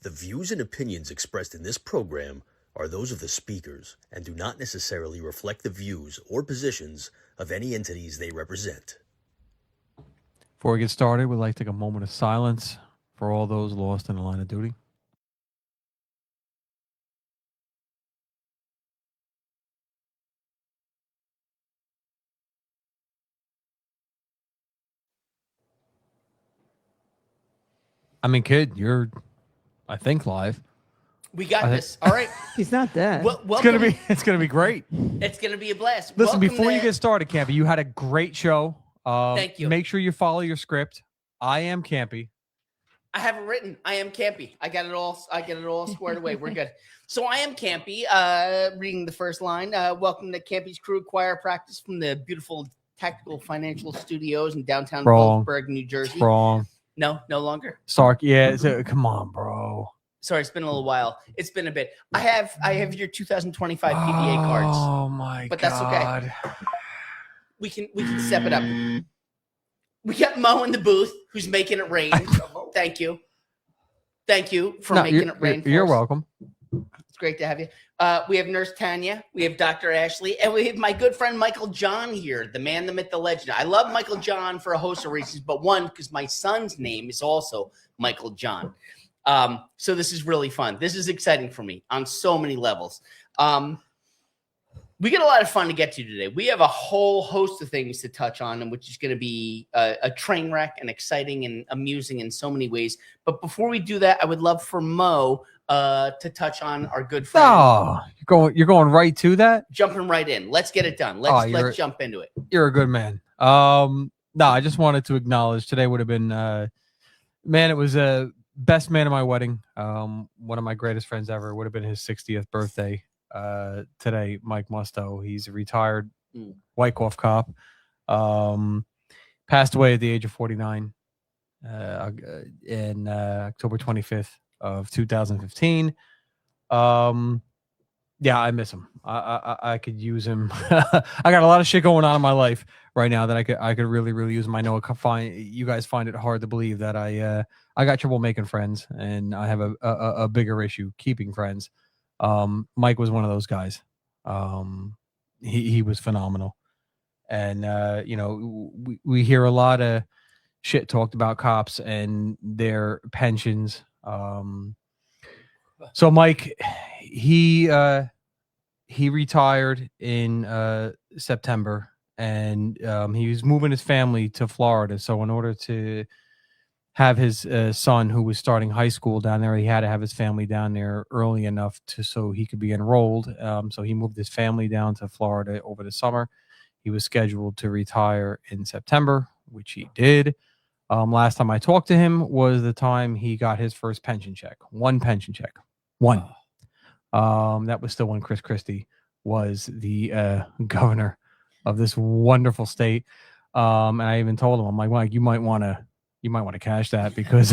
The views and opinions expressed in this program are those of the speakers and do not necessarily reflect the views or positions of any entities they represent. Before we get started, we'd like to take a moment of silence for all those lost in the line of duty. I mean, kid, you're, I think, live. We got this. All right. He's not dead. It's gonna be great. It's gonna be a blast. Listen, Welcome before you to- get started, Campy, you had a great show. Thank you. Make sure you follow your script. I am Campy. I have it written. I am Campy. I got it all squared away. We're good. So I am Campy. Reading the first line. Welcome to Campy's Crew Choir Practice from the beautiful Tactical Financial Studios in downtown Fallsburg, New Jersey. Wrong. No longer. Sark. Yeah. Come on, bro. Sorry, it's been a little while. It's been a bit. I have your 2025 PBA cards. Oh my god. But that's okay. We can step it up. We got Mo in the booth who's making it rain. Thank you for making it rain. You're welcome. It's great to have you. We have Nurse Tanya, we have Dr. Ashley, and we have my good friend Michael John here, the man, the myth, the legend. I love Michael John for a host of reasons, but one, because my son's name is also Michael John. So this is really fun. This is exciting for me on so many levels. We got a lot of fun to get to today. We have a whole host of things to touch on, and which is going to be a train wreck and exciting and amusing in so many ways. But before we do that, I would love for Mo to touch on our good friend. Oh, you're going right to that? Jumping right in. Let's get it done. Let's jump into it. You're a good man. No, I just wanted to acknowledge today would have been, man, it was a best man at my wedding. One of my greatest friends ever. Would have been his 60th birthday. Today, Mike Musto. He's a retired Wyckoff cop. Passed away at the age of 49 in October 25th of 2015. Yeah, I miss him. I could use him. I got a lot of shit going on in my life right now that I could really use him. I know you guys find it hard to believe that I got trouble making friends, and I have a bigger issue keeping friends. Mike was one of those guys. He was phenomenal. And, we hear a lot of shit talked about cops and their pensions. So Mike, he retired in, September, and, he was moving his family to Florida. So in order to have his son, who was starting high school down there, he had to have his family down there early enough so he could be enrolled. So he moved his family down to Florida over the summer. He was scheduled to retire in September, which he did. Last time I talked to him was the time he got his first pension check. One pension check. One. That was still when Chris Christie was the governor of this wonderful state. And I even told him, I'm like, Mike, you might want to cash that because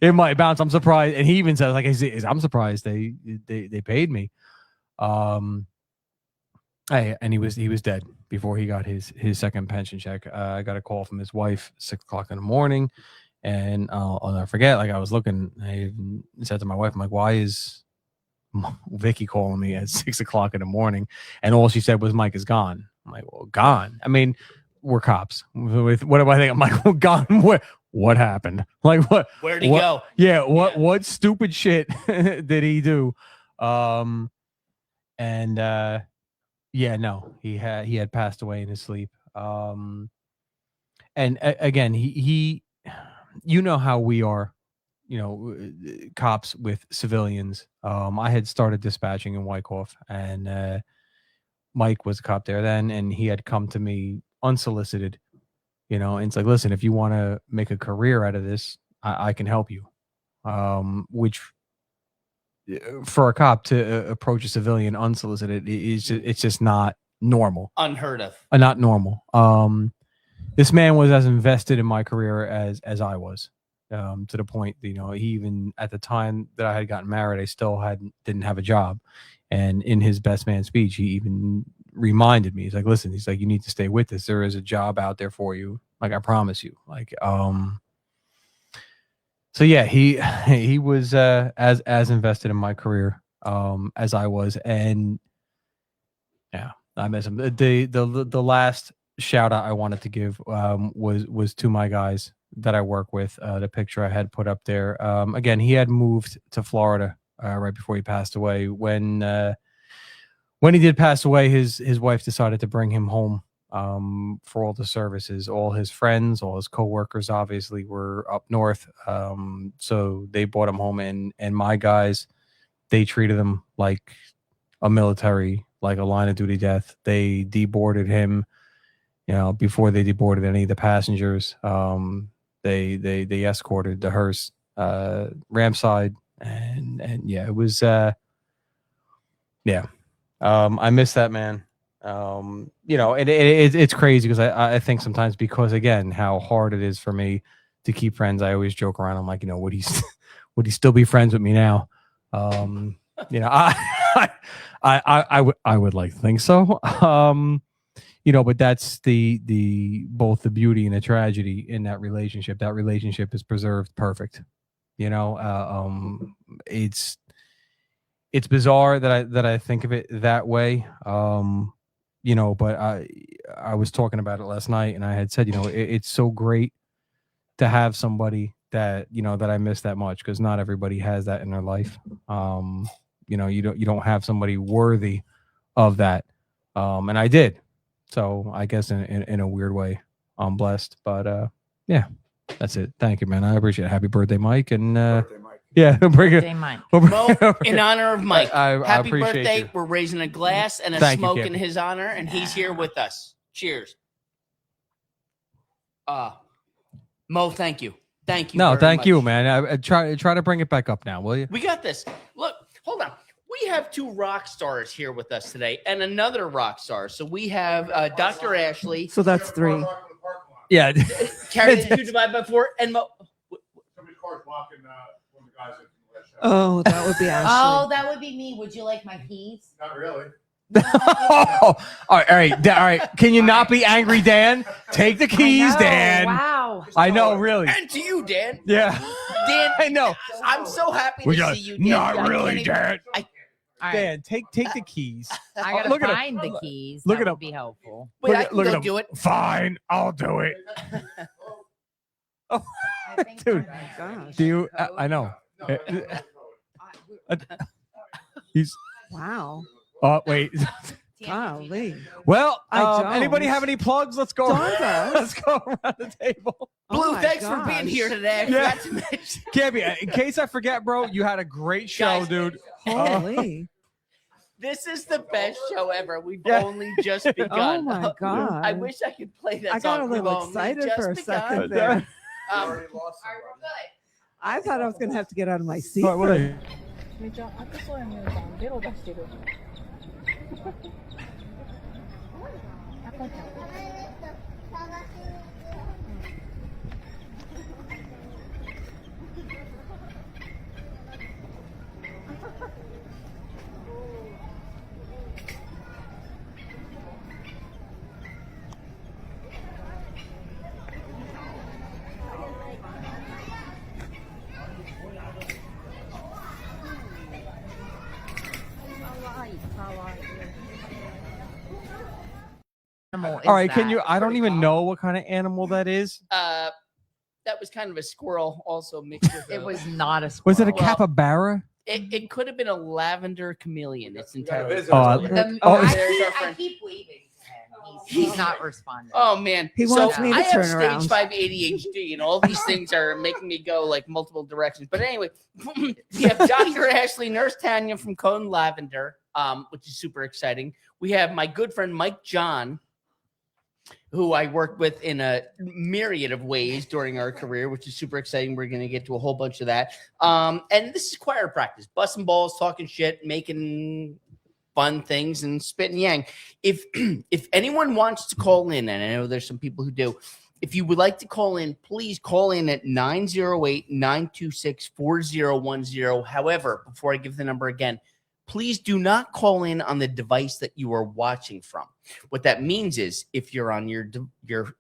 it might bounce. I'm surprised. And he even says, like, I'm surprised they paid me. And he was dead before he got his second pension check. I got a call from his wife 6 o'clock in the morning, and I'll never forget. Like, I was looking, I even said to my wife, I'm like, why is Vicky calling me at 6 o'clock in the morning? And all she said was, Mike is gone. I'm like, well, gone. I mean, we're cops. What do I think? I'm like, well, gone. What happened? Like, what? Where'd he go? Yeah. What stupid shit did he do? Yeah, no, he had passed away in his sleep. And again, he, how we are, cops with civilians. I had started dispatching in Wyckoff, and Mike was a cop there then, and he had come to me unsolicited, and it's like, listen, if you want to make a career out of this, I can help you. Which for a cop to approach a civilian unsolicited, it's just not normal. Unheard of. Not normal. This man was as invested in my career as I was, to the point, he even at the time that I had gotten married, I still didn't have a job. And in his best man speech, he even reminded me, he's like, listen, he's like, you need to stay with this. There is a job out there for you. Like, I promise you. Like, So yeah, he was as invested in my career as I was, and yeah, I miss him. The last shout out I wanted to give was to my guys that I work with. The picture I had put up there. Again, he had moved to Florida right before he passed away. When he did pass away, his wife decided to bring him home for all the services. All his friends, all his coworkers, obviously, were up north. So they brought him home, and my guys, they treated him like a military, like a line of duty death. They deboarded him, before they deboarded any of the passengers. They escorted the hearse ramside, and yeah, it was yeah. I miss that man. It's crazy because I think sometimes, because again, how hard it is for me to keep friends. I always joke around. I'm like, would he would he still be friends with me now? I would like to think so. But that's the both the beauty and the tragedy in that relationship. That relationship is preserved perfect. It's bizarre that I think of it that way. But I was talking about it last night, and I had said, it's so great to have somebody that that I miss that much, because not everybody has that in their life. You don't have somebody worthy of that, and I did. So I guess in a weird way, I'm blessed. But yeah, that's it. Thank you, man. I appreciate it. Happy birthday, Mike, and Birthday, Mike. yeah, bring it. Mike. Mo, in honor of Mike, I happy appreciate birthday. you. We're raising a glass and a Thank you, smoke Campy. in his honor, and he's here with us. Cheers. Mo, thank you. Thank you. No, very thank much. you, man. I try to bring it back up now, will you? We got this. Look, hold on. We have two rock stars here with us today, and another rock star. So we have Dr. Ashley. So that's 3. Yeah. Carry the 2 divided by 4, and Mo. Somebody's car's blocking one of the guys in the last show. Oh, that would be Ashley. Oh, that would be me. Would you like my keys? Not really. All right. Can you not be angry, Dan? Take the keys, Dan. Wow. I know, really. And to you, Dan. Yeah. Dan, I know. I'm so happy to see you, Dan. Not I really, can't even- Dan. All right. Dan, take the keys. I gotta look at him. find the keys. Look that at him. would be helpful. Wait, Look I at- can look at go him. do it. Fine, I'll do it. I think Dude. Oh my gosh. Do you? I know. He's. Wow. Oh, wait. Golly. Well, I don't. anybody have any plugs? Let's go. Dawn does. Let's go around the table. Blue, Oh my thanks for being gosh. here today. I Yeah. forgot to mention. Campy, in case I forget, bro, you had a great show, Guys, dude. Holy. This is the best show ever. We've Yeah. only just begun. Oh my God. I wish I could play that I song. got a We've little only excited just for a begun. second there. Um, Already lost somebody. I thought I was going to have to get out of my seat. All right, what are you? めちゃ熱そうやねんかベロ出してる赤ちゃん Animal is All right, can that? you? I don't even know what kind of animal that is. that was kind of a squirrel also mixed with It was not a squirrel. Was it a Well, capybara? It could have been a lavender chameleon. It's We got a entirely visitor. possible. Oh, there's our I friend. keep waving to him. He's not responding. Oh man, He wants me to I have turn stage around. 5 ADHD, and all these things are making me go like multiple directions. But anyway, we have Dr. Ashley, Nurse Tanya from Cone Lavender, which is super exciting. We have my good friend Mike John, who I worked with in a myriad of ways during our career, which is super exciting. We're going to get to a whole bunch of that. And this is choir practice, busting balls, talking shit, making fun things, and spit and yang. If anyone wants to call in, and I know there's some people who do, if you would like to call in, please call in at 908-926-4010. However, before I give the number again, please do not call in on the device that you are watching from. What that means is if you're on your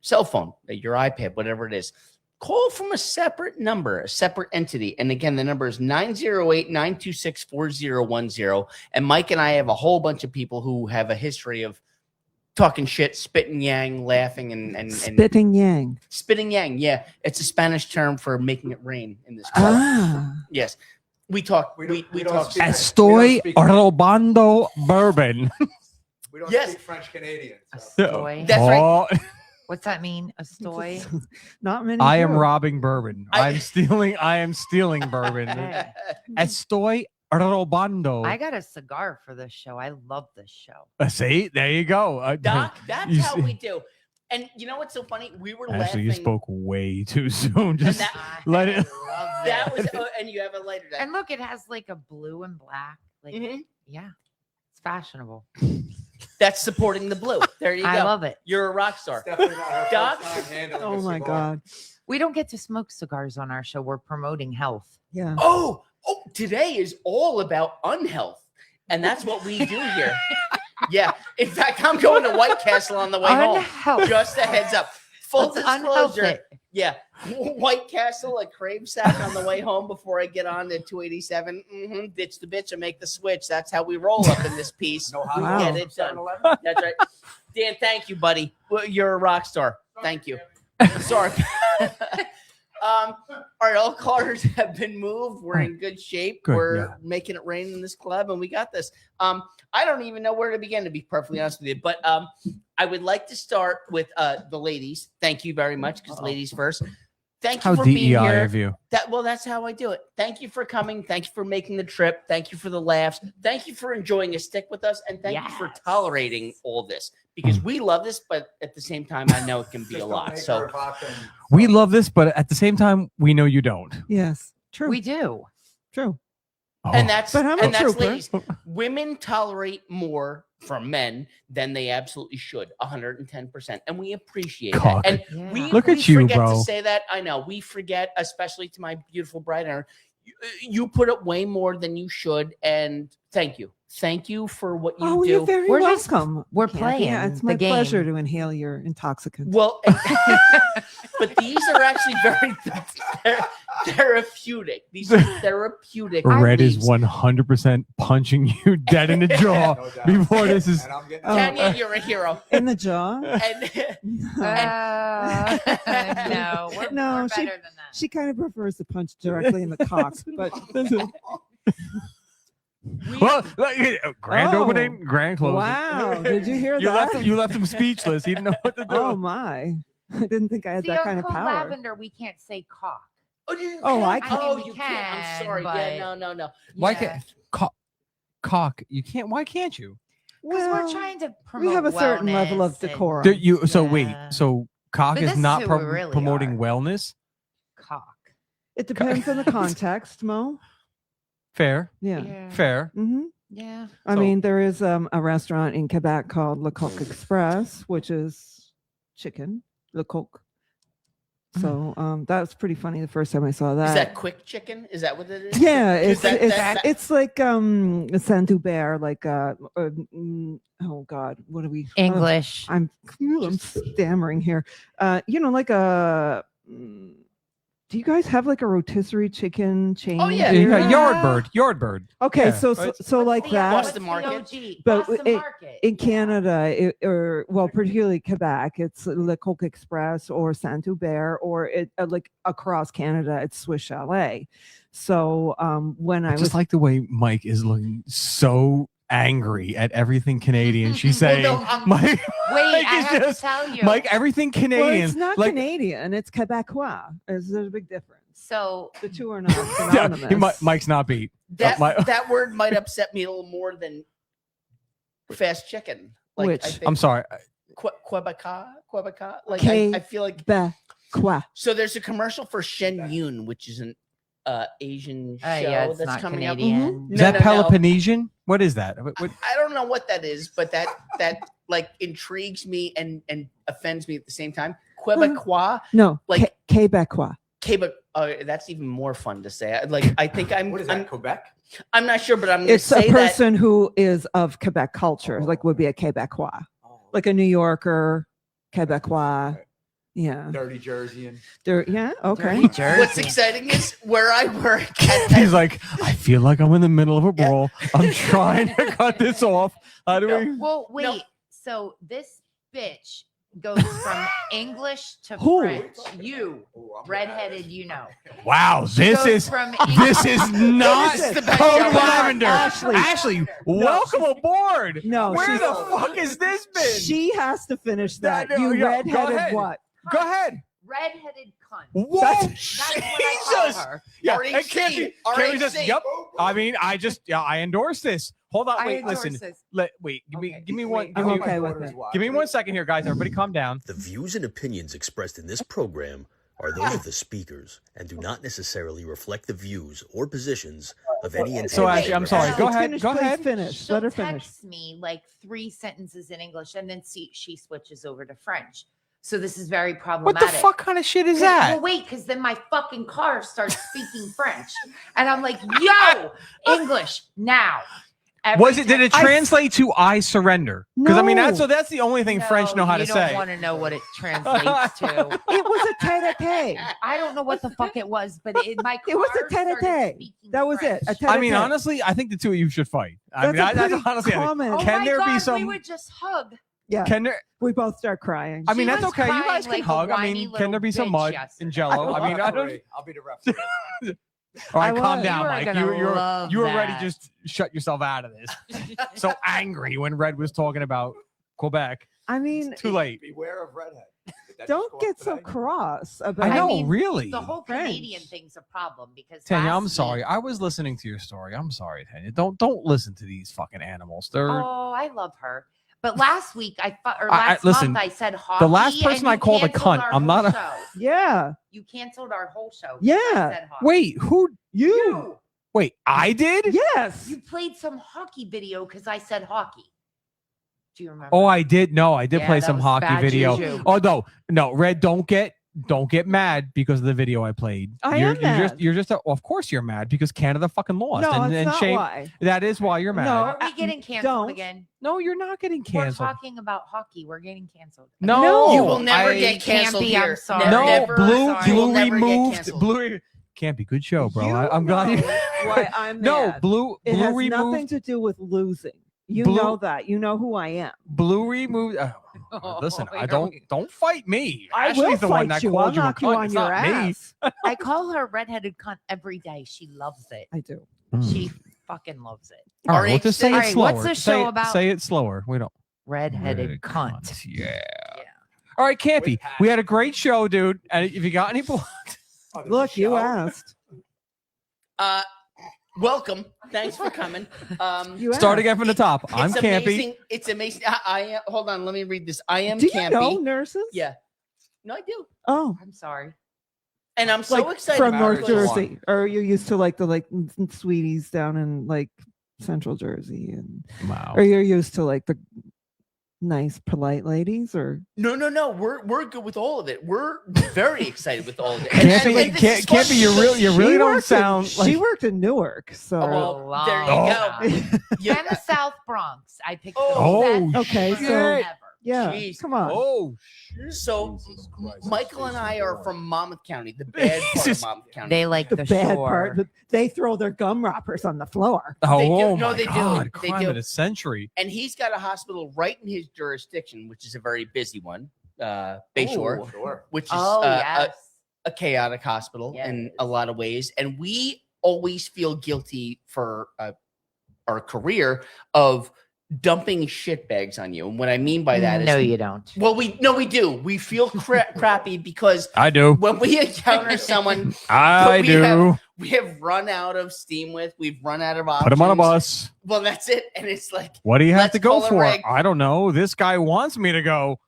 cell phone, your iPad, whatever it is, call from a separate number, a separate entity. And again, the number is 908-926-4010. And Mike and I have a whole bunch of people who have a history of talking shit, spitting yang, laughing, and Spitting yang. spitting yang. Yeah, it's a Spanish term for making it rain in this club. Ah. Yes. We talk. We We don't talk. speak- Estoy speak- robando bourbon. We don't Yes. speak French Canadian. A So. stoy. That's right. Oh, What's that mean? A stoy? Not many. I am do. robbing bourbon. I am stealing bourbon. Hey, Estoy robando. I got a cigar for this show. I love this show. See, there you go. Doc, that's You how see- we do. And you know what's so funny? We were Actually, laughing. you spoke way too soon. And Just that, let it. that was, and you have a lighter. Doc. And look, it has like a blue and black. Like, Mhm. yeah, it's fashionable. That's supporting the blue. There you go. I love it. You're a rock star. It's definitely not her Doc? first time handling Oh a my cigar. God. We don't get to smoke cigars on our show. We're promoting health. Yeah. Oh, today is all about unhealth. And that's what we do here. Yeah. In fact, I'm going to White Castle on the way home. Unhealth. Just a heads up. Full Let's unhealth disclosure. it. Yeah. White Castle, a crave sack on the way home before I get on to 287. Ditch the bitch and make the switch. That's how we roll up in this piece. No hot Wow. Get it done. 7-Eleven? That's right. Dan, thank you, buddy. Well, you're a rock star. Thank you. Sorry. All right, all cars have been moved. We're in good shape. Good, We're yeah. making it rain in this club, and we got this. I don't even know where to begin, to be perfectly honest with you. But I would like to start with the ladies. Thank you very much, because ladies first. Thank you How for being DEI here. of you. That's how I do it. Thank you for coming. Thank you for making the trip. Thank you for the laughs. Thank you for enjoying a stick with us, and thank you for Yes. tolerating all this, because we love this, but at the same time, I know it can be Just a don't lot. make So her vodka and- We love this, but at the same time, we know you don't. Yes. True. We do. True. and Oh. that's But I'm a and that's trooper. ladies. Women tolerate more from men than they absolutely should, 110%, and we appreciate Cock. that. And Yeah. we Look we at you, forget bro. to say that. I know we forget, especially to my beautiful bride. Aaron, you put up way more than you should, and thank you for what you Oh, do. you're very We're just- welcome. we're Kathy. playing Yeah, it's the my game. pleasure to inhale your intoxicants. Well, but these are actually very therapeutic. These are therapeutic. Red is leaves. 100% punching you dead in the jaw No doubt. before this is. And I'm getting Oh. Tanya, you're a hero. In the jaw. And No, we're, No, we're she- better than that. She kind of prefers to punch directly in the cock, but Well, grand Oh. opening, grand closing. wow, did you hear You that? left him speechless. He didn't know what to do. Oh my! I didn't think I had See, that on kind of Cool power. Lavender, we can't say cock. Oh, I can. Oh, I mean, you we can't. I'm can, sorry. Yeah, but- no. Why Yeah. can't cock? You can't. Why can't you? Because Well, we're trying to promote we have a certain level of wellness and decorum. So wait. Yeah. So cock But is this is not who we really promoting are. wellness. Cock. It depends on the context, Mo. Fair. Yeah. Fair. hmm Yeah. I So- mean, there is a restaurant in Quebec called Le Coq Express, which is chicken, Le Coq. So that was pretty funny the first time I saw that. Is that quick chicken? Is that what it is? Yeah, Is it's that- it's like Saint Hubert, like oh God, what are we? English. I'm stammering here. Like a. Do you guys have like a rotisserie chicken chain? Oh, yeah. You here? got Yardbird. Okay, Yeah, so right. like the that. Boston Market? But Boston it- Market. In Canada, particularly Quebec, it's Le Coq Express or Saint Hubert, or like across Canada, it's Swiss Chalet. So when I I was just like the way Mike is looking so angry at everything Canadian. She's Well, saying, no, I'm- Mike, Wait, Mike I is have just- to tell you. Mike, everything well, Canadian. it's not like, Canadian, it's Quebecois. There's a big difference. So The two are not Yeah, synonymous. Mike's not beat. That My- that word might upset me a little more than fast chicken. Like, Which? I think I'm sorry. Quebecois. Like K- I feel like Quebecois. so. There's a commercial for Shen Yun, which is an Asian show yeah, it's that's not coming out. Canadian. Is No, that no, no. Peloponnesian? What is that? What- I don't know what that is, but that like intrigues me and offends me at the same time. Quebecois, No, Like- Quebecois. Quebec. That's even more fun to say. I think I'm. What is I'm, that, Quebec? I'm not sure, but I'm going to It's a say that. person who is of Quebec culture, like would be a Quebecois, Oh. like a New Yorker, Quebecois. Yeah. Dirty Jersey and Yeah. Okay. Dirty Jersey. What's exciting is where I work. He's like, I feel like I'm in the middle of a brawl. I'm trying to cut this off. How do we? Well, wait. No. So this bitch goes from English to Who? French. You, redheaded, you know. Wow, She this goes is from this is not This is the best Code show. Lavender. Ashley. Welcome aboard. No, Where she's- the fuck is this been? She has to finish that. No, You yeah, go redheaded ahead. what? Go ahead. redheaded cunt. Whoa, That's what I call Jesus. her. Yeah, RHC, and Campy just, RHC. yep. I mean, I endorse this. Hold on, I wait, endorse listen. this. Wait, give Okay. me one. Wait, Give I'm me, okay with it. give me 1 second here, guys. Everybody, calm down. The views and opinions expressed in this program are those of the speakers and do not necessarily reflect the views or positions of any entity. So, Ashley, I'm sorry. Go ahead. Finish, Go please ahead. Finish. She'll Let her finish. text me like 3 sentences in English, and then she switches over to French. So this is very What problematic. the fuck kind of shit is 'Cause- that? Well, wait, because then my fucking car starts speaking French, and I'm like, "Yo, English now." Was it? Did it Every translate to "I surrender"? Because I mean, No. that's the only thing French know how to you say. don't want to know what it translates to. It was a tete-a-tete. I don't know what the fuck it was, but my car It was a started tete-a-tete. speaking That was it. French. A I mean, tete-a-tete. honestly, I think the two of you should fight. I That's mean, a pretty that's honestly. common. Oh Can my there be God, some- We would just hug. Yeah. Can there? We both start crying. I mean, She that's was okay. You crying guys can like a hug. I whiny mean, little can there be some bitch mud yesterday. and Jello? I mean, I don't. I'll be the referee. All right, I calm was. down, You are Mike. gonna love You already that. just shut yourself out of this. So angry when Red was talking about Quebec. I mean, Too late. Beware of redhead. Did that just don't go get up so today? cross about I know, mean, really. The whole French. Canadian thing's a problem because Tanya, I'm last sorry. week- I was listening to your story. I'm sorry, Tanya. Don't listen to these fucking animals. They're Oh, I love her. But last week or I- last listen, month I said hockey. the last person and I you called a canceled cunt. our I'm whole not a- show. Yeah. You canceled our whole show. Yeah. because I said hockey. wait, who? You. Wait, I did? Yes. You played some hockey video because I said hockey. Do you remember? Oh, I did. No, I did Yeah, play that some was hockey bad video. juju. Oh no, Red, don't get mad because of the video I played. I you're, am you're just mad. of course you're mad because Canada fucking lost. No, and it's not shame. why. That is why you're mad. No. Are we getting canceled don't. again? No, you're not getting We're canceled. talking about hockey. We're getting canceled. No, You will never I- get canceled Campy, I'm here. sorry. No, Never. blue, sorry. You will blue never get removed. canceled. Blue can't be good show, bro. You I'm glad you. know why I'm No, mad. blue, It blue has removed. nothing to do with losing. You Blue- know that. You know who I am. Blue removed. Listen, I don't fight me. I Ashley's will the one fight that you. called I'll you a knock you cunt. on It's your not me. ass. I call her redheaded cunt every day. She loves it. I do. She fucking loves it. All right, well, just say All it right, slower. what's the Say show it- about? Say it slower. We don't. Redheaded cunt. Yeah. All right, Campy. We had a great show, dude. And if you got any Oh, there's a Look, you show? asked. Welcome. Thanks for coming. You start asked. again from the top. I'm it's Campy. amazing. It's amazing. I hold on. Let me read this. I am Do you Campy. know nurses? Yeah. No, I do. Oh, I'm sorry. And I'm so like excited from about North it. Jersey, or you're used to like the sweeties down in like Central Jersey, and Wow. or you're used to like the nice, polite ladies, or No. We're good with all of it. We're very excited with all of it. Campy, this is Campy, you funny really She don't worked in- sound like. she worked in Newark, so Oh, well, there you Oh. go. Yeah. And the South Bronx. I picked Oh, the best okay, person so- ever. yeah. Jeez. Come on. Oh, So Jesus Christ. Michael and I are from Monmouth County, the bad part of Jesus. Monmouth County. They like The the, bad shore. part, but they throw their gum wrappers on the floor. They do. oh No, my they do. God! They Crime do. of the century. And he's got a hospital right in his jurisdiction, which is a very busy one, Bayshore, Oh, sure. which is Oh, yes. a chaotic hospital Yeah, in it a is. lot of ways. And we always feel guilty for our career of dumping shitbags on you. And what I mean by that is, no, you don't. well, we do. We feel crappy because I do. when we encounter someone I we do. we have run out of steam with, we've run out of options. Put him on a bus. Well, that's it. And it's like, What do you have Let's to go call a for? rig. I don't know. This guy wants me to go.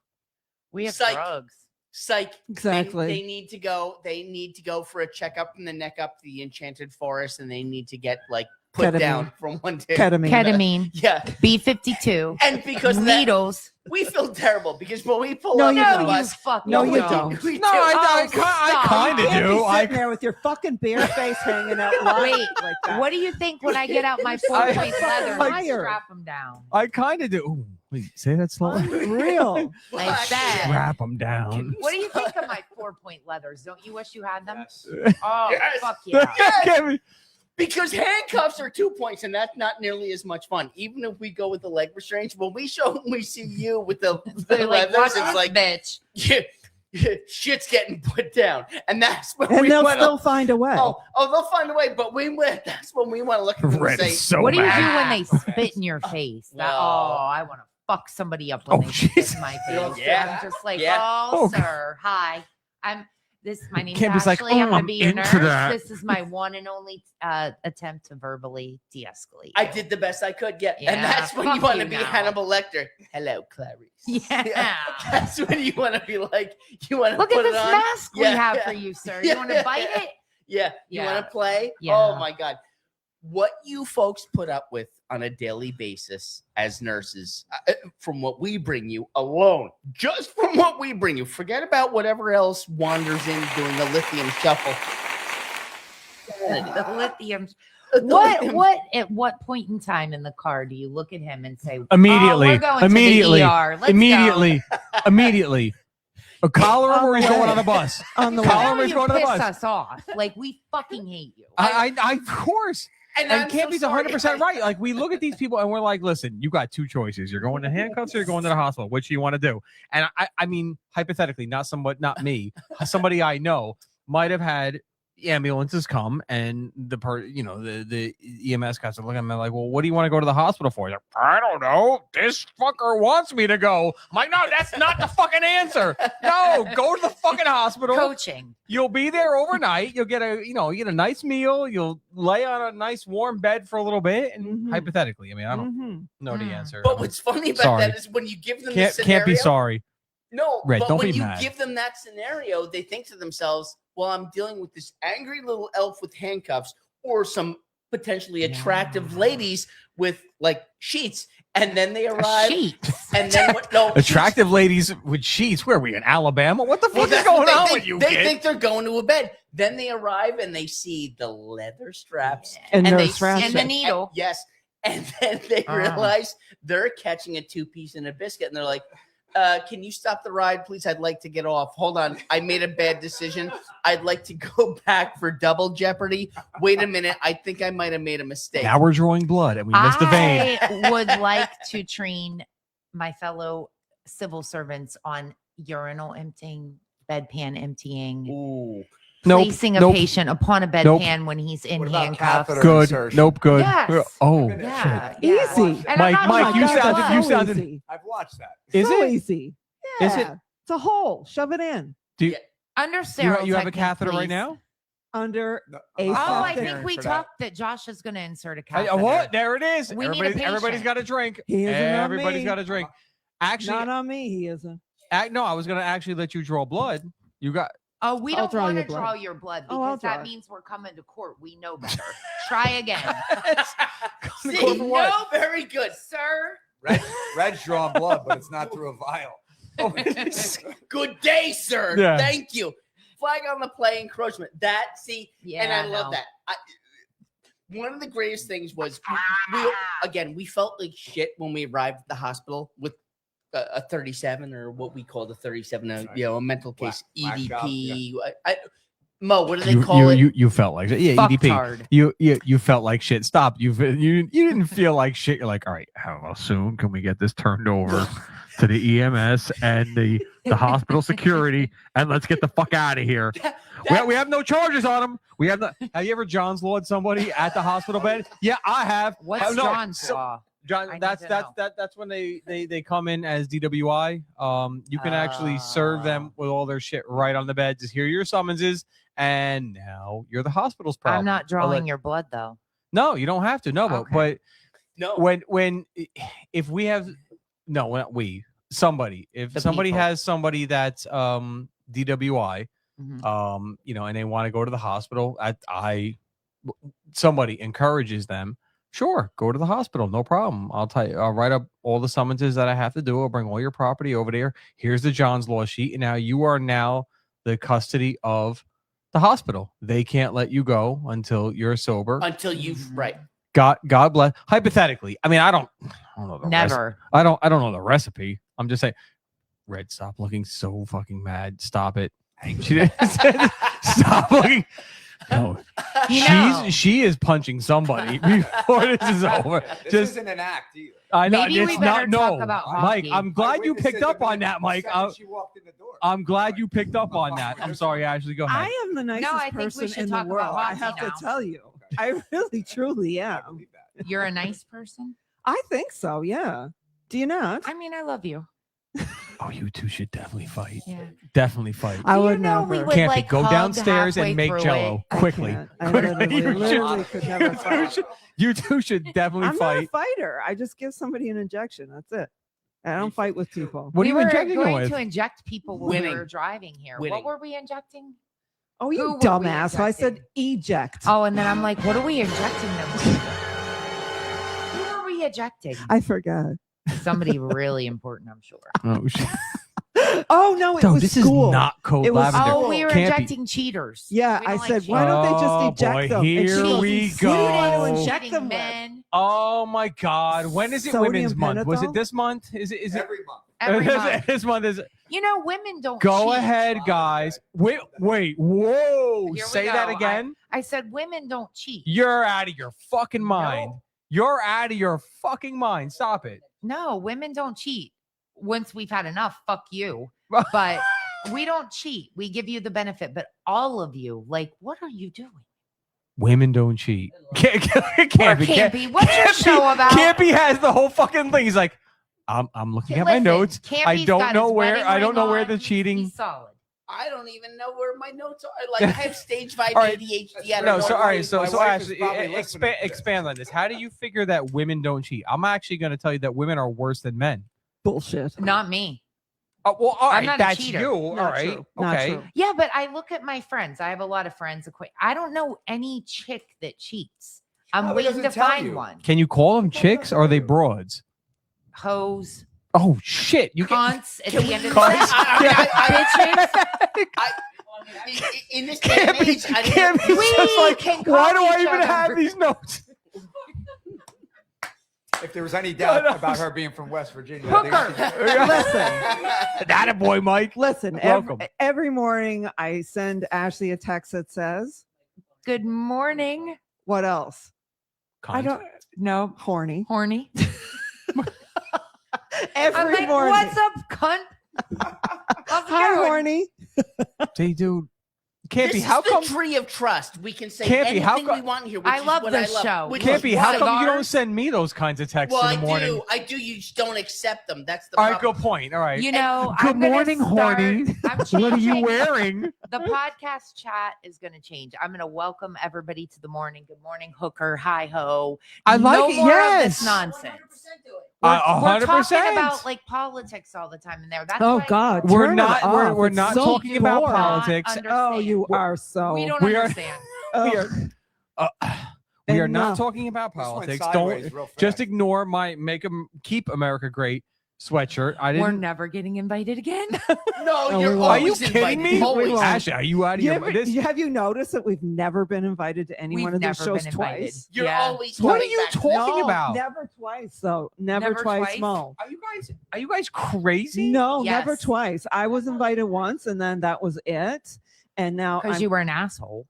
We have Psych. drugs. psych. Exactly. They need to go. They need to go for a checkup from the neck up to the enchanted forest, and they need to get like put Ketamine. down from one day. Ketamine. Ketamine. Yeah, B52. and because of that, Needles. we feel terrible because when we pull No, up you on don't. the No, you bus, fucking No, you don't. don't. we No, do. I stop. kind You of can't be do. sitting there with your fucking bare face hanging out. Wait, like that. What do you think when I get out my I- 4-point leather I- and strap them down? I kind of do. Ooh, Wait, say that slowly. Unreal. I said. Wrap them down. What do you think of my 4-point leathers? Don't you wish you had them? Yes. Oh, Yes. fuck yeah. Yes. Because handcuffs are 2 points, and that's not nearly as much fun. Even if we go with the leg restraints, when we see you with the They're like, leathers, watch it's this like bitch. shit's getting put down, and that's when And we they'll want still find a way. Oh, they'll find a way. But that's when we want to look at them Red and is say, so What do you mad. do when they spit in your face? Well. I want to fuck somebody up when Oh, they spit jeez. in my Yeah. face. Yeah. I'm just like, Yeah. oh, Oh, sir, hi. My name's Campy's like, Ashley. I'm "Oh, gonna I'm be your into nurse. that." This is my one and only attempt to verbally de-escalate. I you." did the best I could. Yeah. Yeah, And that's when you fuck want to you be now. Hannibal Lecter. Hello, Clarice. Yeah. That's when you want to be like, you want to Look put at it this on. mask we Yeah, have yeah. for you, sir. Yeah, You want to bite it? Yeah. You Yeah. want to play? Yeah. Oh my God. What you folks put up with on a daily basis as nurses, from what we bring you alone, just from what we bring you, forget about whatever else wanders in doing the lithium shuffle. The lithium. The lithium- What at what point in time in the car do you look at him and say, Immediately. "Oh, we're going Immediately. to the ER. Let's Immediately. Immediately. A collar him or he's On the going way. on the bus. On the go?" way. Collar How him or he's you going to the piss bus. us off? Like we fucking hate you. I of course. And I'm so Campy's sorry. 100% right. Like, we look at these people and we're like, listen, you got two choices. You're going to handcuffs or you're going to the hospital. Which do you want to do? And I mean, hypothetically, not me, somebody I know might have had ambulances come and the EMS guys are looking at me like, well, what do you want to go to the hospital for? Like, I don't know. This fucker wants me to go. I'm like, no, that's not the fucking answer. No, go to the fucking hospital. Coaching. You'll be there overnight. You'll get a nice meal. You'll lay on a nice warm bed for a little bit. And Mhm. hypothetically, I mean, I don't Mhm. know the Mm. answer. But what's funny about Sorry. that is when you give them the scenario. Can't be sorry. No, Red, but don't when be you mad. give them that scenario, they think to themselves, well, I'm dealing with this angry little elf with handcuffs or some potentially attractive ladies with like sheets. And then they arrive. Sheets. And then what? No, Attractive ladies with sheets. Where are we in Alabama? What the fuck Well, is that's going what they on think. with you, They kid? think they're going to a bed. Then they arrive and they see the leather straps And they nurse see- ratchet. And the needle. Yes. And then they Ah. realize they're catching a 2-piece and a biscuit. And they're like, can you stop the ride, please? I'd like to get off. Hold on. I made a bad decision. I'd like to go back for double jeopardy. Wait a minute. I think I might have made a mistake. Now we're drawing blood and we missed the vein. I would like to train my fellow civil servants on urinal emptying, bedpan emptying, Ooh. placing a nope. patient upon a Nope. bedpan when he's in What about handcuffs. catheter Good. insertion? Nope. Good. Yes. Oh, Yeah, shit. yeah. Easy. And Mike, I'm not Mike, drawing you blood. sounded- you so sounded- easy. I've watched that. Is So it? easy? Is Yeah. it? It's a hole. Shove it in Do you, Under you sterile have a technique, catheter right please. now? under No, a I'm not Oh, I catheter. think we for that. talked that Josh is going to insert a catheter. What? There it is. We need a Everybody's patient. got a drink. He isn't on Everybody's me. got a drink. Actually, Not on me. He isn't. no, I was going to actually let you draw blood. You got. Oh, we I'll don't draw want to your blood. draw your blood Oh, I'll because draw that it. means we're coming to court. We know better. Try again. See, court for what? no, very good. Sir. Red's drawing blood, but it's not through a vial. Good day, sir. Yeah. Thank you. Flag on the play, encroachment. Yeah, and I love no. that. One of the greatest things was we felt like shit when we arrived at the hospital with a 37 or what we call the 37, That's right. A mental case Black EDP. job, Mo, what do they call it? You felt like yeah, EDP. Fucktard. You felt like shit. Stop. You didn't feel like shit. You're like, all right, how soon can we get this turned over to the EMS and the hospital security and let's get the fuck out of here. We have no charges on him. We have no. Have you ever John's lawed somebody at the hospital bed? Yeah, I have. What's No, John's law? I John, need that's to that's know. that's when they come in as DWI. You can actually serve them with all their shit right on the bed. Just hear your summonses, and now you're the hospital's problem. I'm not I'll drawing let- your blood though. No, you don't have to. No, Okay. but No. when if we have not we somebody if The somebody people. has somebody that's DWI Mhm. and they want to go to the hospital, somebody encourages them, sure, go to the hospital, no problem. I'll write up all the summonses that I have to do. I'll bring all your property over there. Here's the John's Law sheet, and now you are the custody of the hospital. They can't let you go until you're sober. Until you've Mhm. right. God bless. Hypothetically, I mean, I don't know the Never. I don't know the recipe. I'm just saying, Red, stop looking so fucking mad. Stop it. She stop looking. No, she is punching somebody before this is over. This isn't an act either. I know Maybe we it's better not. talk No, about Mike. hockey. I'm glad you picked up on that, Mike. She walked in the door. I'm glad you picked up on that. I'm sorry, Ashley. Go ahead. I am the nicest I think we person should in the talk about world. I hockey have now. to tell you. I really, truly I am. believe that. You're a nice person. I think so. Yeah. Do you not? I mean, I love you. Oh, you two should definitely fight. Yeah. Definitely fight. I Do you would know never. we would, Campy, like, go hug downstairs halfway and make through Jello it? quickly. can't. I Quickly. literally could never fight. You two should definitely I'm fight. not a fighter. I just give somebody an injection. That's it. I don't fight with people. What are we you were injecting going with? to inject people when Winning. we were driving here. Winning. What were we injecting? Oh, Who you were we dumbass. I said injecting? eject. Oh, and then I'm like, what are we injecting them with? Who are we ejecting? I forgot. Somebody really important, I'm sure. Oh, shit. Oh, no, it Dude, was this school. is not Code It was- Lavender. Oh, we were Campy. injecting cheaters. Yeah, We I don't like said, why don't they just Oh, eject boy, them? And she here goes, we "What do you want to go. inject Cheating them with?" men Oh my God! When is it Sodium Women's Month? Was it pentothal? this month? Is it? Every month. every month. This month is. You know, women don't Go cheat. ahead, guys. Wait, whoa! Here we Say that go. again. I said women don't cheat. You're out of your fucking mind. No. You're out of your fucking mind. Stop it. No, women don't cheat. Once we've had enough, fuck you. But we don't cheat. We give you the benefit. But all of you, like, what are you doing? Women don't cheat. Campy, Campy, what's your show about? Campy has the whole fucking thing. He's like, I'm looking at my Listen, notes. I Campy's don't got know his where. wedding I don't ring know where on. the cheating. He's solid. I don't even know where my notes are. Like I have stage 5 All right. ADHD. I don't No, know so all where right, it is. so My so wife is actually, probably listening to this. expand on this. How do you figure that women don't cheat? I'm actually going to tell you that women are worse than men. Bullshit. Not me. Oh, well, all I'm right, not a that's cheater. you. All Not right, true. Not okay. true. Yeah, but I look at my friends. I have a lot of friends. I don't know any chick that cheats. I'm Probably waiting to doesn't tell find you. one. Can you call them chicks or are they broads? Hoes, Oh shit! You can. cunts at the end of the Cunts? day. Bitches. In this day and age, I didn't- Campy's We just like, can why do call I each even other. have these notes? If there was any doubt about her being from West Virginia, I think Hooker. Listen, That a boy, Mike. listen. Welcome. Every morning I send Ashley a text that says, Good morning. what else? I Cunt. don't No, horny. horny. Every I'm like, morning. what's up, cunt? How's it Hi, going? horny. Say, dude, Campy, This how is come? the tree of trust. We can say Campy, how anything co- we want here. Which I is love what this I love. show. Which Look, is Campy, how why- come you don't cigars? send me those kinds of texts Well, in the morning? I do. You just don't accept them. That's the All right, problem. good point. All right. You know, Good I'm gonna morning, start- horny. I'm What are you changing- wearing? The podcast chat is going to change. I'm going to welcome everybody to the morning. Good morning, hooker. Hi ho. I like no it. more Yes. of this nonsense. Uh, We're talking 100%. about like politics all the time in there. That's Oh, what I God. know. We're Turn it not. We're, off. we're It's not so talking about boring. politics. Oh, you are so. We don't we are- understand. We are. We are not Enough. talking about This went politics. sideways Don't real fast. just ignore my keep America great sweatshirt. I We're didn't. never getting invited again. No, No, you're we won't. Are you always kidding invited. me? Always. won't. Ashley, are you out of your mind? Have you noticed that we've never been invited to any We've one of these never shows been invited. twice? You're Yeah. always. What are coming you back. talking No, about? Never twice, though. Never, Never twice, twice? Mo. Are you guys crazy? No, never Yes. twice. I was invited once, and then that was it. And now, Because I'm- you were an asshole.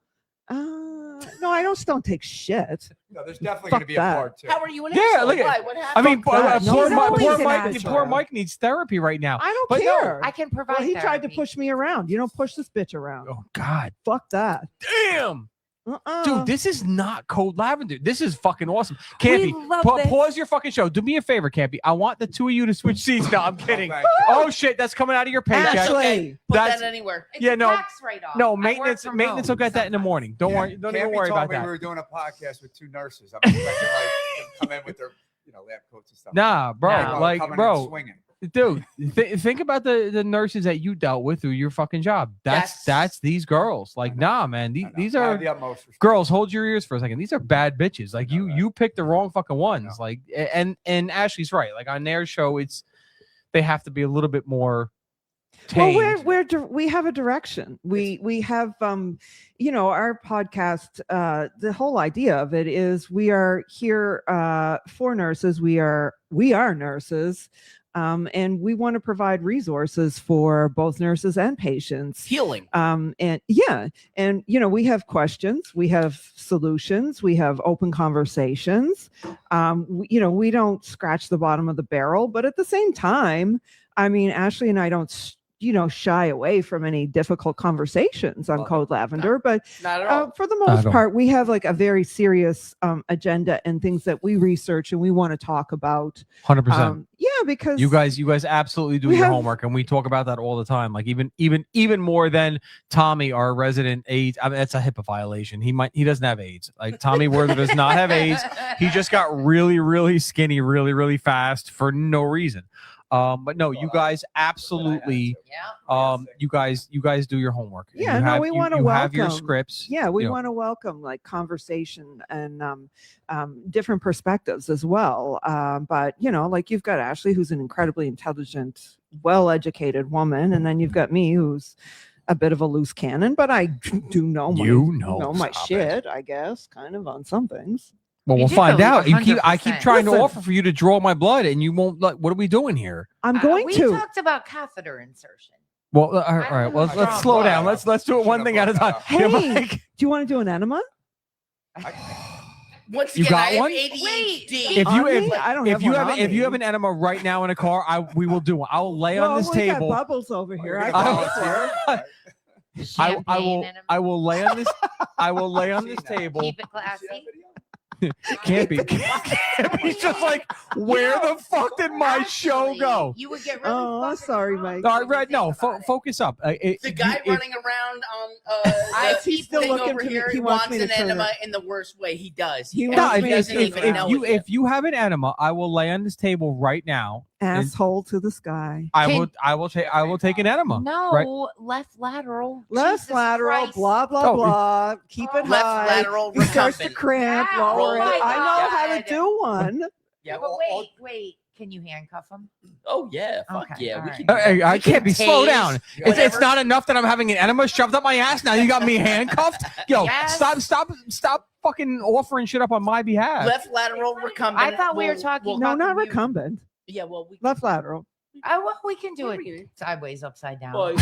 no, I don't take shit. No, there's definitely Fuck going to be that. a part two. How are you an Yeah, asshole? look at- Why? What I happened? mean, Fuck that. poor, No, Mike, he's poor, always an Mike, asshole. poor Mike needs therapy right now. I don't But no. care. I can provide Well, he tried to therapy. push me around. You don't push this bitch around. Oh God, Fuck that. damn, Uh-uh. dude, this is not Code Lavender. This is fucking awesome. We Campy, love this. pause your fucking show. Do me a favor, Campy. I want the two of you to switch seats. No, I'm kidding. thank you. Oh shit, that's coming out of your paycheck. Ashley. Okay, put That's- that anywhere. It's Yeah, a no. tax write-off. I No, work maintenance from will home get that in the sometimes. morning. Don't Yeah. worry. Don't even Campy worry told about me that. we were doing a podcast with two nurses. I'm expecting like them to come in with their lab coats and stuff. Nah, bro, No. like, Coming in bro, swinging. dude, think about the nurses that you dealt with through your fucking job. Yes. That's these girls. Like, nah, man, I know. these I have are the utmost respect. girls. Hold your ears for a second. These are bad bitches. Like I know that. you picked the wrong fucking ones. know. Like, and Ashley's right. Like on their show, they have to be a little bit more tamed. We have a direction. We have our podcast. The whole idea of it is we are here for nurses. We are nurses. And we want to provide resources for both nurses and patients. Healing. And we have questions, we have solutions, we have open conversations. We don't scratch the bottom of the barrel, but at the same time, I mean, Ashley and I don't shy away from any difficult conversations on Code Lavender, but Not at all. for the most part, we have like a very serious agenda and things that we research and we want to talk about. 100%. Yeah, because you guys absolutely do your homework, and we talk about that all the time. Like even more than Tommy, our resident AIDS. I mean, that's a HIPAA violation. He doesn't have AIDS. Like Tommy Werther does not have AIDS. He just got really, really skinny, really, really fast for no reason. But no, you guys absolutely. You guys do your homework. Yeah, we want to welcome. Have your scripts. Yeah, we want to welcome like conversation and different perspectives as well. But like you've got Ashley, who's an incredibly intelligent, well-educated woman, and then you've got me, who's a bit of a loose cannon, but I do know my shit, I guess, kind of on some things. Well, we'll find out. I keep trying to offer for you to draw my blood, and you won't. What are we doing here? I'm going we to. We talked about catheter insertion. Well, all right. Well, let's slow down. Let's do it one thing at a time. Hey, do you want to do an enema? Once You again, got I have one? ADHD. If you have an enema right now in a car, we will do one. I will lay on this we table. got bubbles over here. I will lay on this. I will lay on this table. Keep it classy. Campy's just like, where the fuck did my show go? You would get really sorry, Mike. All right, no, focus up. The guy running around on he's still looking over to me. here. He wants me to an turn enema it. in the worst way. He does. If you have an enema, I will lay on this table right now. Asshole to the sky. I will take an enema. No, right? left lateral. Left Jesus lateral. Christ. Blah blah blah. Keep it Left high. lateral. He starts to recumbent. cramp. Ow, Lower it. my I know how to God. do one. Yeah. But wait. Can you handcuff him? Oh yeah. Fuck Okay, yeah. all We right. can do that. I can't be slow tase, down. It's whatever. not enough that I'm having an enema shoved up my ass. Now you got me handcuffed. Yo, Yes. stop fucking offering shit up on my behalf. Left lateral recumbent. I thought we were talking No, about not the new- recumbent. Yeah. Well, we Left lateral. Well, we can do it sideways, upside down. Well,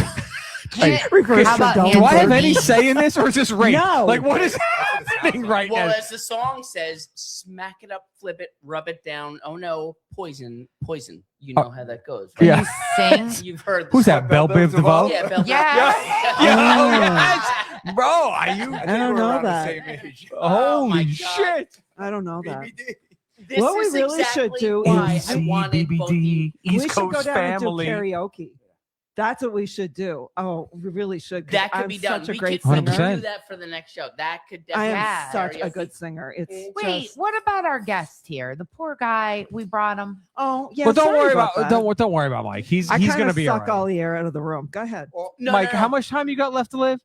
Reverse How about don't Do I have hands any on say in this, or is this rape? No. Like, what is happening right well, now? as the song says, smack it up, flip it, rub it down. Oh no, poison. You know how that goes. Can Yeah. you sing? You've heard. Who's that? Belle Biv DeVoe? Yeah, Belle. Yeah. Yes, bro. Are you? I don't know that. Oh my Holy God. shit! I don't know that. This What we is really should exactly do why is- I wanted both you. We East should go Coast down family. and do karaoke. That's what we should do. Oh, we really should. 'cause That could I'm be done. Such a We great could singer. 100%. do that for the next show. That could I definitely. am Yeah. such a Karaoke. good singer. It's Wait, just, what about our guest here? The poor guy. We brought him. oh yeah. Well, don't sorry worry about about that. don't worry about Mike. He's I gonna be suck all alright. the air out of the room. Go ahead. No, Mike, no, how no. much time you got left to live?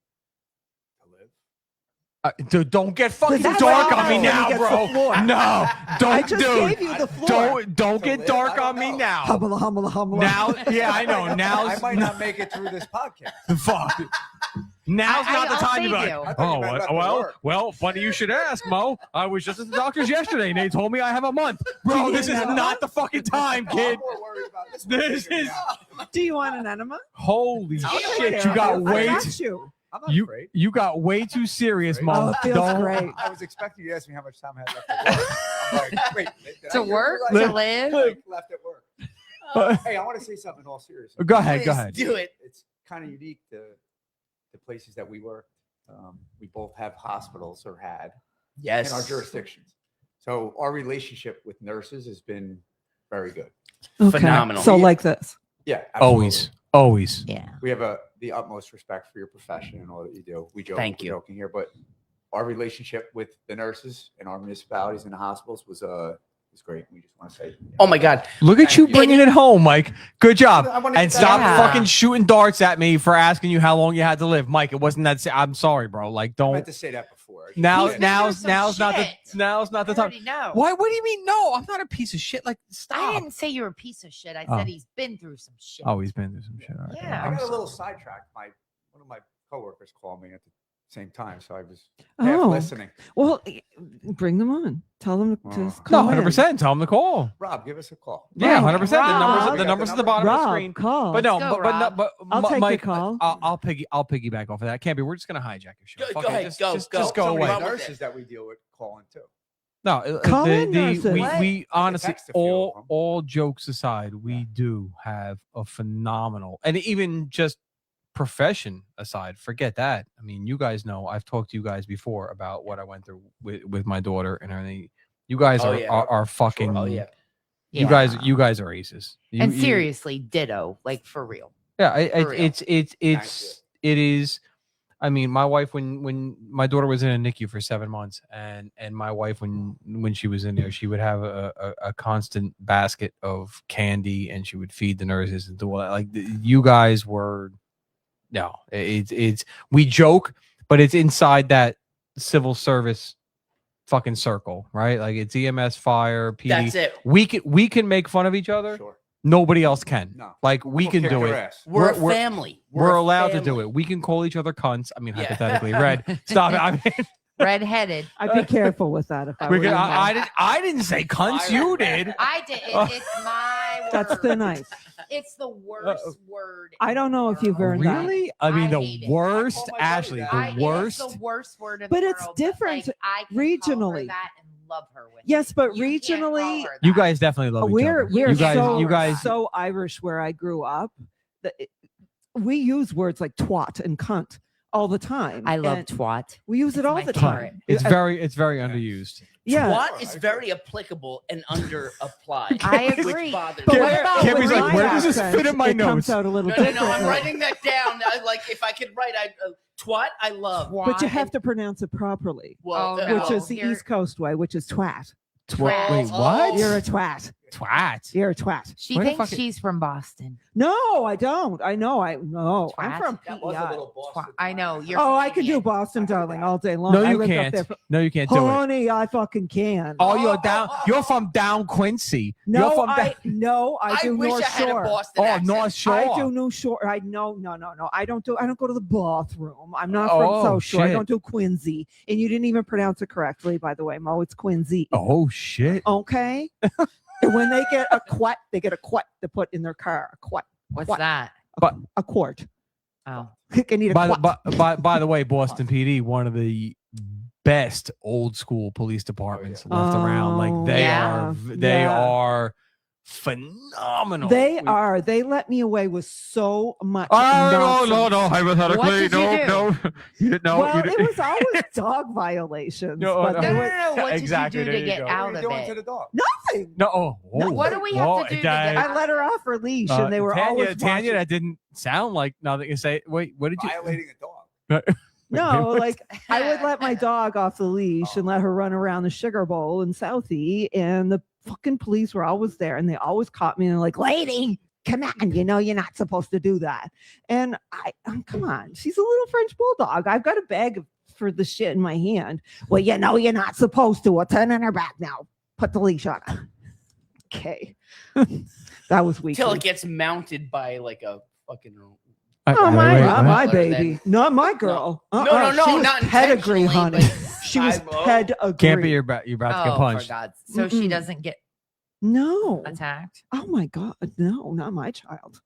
Dude, don't get fucking That's dark what on me happens when now, he gets bro. the floor. No, don't, I just dude. gave you the floor. Don't get dark on me now. Hummala, hummala, hummala. Now, yeah, I know. Now, I might not make it through this podcast. fuck. Now's not the I'll time to be save like, you. I thought you meant about the work. well, funny you should ask, Mo. I was just at the doctor's yesterday, and they told me I have a month. Bro, this is not the fucking time, I'm kid. more worried about this. This is Do you want an enema? holy I'll shit. take You care got of it. I way got too, you. I'm not you afraid. you got way too serious, Oh, Mo. it feels Don't. great. I was expecting you to ask me how much time I had left at work. I'm like, wait, did I To hear work? you right? To live? Like, left at work. Hey, I want to say something in all seriousness. Go ahead, go Please ahead. do it. It's kind of unique to the places that we work. We both have hospitals or had Yes. in our jurisdictions. So our relationship with nurses has been very good. Okay. Phenomenal. So like this. Yeah, absolutely. Always. Yeah. We have the utmost respect for your profession and all that you do. We joke, Thank we're you. joking here, but our relationship with the nurses in our municipalities and the hospitals was great. We just want to say, Oh my God. Look at you Thank you. bringing it home, Mike. Good job. I wanna And get stop that- fucking shooting darts at me for asking you how long you had to live. Mike, it wasn't that. I'm sorry, bro. Like, I meant don't. to say that before. before. Now's He's been through some not the shit. now's not the I time. already know. Why? What do you mean? No, I'm not a piece of shit. Like, stop. I didn't say you're a piece of shit. I Oh. said he's been through some shit. Oh, he's been through some shit. All right. Yeah. I I'm got a sorry. little sidetracked. One of my coworkers called me at the same time, so I was half Oh. listening. Well, bring them on. Tell them to Oh. No, call in. 100%. Tell him to call. Rob, give us a call. Yeah, Rob. 100%. The Rob. numbers at the bottom of the Rob, screen. call. But no, Let's go, but no, Rob. but I'll take your Mike, call. I'll piggyback off of that. Campy, we're just gonna hijack your show. Go Fuck ahead, it. Just go. just So go So many away. Run with nurses it. that we deal with calling too. No, Call in nurses. we honestly, text a few of them. all jokes aside, we do have a phenomenal, and even just profession aside, forget that. I mean, you guys know I've talked to you guys before about what I went through with my daughter and everything. You guys Oh, are, yeah. are fucking. Oh yeah. You guys are aces. And seriously, ditto, like for real. Yeah, For real. it is. I mean, my wife when my daughter was in a NICU for 7 months, and my wife when she was in there, she would have a constant basket of candy, and she would feed the nurses and do all that. Like you guys were, no, it's we joke, but it's inside that civil service fucking circle, right? Like it's EMS, fire, PD. That's it. We can make fun of each other. Sure. Nobody else can. No. Like we We'll can kick do their it. ass. We're a We're- family. We're a allowed to do family. it. We can call each other cunts. I mean, Yeah. hypothetically, Red. Stop it. I mean, Redheaded. I'd be careful with that if I we were can, you. I didn't say cunts. You did. I did. It's my word. That's thin ice. It's the worst word. I don't know if you've ever earned that. Really? I mean, I hate the it. worst, I call my buddy Ashley. that. The worst. It's the worst word in But the it's world. different Like, I can call her regionally. that and love her with Yes, it. but You can't call regionally, her You that. guys definitely love each we're other. we're you guys, so you guys. so Irish where I grew up. That we use words like twat and cunt all the time. I love and twat. we use it It's all my the favorite. time. It's I- very underused. yeah. Twat is very applicable and under applied. I which agree. bothers But me. what about Campy's with like, my where does this accent? fit in my it notes? comes out a little No, I'm differently. writing that down. Like if I could write, twat. I love. But you Twat have to pronounce it properly, Well, Oh, no. which is the here- East Coast way, which is twat. Twat. Wait, Oh. what? You're a twat. Twat. You're a twat. She Where the thinks fuck- she's from Boston. No, I don't. I know. No, I'm Twat. from That was a PEI. little Boston. I know. You're Oh, from I can do Indiana. Boston, I can do darling, that. all day long. No, I you lived up can't. there for- No, you can't do it. Honey, I fucking can. Oh, you're down. You're from down Quincy. You're No, from I do wish North I had Shore. a Boston Oh, accent. North Shore. I do New Shore. No. I don't go to the bathroom. I'm not from Oh, South Shore. I shit. don't do Quincy. And you didn't even pronounce it correctly, by the way, Mo. It's Quincy. Oh shit. Okay. And when they get a quat, they get a quat to put in their car. A quat. What's What? that? A quart. Oh, They need a By the, quat. by the way, Boston PD, one of the best old school police departments left around. Like they Yeah. are phenomenal. They We- are. They let me away with so much. Oh, nonsense. no. Hypothetically, What did you no. You didn't know. Well, you it didn't- was always dog violations. No, but no. they no, were no, no. What Exactly, did there you do you to go. get What out are of you doing to it? the dog? nothing. No. Oh, What do we have to do to get I let her off her leash, and they were Tanya, always Tanya, watching. that didn't sound like nothing. You say, wait, what did you? Violating a dog. No, like I would let my dog off the leash and let her run around the sugar bowl in Southie, and the fucking police were always there, and they always caught me and they're like, "Lady, come on, you know you're not supposed to do that." And come on, she's a little French bulldog. I've got a bag for the shit in my hand. Well, you know you're not supposed to. I'll turn on her back now. Put the leash on her. Okay, that was weak. Till it gets mounted by like a fucking. Oh, Wait, my what? baby, not my girl. No, She was not pedigree, intentionally, honey. but She was I- pedigree. Campy, you're about to get Oh, for punched. God's so she Mm-mm. doesn't get No. attacked. Oh my God, no, not my child.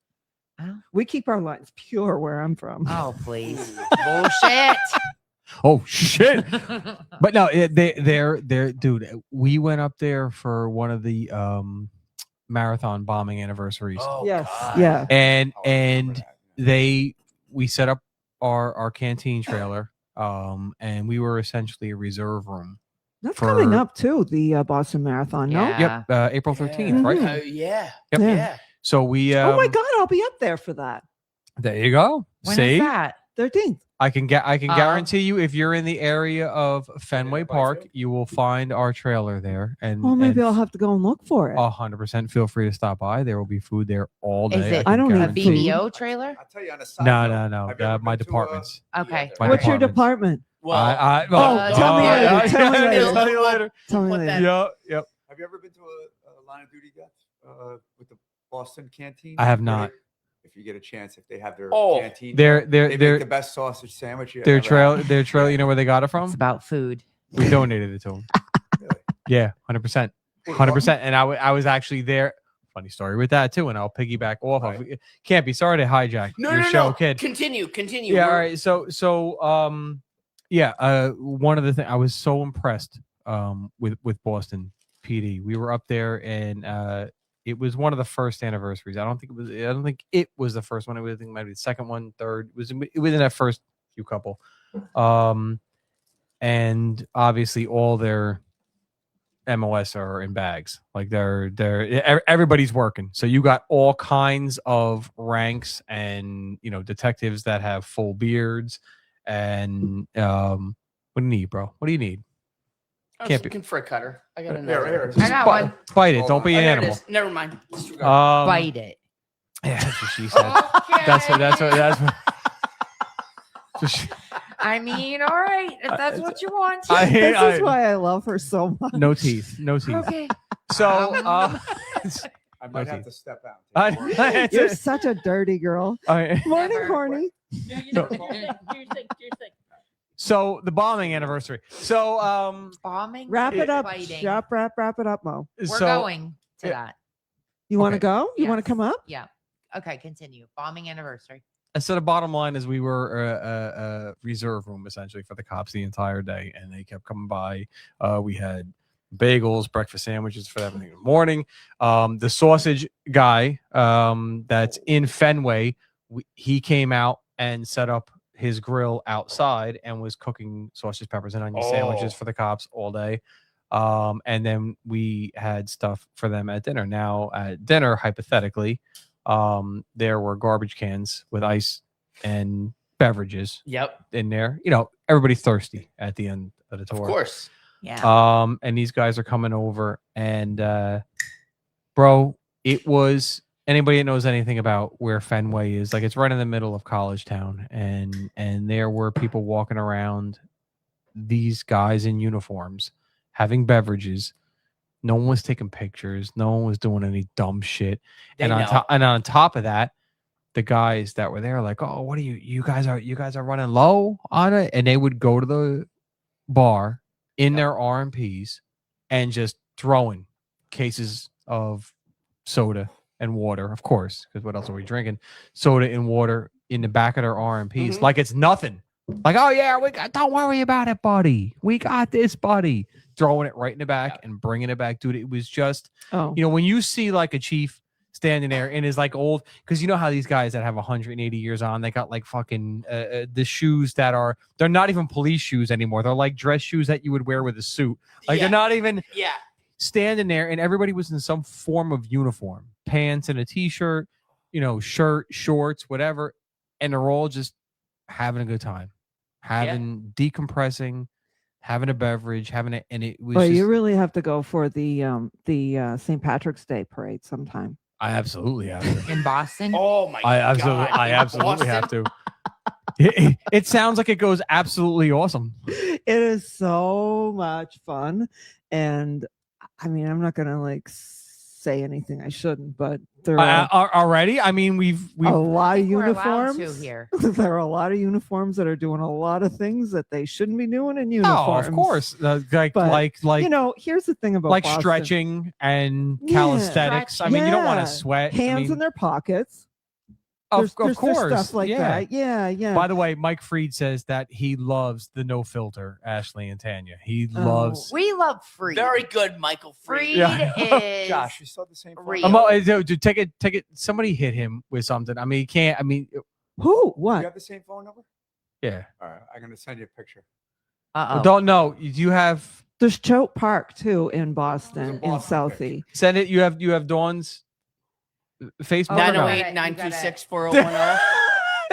Oh. We keep our lines pure where I'm from. Oh, please. Bullshit. Oh shit! But no, they're dude. We went up there for one of the marathon bombing anniversaries, Oh, Yes, God. yeah. and Oh, I remember that. we set up our canteen trailer, and we were essentially a reserve room. That's for- coming up too, the Boston Marathon. No. Yeah. Yep, April 13th, right? Mhm. Yeah. Yep. Yeah. Yeah. So we. Oh my God, I'll be up there for that. There you go. When See, is that? 13th. I can guarantee you, if you're in the area of Fenway Yeah, by Park, two. you will find our trailer there. And Oh, maybe and I'll have to go and look for it. 100% feel free to stop by. There will be food there all day. Is it can I don't a guarantee. need BBO trailer? I'll tell you on a side No, note, no, have you ever my been to, departments. Okay. My What's your departments. department? I tell me later, tell me later. Tell you later. Tell me Put later. that- Yep. Have you ever been to a line of duty yet with the Boston canteen? I have Great. not. If you get a chance, if they have their Oh, canteen, They're they make the they're best sausage sandwich. You their ever trail had. their trail. You know where they got it It's from? about food. We donated it to them. Really? Yeah, 100%, 100%. And I was actually there. Funny story with that too, and I'll piggyback off of. Campy, sorry to hijack your show, kid. Continue. Yeah, all right. One of the things I was so impressed with Boston PD. We were up there, and it was one of the first anniversaries. I don't think it was the first one. I think it might be the second one, third. It was in that first few couple. And obviously all their MOS are in bags. Like everybody's working. So you got all kinds of ranks, and detectives that have full beards. And what do you need, bro? What do you need? I was Can't be- looking for a cutter. I got a Here, here. I got one. Bite it. Don't be an There it animal. is. Never mind. Bite it. Yeah, that's what she said. Okay. That's what. So I mean, all right. If that's what you want. This is why I love her so much. no teeth. Okay. So I might have to step out. You're such a dirty girl. Morning, Never. horny. So the bombing anniversary. So Bombing. Wrap it up. Fighting. Wrap it up, Mo. We're so going to yeah. that. You want to Okay. go? You want to Yes. come up? Yeah. Okay. Continue. Bombing anniversary. So the bottom line is we were a reserve room essentially for the cops the entire day, and they kept coming by. We had bagels, breakfast sandwiches for everything in the morning. The sausage guy that's in Fenway, he came out and set up his grill outside and was cooking sausage, peppers, and onion sandwiches for the cops all day. And then we had stuff for them at dinner. Now at dinner, hypothetically, there were garbage cans with ice and beverages Yep. in there. Everybody's thirsty at the end of the tour. Of course. Yeah. And these guys are coming over, and bro, it was anybody that knows anything about where Fenway is, like it's right in the middle of College Town, and there were people walking around, these guys in uniforms having beverages. No one was taking pictures. No one was doing any dumb shit. They And know. on top of that, the guys that were there are like, oh, what are you guys are running low on it? And they would go to the bar in their RMPs and just throwing cases of soda and water, of course, because what else are we drinking? Soda and water in the back of their RMPs, Mhm. like it's nothing. Like, oh yeah, don't worry about it, buddy. We got this, buddy. Throwing it right in the back and bringing it back, dude. It was just, Oh, when you see like a chief standing there in his like old, because you know how these guys that have 180 years on, they got like fucking the shoes that they're not even police shoes anymore. They're like dress shoes that you would wear with a suit. Like Yeah. they're not even Yeah. standing there, and everybody was in some form of uniform, pants and a t-shirt, shirt, shorts, whatever, and they're all just having a good time, decompressing, having a beverage, and it was. well, just, you really have to go for the St. Patrick's Day parade sometime. I absolutely have to. In Boston. Oh my I God. absolutely have to. It sounds like it goes absolutely awesome. It is so much fun, and I mean, I'm not gonna like say anything I shouldn't, but there are Already, I mean, we've a lot of We're allowed to uniforms. here. There are a lot of uniforms that are doing a lot of things that they shouldn't be doing in oh, uniforms. of course, like But, like here's the thing about like Boston. stretching and Yeah. calisthenics. I mean, you don't want Yeah. to sweat. Hands in their pockets. Of There's course, stuff like that. Yeah. By the way, Mike Freed says that he loves the no filter, Ashley and Tanya. He Oh. loves. We love Freed. Very good, Michael Freed. Freed Yeah. is Josh, you saw the same. photo? real. Dude, take it. Somebody hit him with something. I mean, he can't. I mean, Who? You What? have the same phone number? yeah. All right, I'm gonna send you a picture. Uh-oh. Don't know. You have There's Choate Park too in Boston, in Boston Southie. send it. You have Dawn's Facebook. Oh, or no? 908-926-4010.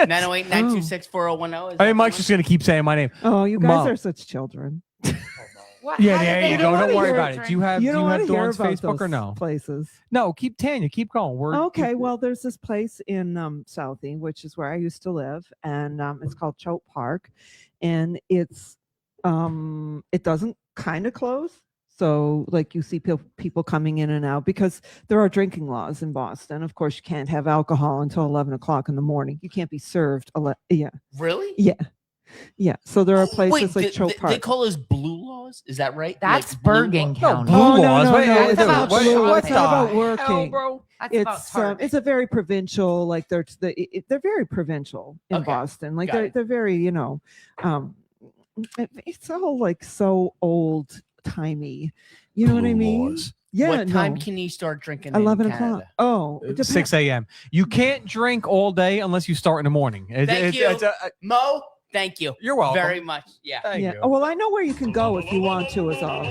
908-926-4010. I mean, Mike's just gonna keep saying my name. Oh, you guys Mom. are such children. What What? Yeah, How did there they you know go. what Don't we worry were about it. Do you drinking? have You do don't you want have to hear Dawn's about Facebook or those no? places. No, keep Tanya, keep going. We're Okay, well, there's this place in Southie, which is where I used to live, and it's called Choate Park, and it doesn't kind of close. So, like, you see people coming in and out because there are drinking laws in Boston. Of course, you can't have alcohol until 11 o'clock in the morning. You can't be served. Yeah, Really? yeah. So there are places Wait, like Choate Park. they call those blue laws? Is that right? That's Like blue Bergen law? County. blue Oh, no, laws. no, Wait, no, wait, it's wait, not what- blue. what It's not about the working. hell, bro? That's about target. It's a very provincial, like they're very provincial in Okay, Boston. Like got it. they're very, it's all like so old timey. You know what I Blue mean? laws. Yeah. What time no. can you start drinking? 11 in o'clock. Canada? Oh, it 6 a.m. You can't drink all day unless you start in the morning. Thank you. Mo, thank you. You're welcome. Very much. Yeah. Thank Yeah. you. Oh, well, I know where you can go if you want to. Is all.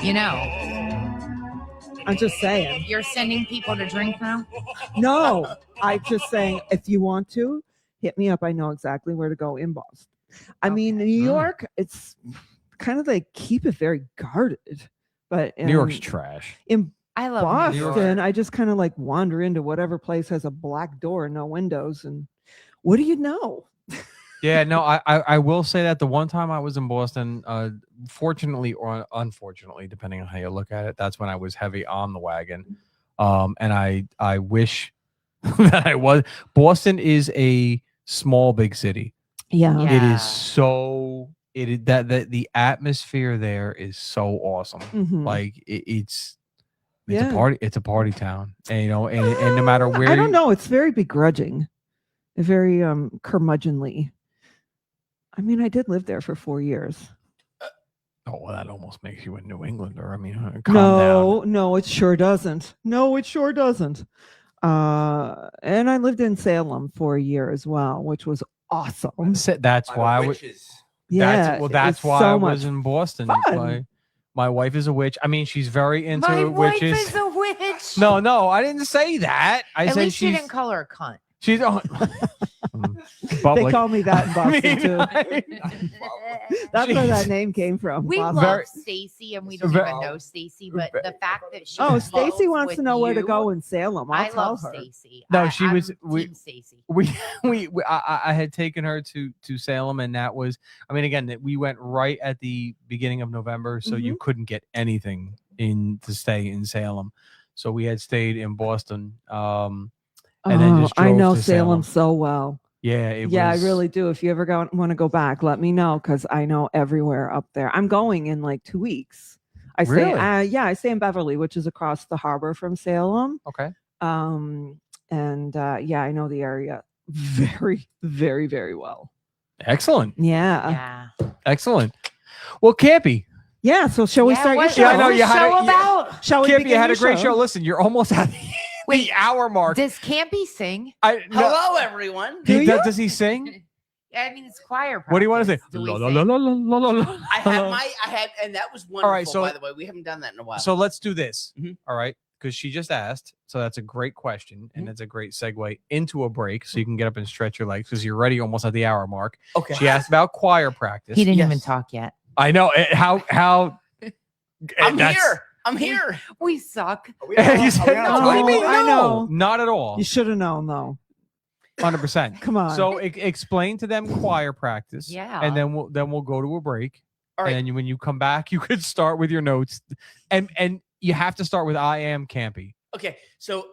You know, I'm just saying. you're sending people to drink now. No, I'm just saying if you want to, hit me up. I know exactly where to go in Boston. I mean, New York, it's kind of like keep it very guarded, but New York's trash. in I love New York. Boston, I just kind of like wander into whatever place has a black door and no windows, and what do you know? Yeah, no, I will say that the one time I was in Boston, fortunately or unfortunately, depending on how you look at it, that's when I was heavy on the wagon. And I wish that I was. Boston is a small big city. Yeah. Yeah. It is so that the atmosphere there is so awesome. Mhm. Like it's Yeah. a party town. And and no matter where I don't know, it's very begrudging, very curmudgeonly. I mean, I did live there for 4 years. Oh, well, that almost makes you a New Englander. I mean, calm down. No, it sure doesn't. No, it sure doesn't. And I lived in Salem for a year as well, which was awesome. That's why I Witches. Yeah, that's it's why so I was much in Boston. fun. My wife is a witch. I mean, she's very into My wife witches. is a witch. No, I didn't say that. I At said least you she's didn't call her a cunt. she's on. They call me that in I Boston mean, too. That's where that name came from. We Boston. love Very- Stacy, and we don't very- even know Stacy, but the fact that she Oh, Stacy flows wants with to know where to you, go in Salem. I'll I tell love her. Stacy. No, I'm Team Stacy. I had taken her to Salem, and that was, I mean, again, we went right at the beginning of November, so you couldn't get anything in to stay in Salem. So we had stayed in Boston, and then just I drove know to Salem so well. Yeah, it Yeah, was, I really do. If you ever want to go back, let me know because I know everywhere up there. I'm going in like 2 weeks. I stay, Really? I stay in Beverly, which is across the harbor from Salem. Okay. Yeah, I know the area very, very, very well. Excellent. Yeah. Excellent. Well, Campy. Yeah. So shall we start your what's show? Yeah, I know you had show a- yeah. about? Shall we Campy, begin you had a your great show? show. Listen, you're almost at the hour mark. Does Campy sing? Hello, everyone. Does he sing? I mean, it's choir. What do you want to say? practice. Do we La, la, sing? la, la, la, la, I had, and that was wonderful. All right, so- by the way, we haven't done that in a while. So let's do this. Mhm. All right. Because she just asked. So that's a great question. And Mhm. it's a great segue into a break. So you can get up and stretch your legs because you're already almost at the hour mark. okay. She asked about choir practice. He didn't Yes. even talk yet. I know. How I'm that's- here. I'm here. We suck. You said, no, no, what do you mean? I No, know. not at all. You should have known, though. 100%. Come on. So explain to them choir practice. Yeah. And then we'll go to a break. All right. And then when you come back, you could start with your notes. And you have to start with I am Campy. Okay, so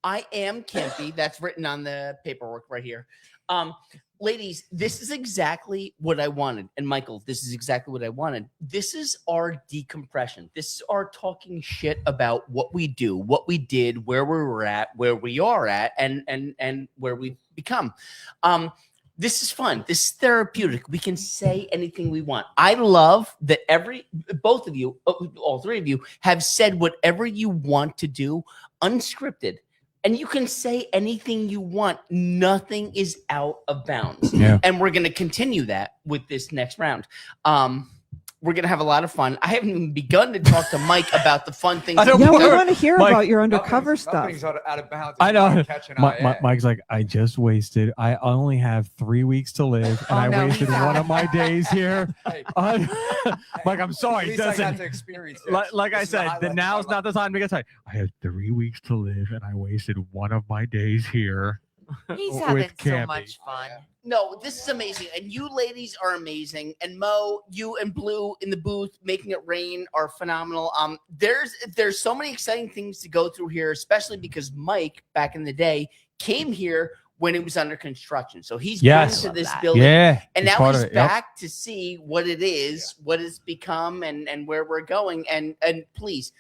I am Campy. That's written on the paperwork right here. Ladies, this is exactly what I wanted. And Michael, this is exactly what I wanted. This is our decompression. This is our talking shit about what we do, what we did, where we were at, where we are at, and where we've become. This is fun. This is therapeutic. We can say anything we want. I love that both of you, all three of you, have said whatever you want to do, unscripted. And you can say anything you want. Nothing is out of bounds. Yeah. And we're going to continue that with this next round. We're gonna have a lot of fun. I haven't even begun to talk to Mike about the fun things. I don't Yeah, we Mike- want to hear Mike- about your undercover Nothing's- stuff. Nothing's out of bounds. I know. Catching Mike's like, I just wasted. I only have 3 weeks to live, and Oh, I no, wasted he's one not. of my days here. Hey, Mike, I'm sorry. at least I got Doesn't to experience it. like I This is the said, highlight the of now's my not the time to get tired. I have 3 weeks to live, and I wasted one of my days here. He's with having so Campy. much fun. No, this is amazing. And you ladies are amazing. And Mo, you and Blue in the booth making it rain are phenomenal. There's so many exciting things to go through here, especially because Mike back in the day came here when it was under construction. So he's Yes. been to this Love that. building. Yeah, And it's now part he's of it. Yep. back to see what it is, what it's become, and where we're going. And please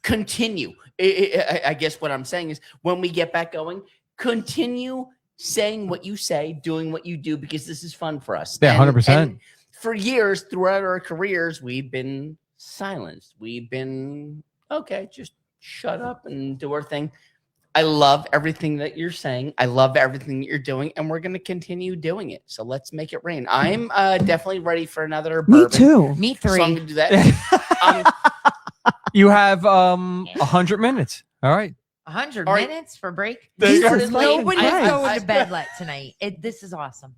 continue. I guess what I'm saying is when we get back going, continue saying what you say, doing what you do, because this is fun for us. Yeah, And- 100%. and for years, throughout our careers, we've been silenced. We've been, okay, just shut up and do our thing. I love everything that you're saying. I love everything that you're doing, and we're going to continue doing it. So let's make it rain. I'm definitely ready for another Me bourbon. too. Me So I'm 3. going to do that. You have 100 minutes. All right. 100 All right. minutes for break. There you go. started late. Nobody's I- going to bed late tonight. This is awesome.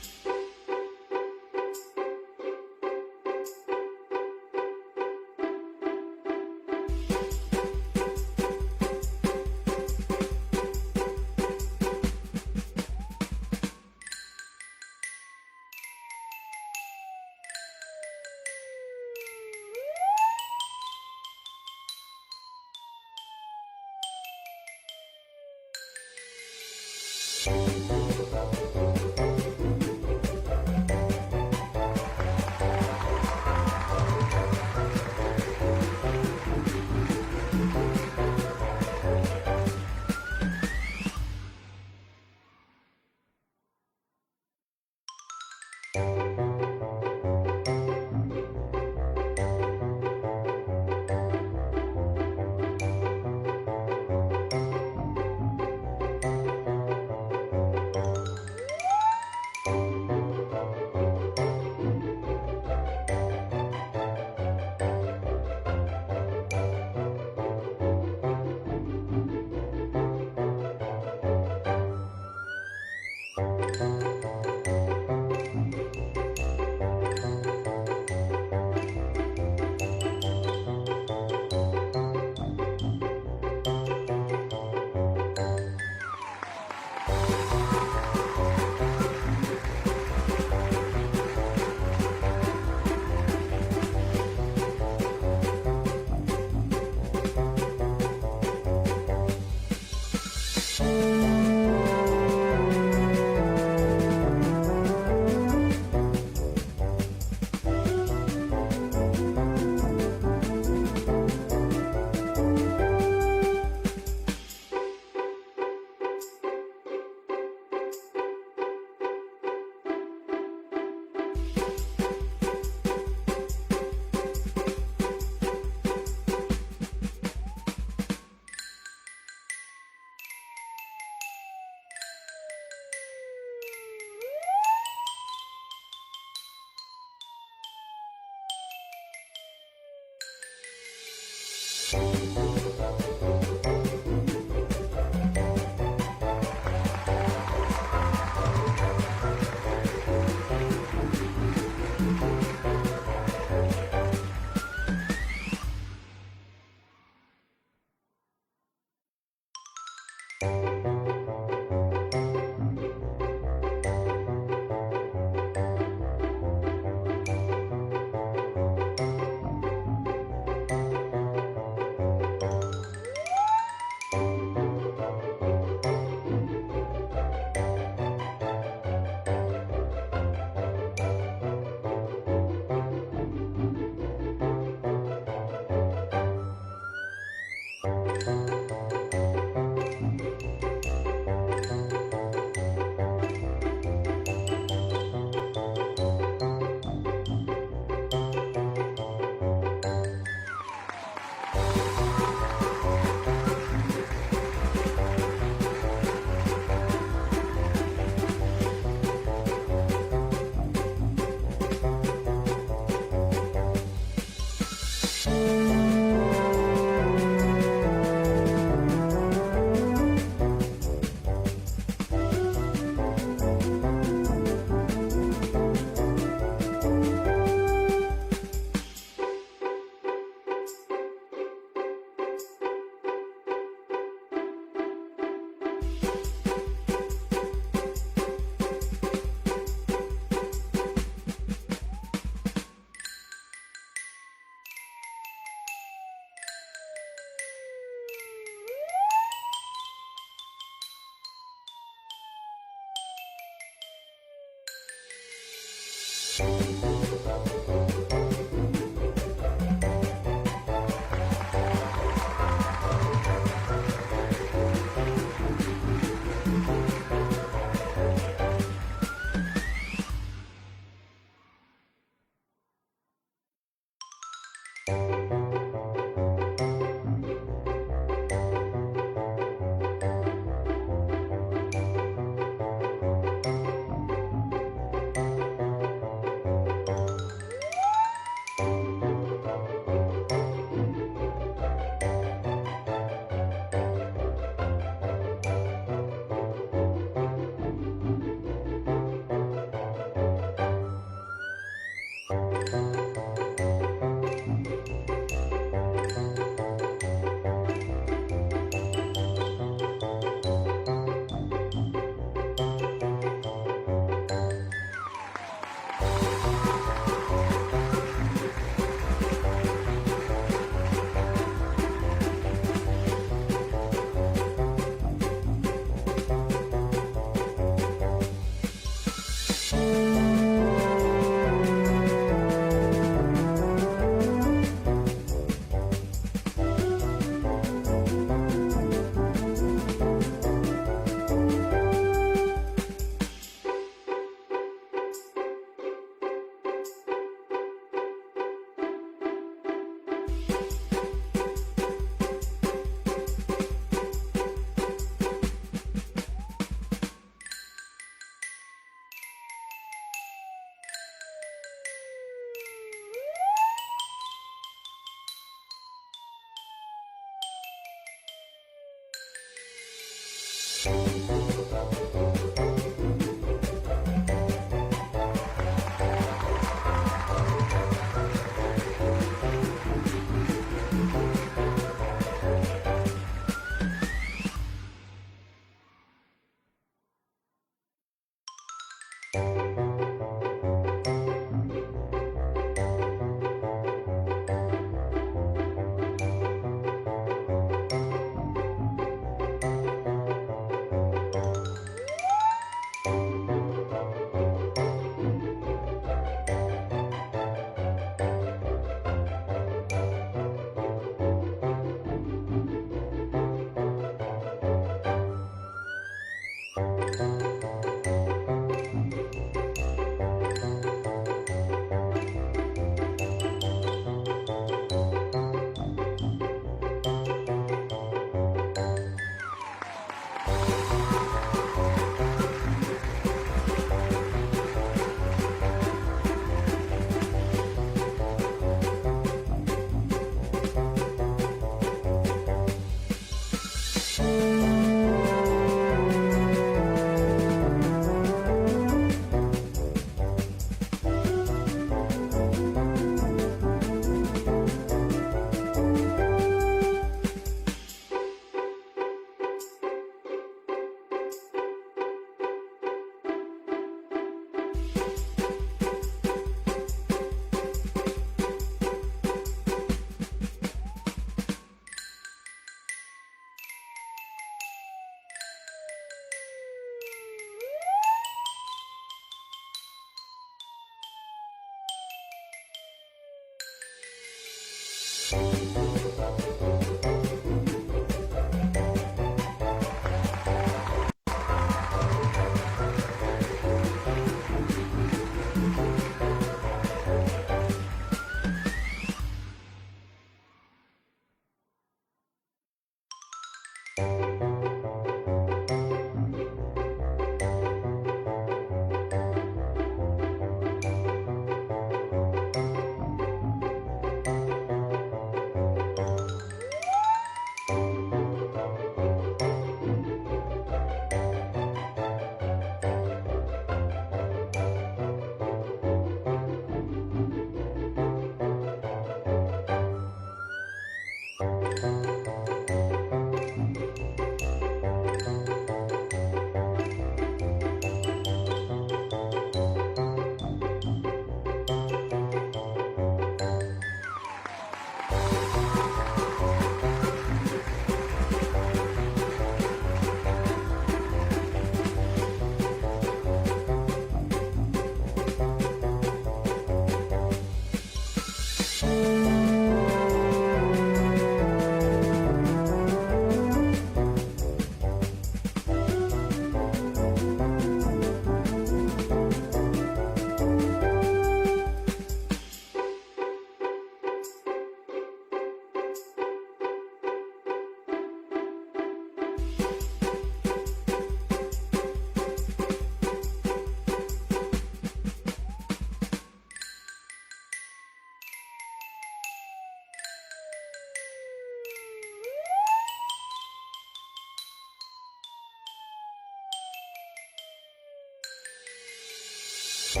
The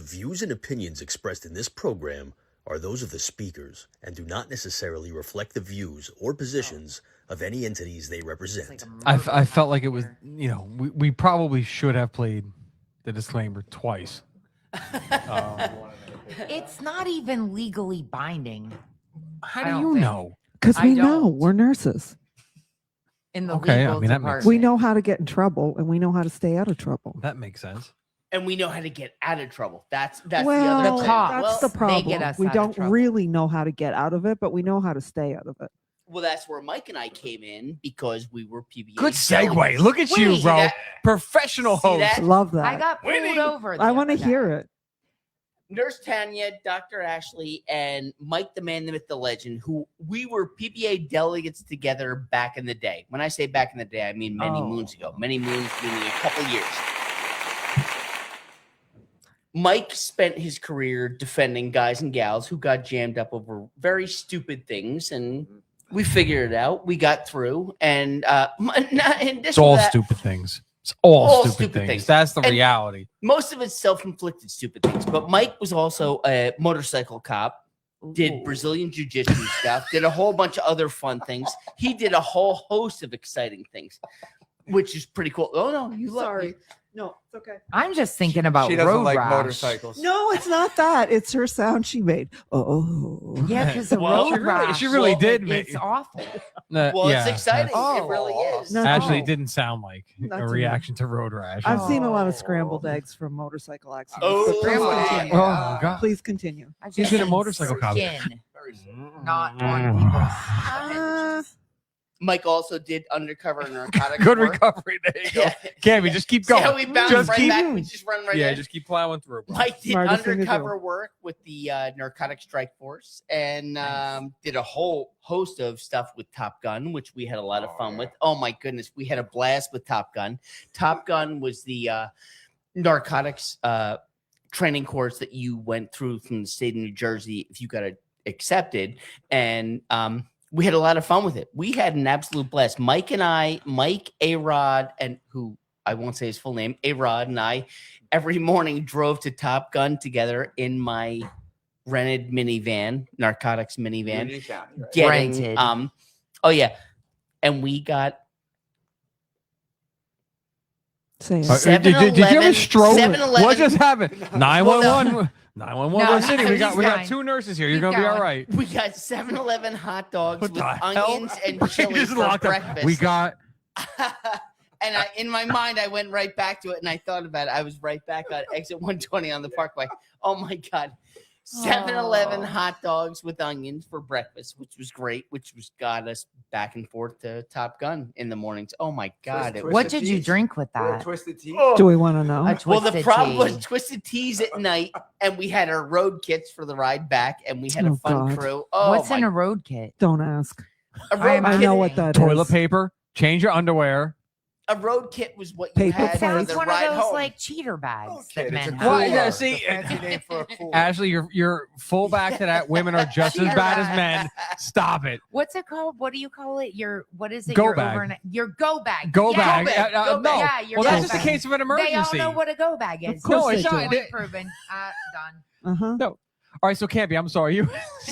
views and opinions expressed in this program are those of the speakers and do not necessarily reflect the views or positions of any entities they represent. I felt like it was, we probably should have played the disclaimer twice. It's not even legally binding. How I do don't you think. know? Because I we know don't. we're nurses. In the Okay, I legal mean, that makes department. We know how to get in trouble and we know how to stay out of trouble. That makes sense. And we know how to get out of trouble. That's well, the other The thing. cops. that's Well, the they problem. get us We out of don't trouble. really know how to get out of it, but we know how to stay out of it. well, that's where Mike and I came in because we were PBA. Good segue. delegates. Look at you, See bro. that? Professional See host. that? I love that. I got pulled Winning. over. I want to hear it. Nurse Tanya, Dr. Ashley, and Mike, the man, the myth, the legend, who we were PPA delegates together back in the day. When I say back in the day, I mean many moons ago. Many moons, meaning a couple years. Mike spent his career defending guys and gals who got jammed up over very stupid things, and we figured it out. We got through, and It's all stupid things. It's all stupid things. That's the And reality. most of it's self-inflicted stupid things. But Mike was also a motorcycle cop, did Brazilian jiu-jitsu stuff, did a whole bunch of other fun things. He did a whole host of exciting things, which is pretty cool. Oh no, you Sorry. No, it's okay. I'm just thinking about She doesn't road like rash. motorcycles. No, it's not that. It's her sound she made. Oh. Yeah, because the Well, road rash. she really did It's make- awful. Well, it's exciting. Oh. It really is. No. Actually, it didn't sound like Not a to me. reaction to road rash. I've seen a lot Oh. of scrambled eggs from motorcycle accidents. Oh, but please my continue. Oh my god. Please continue. I've He's just been a seen motorcycle cop. skin, Very not on people's. Uh, Mike also did undercover narcotics. Good work. recovery. There you go. Yeah. Campy, just keep See going. how we bounce Just right keep- back? We just run right yeah, in. just keep plowing through. Bro. Mike did Smartest thing to do. undercover work with the narcotic strike force and did a whole host of stuff with Top Gun, which we had a lot of fun with. Oh my goodness, we had a blast with Top Gun. Top Gun was the narcotics training course that you went through from the state of New Jersey if you got accepted, and we had a lot of fun with it. We had an absolute blast. Mike, A-Rod, and who I won't say his full name, A-Rod and I, every morning drove to Top Gun together in my rented minivan, narcotics minivan, Union County, right? getting Rented. oh yeah, and we got say it. Did you have a 7-Eleven stroke? 7-Eleven. What just happened? 911. 911 No, Rose City. We keep got going. 2 nurses here. You're Keep gonna be all going. right. we got 7-Eleven hot dogs What with the hell? onions and We chili just for locked up. breakfast. We got And in my mind, I went right back to it, and I thought about it. I was right back on exit 120 on the Parkway. Oh my god, 7-Eleven Oh. hot dogs with onions for breakfast, which was great. Which got us back and forth to Top Gun in the mornings. Oh my god, it was. What did you drink with that? Twisted tea. Do we want to know? Well, the Twisted problem tea. was Twisted Teas at night, and we had our road kits for the ride back, and we had a Oh, fun God. crew. Oh, What's my, in a road kit? Don't ask. a road I kit? know what that is. toilet paper. Change your underwear. A road kit was what you Paper had for Sounds the one ride of those home. like cheater bags Okay, that men it's a have. Well, cooler. yeah, see, It's a fancy name for a cooler. Ashley, you're full back to that. Women are just as Cheater bad as bag. men. Stop it. What's it called? What do you call it? What is it? Go your bag. overnight. Your go bag. Go Yeah. bag. bag, No. go bag. Yeah, your Well, that's go just in bag. case of an They emergency. all know what a go bag is. course No, it's they not. do. Point proven. Done. Uh-huh. All right, so Campy, I'm sorry. You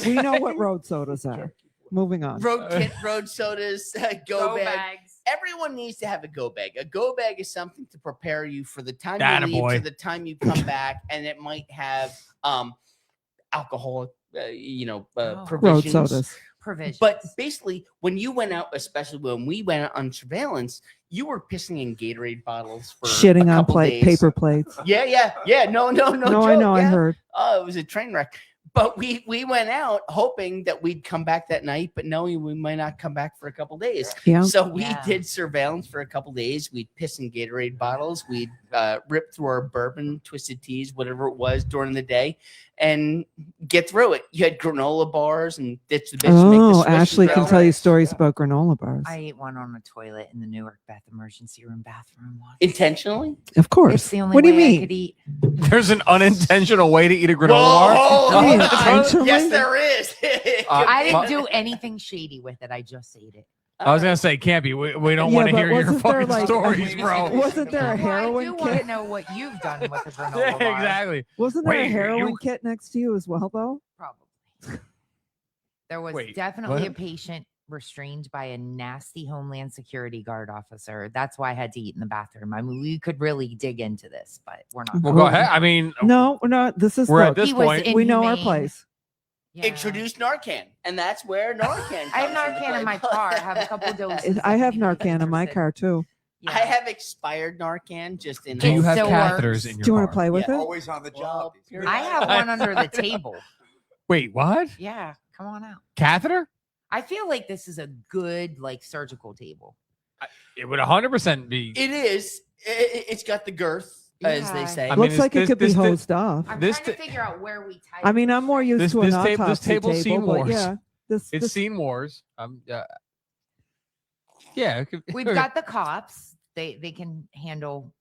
We know what road sodas are. Moving on. Road kit, road sodas, go bag. bags. Everyone needs to have a go bag. A go bag is something to prepare you for the time Atta you leave boy. to the time you come back, and it might have alcoholic, Oh. provisions. Road sodas. Provisions. But basically, when you went out, especially when we went out on surveillance, you were pissing in Gatorade bottles for a Shitting on couple days. paper plates. Yeah. No. No, I joke, know. I yeah. heard. Oh, it was a train wreck. But we went out hoping that we'd come back that night, but knowing we might not come back for a couple days. Yeah. So we Yeah. did surveillance for a couple days. We'd piss in Gatorade bottles. We'd rip through our bourbon, twisted teas, whatever it was during the day, and get through it. You had granola bars and ditch the bitch. to make the Oh, swish Ashley and can go. tell you stories about granola bars. I ate one on the toilet in the Newark Beth emergency room bathroom once. Intentionally? Of course. It's the only What do you way I mean? could eat. there's an unintentional way to eat a granola bar. Whoa! What do you mean, intentionally? Yes, there is. I my- didn't do anything shady with it. I just ate it. I was gonna say, Campy, we don't Yeah, want to but hear your wasn't there, fucking like, stories, bro. Wasn't there a Well, I heroin do want to kit? know what you've done with the granola Yeah, bar. exactly. Wasn't there Wait, a heroin you- kit next to you as well, though? Probably. There was Wait, definitely what? a patient restrained by a nasty Homeland Security guard officer. That's why I had to eat in the bathroom. I mean, we could really dig into this, but we're not. Well, go ahead. I mean, No, we're not. This is we're at look, this He was point. we know our inhumane. place. Yeah. Introduce Narcan, and that's where Narcan. I have comes into Narcan in my play. car. I have a couple doses. I if have anyone's Narcan in my interested. car too. Yeah. I have expired Narcan just in. Do you It have still catheters works. in your Do you want car? to play with Yeah. it? Always on the job. Well, these guys. I have one under the table. Wait, what? Yeah, come on out. Catheter? I feel like this is a good like surgical table. It would 100% be. It is. It's got the girth. as they Yeah. say. I mean, Looks this- like it this- could be this- hosed off. I'm This trying to t- figure out where we type. I mean, I'm more used This- to an this autopsy table's seen table, but wars. yeah, It's this seen wars. Yeah. It could, We've got the cops. They can handle.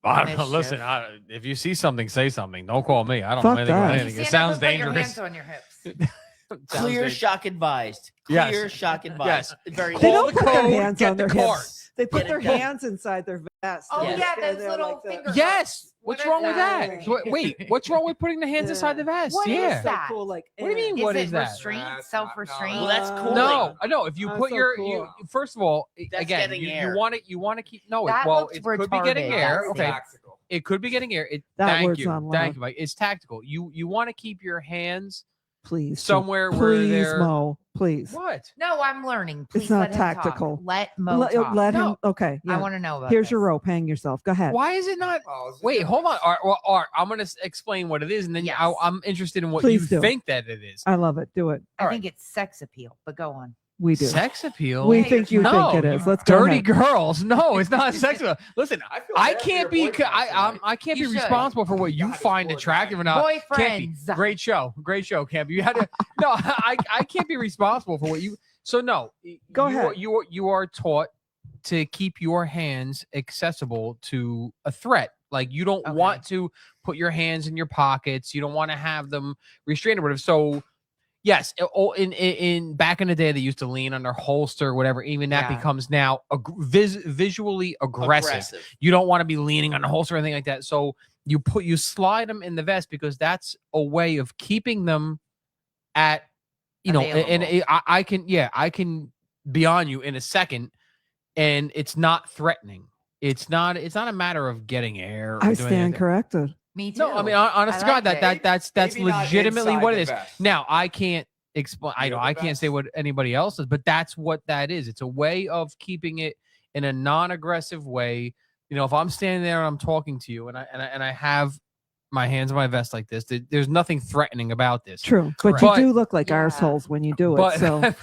Listen, mischief. if you see something, say something. Don't call me. I don't Fuck know anything about that. anything. It Stand up sounds and put your dangerous. hands on your hips. Sounds Clear dangerous. shock advised. Yes. Clear shock advised. Very They Call don't the put their code, hands get on the their cart. hips. They put Get their it done. hands inside their vest. Oh, and yeah, they're those there little like that. finger- Yes. What What's is wrong with that? that? Wait, what's wrong with putting the hands Yeah. inside the vest? What is yeah. So that? cool, like, What do you mean? Is What it is that? restraint? That's Self-restraint? Well, that's cool. No. If you That's put so your, cool. you first of all, That's again, getting you air. want to keep. No, That well, looks it could be getting retarded. air. That's Okay, Tactical. it could be getting air. That Thank word's you, not thank allowed. you, Mike. It's tactical. You want to keep your hands Please. somewhere where please, they're Mo. Please. what? No, I'm learning. Please not let him talk. tactical. Let Mo Let, talk. let him. No. Okay. I Yeah. want to know about Here's your this. rope. Hang yourself. Go ahead. Why is it not? Oh, is it Wait, hold on. different? Art, I'm going to explain what it is, and then Yes. I'm interested in what Please you do. think that it is. I love it. Do it. I All think it's sex appeal, but go on. We do. Sex appeal. We Yeah, think you're you no, think it is. you Let's go dirty ahead. girls. No, it's not sex appeal. Listen, I feel I bad for can't your be. boyfriend tonight. I can't You be should. responsible for what you God, find it's attractive or not. Campy, Boyfriends. great show, Campy. You had to. No, I can't be responsible for what you. So no, Go you ahead. You are taught to keep your hands accessible to a threat. Like you don't Okay. want to put your hands in your pockets. You don't want to have them restrained or whatever. So yes, in back in the day, they used to lean on their holster or whatever. Even that Yeah. becomes now visually aggressive. You don't want to be leaning on the holster or anything like that. So you slide them in the vest because that's a way of keeping them at, and Available. I can be on you in a second, and it's not threatening. It's not a matter of getting air. Or I doing stand anything. corrected. Me too. No, I mean, honest to I God, like that's Maybe not legitimately inside what the it is. vest. Now I can't explain. I Near know the I can't say vest. what anybody else does, but that's what that is. It's a way of keeping it in a non-aggressive way. You know, if I'm standing there and I'm talking to you, and I have my hands on my vest like this, there's nothing threatening about this. True. But Correct. you do look like Yeah. arseholes when you do it. But So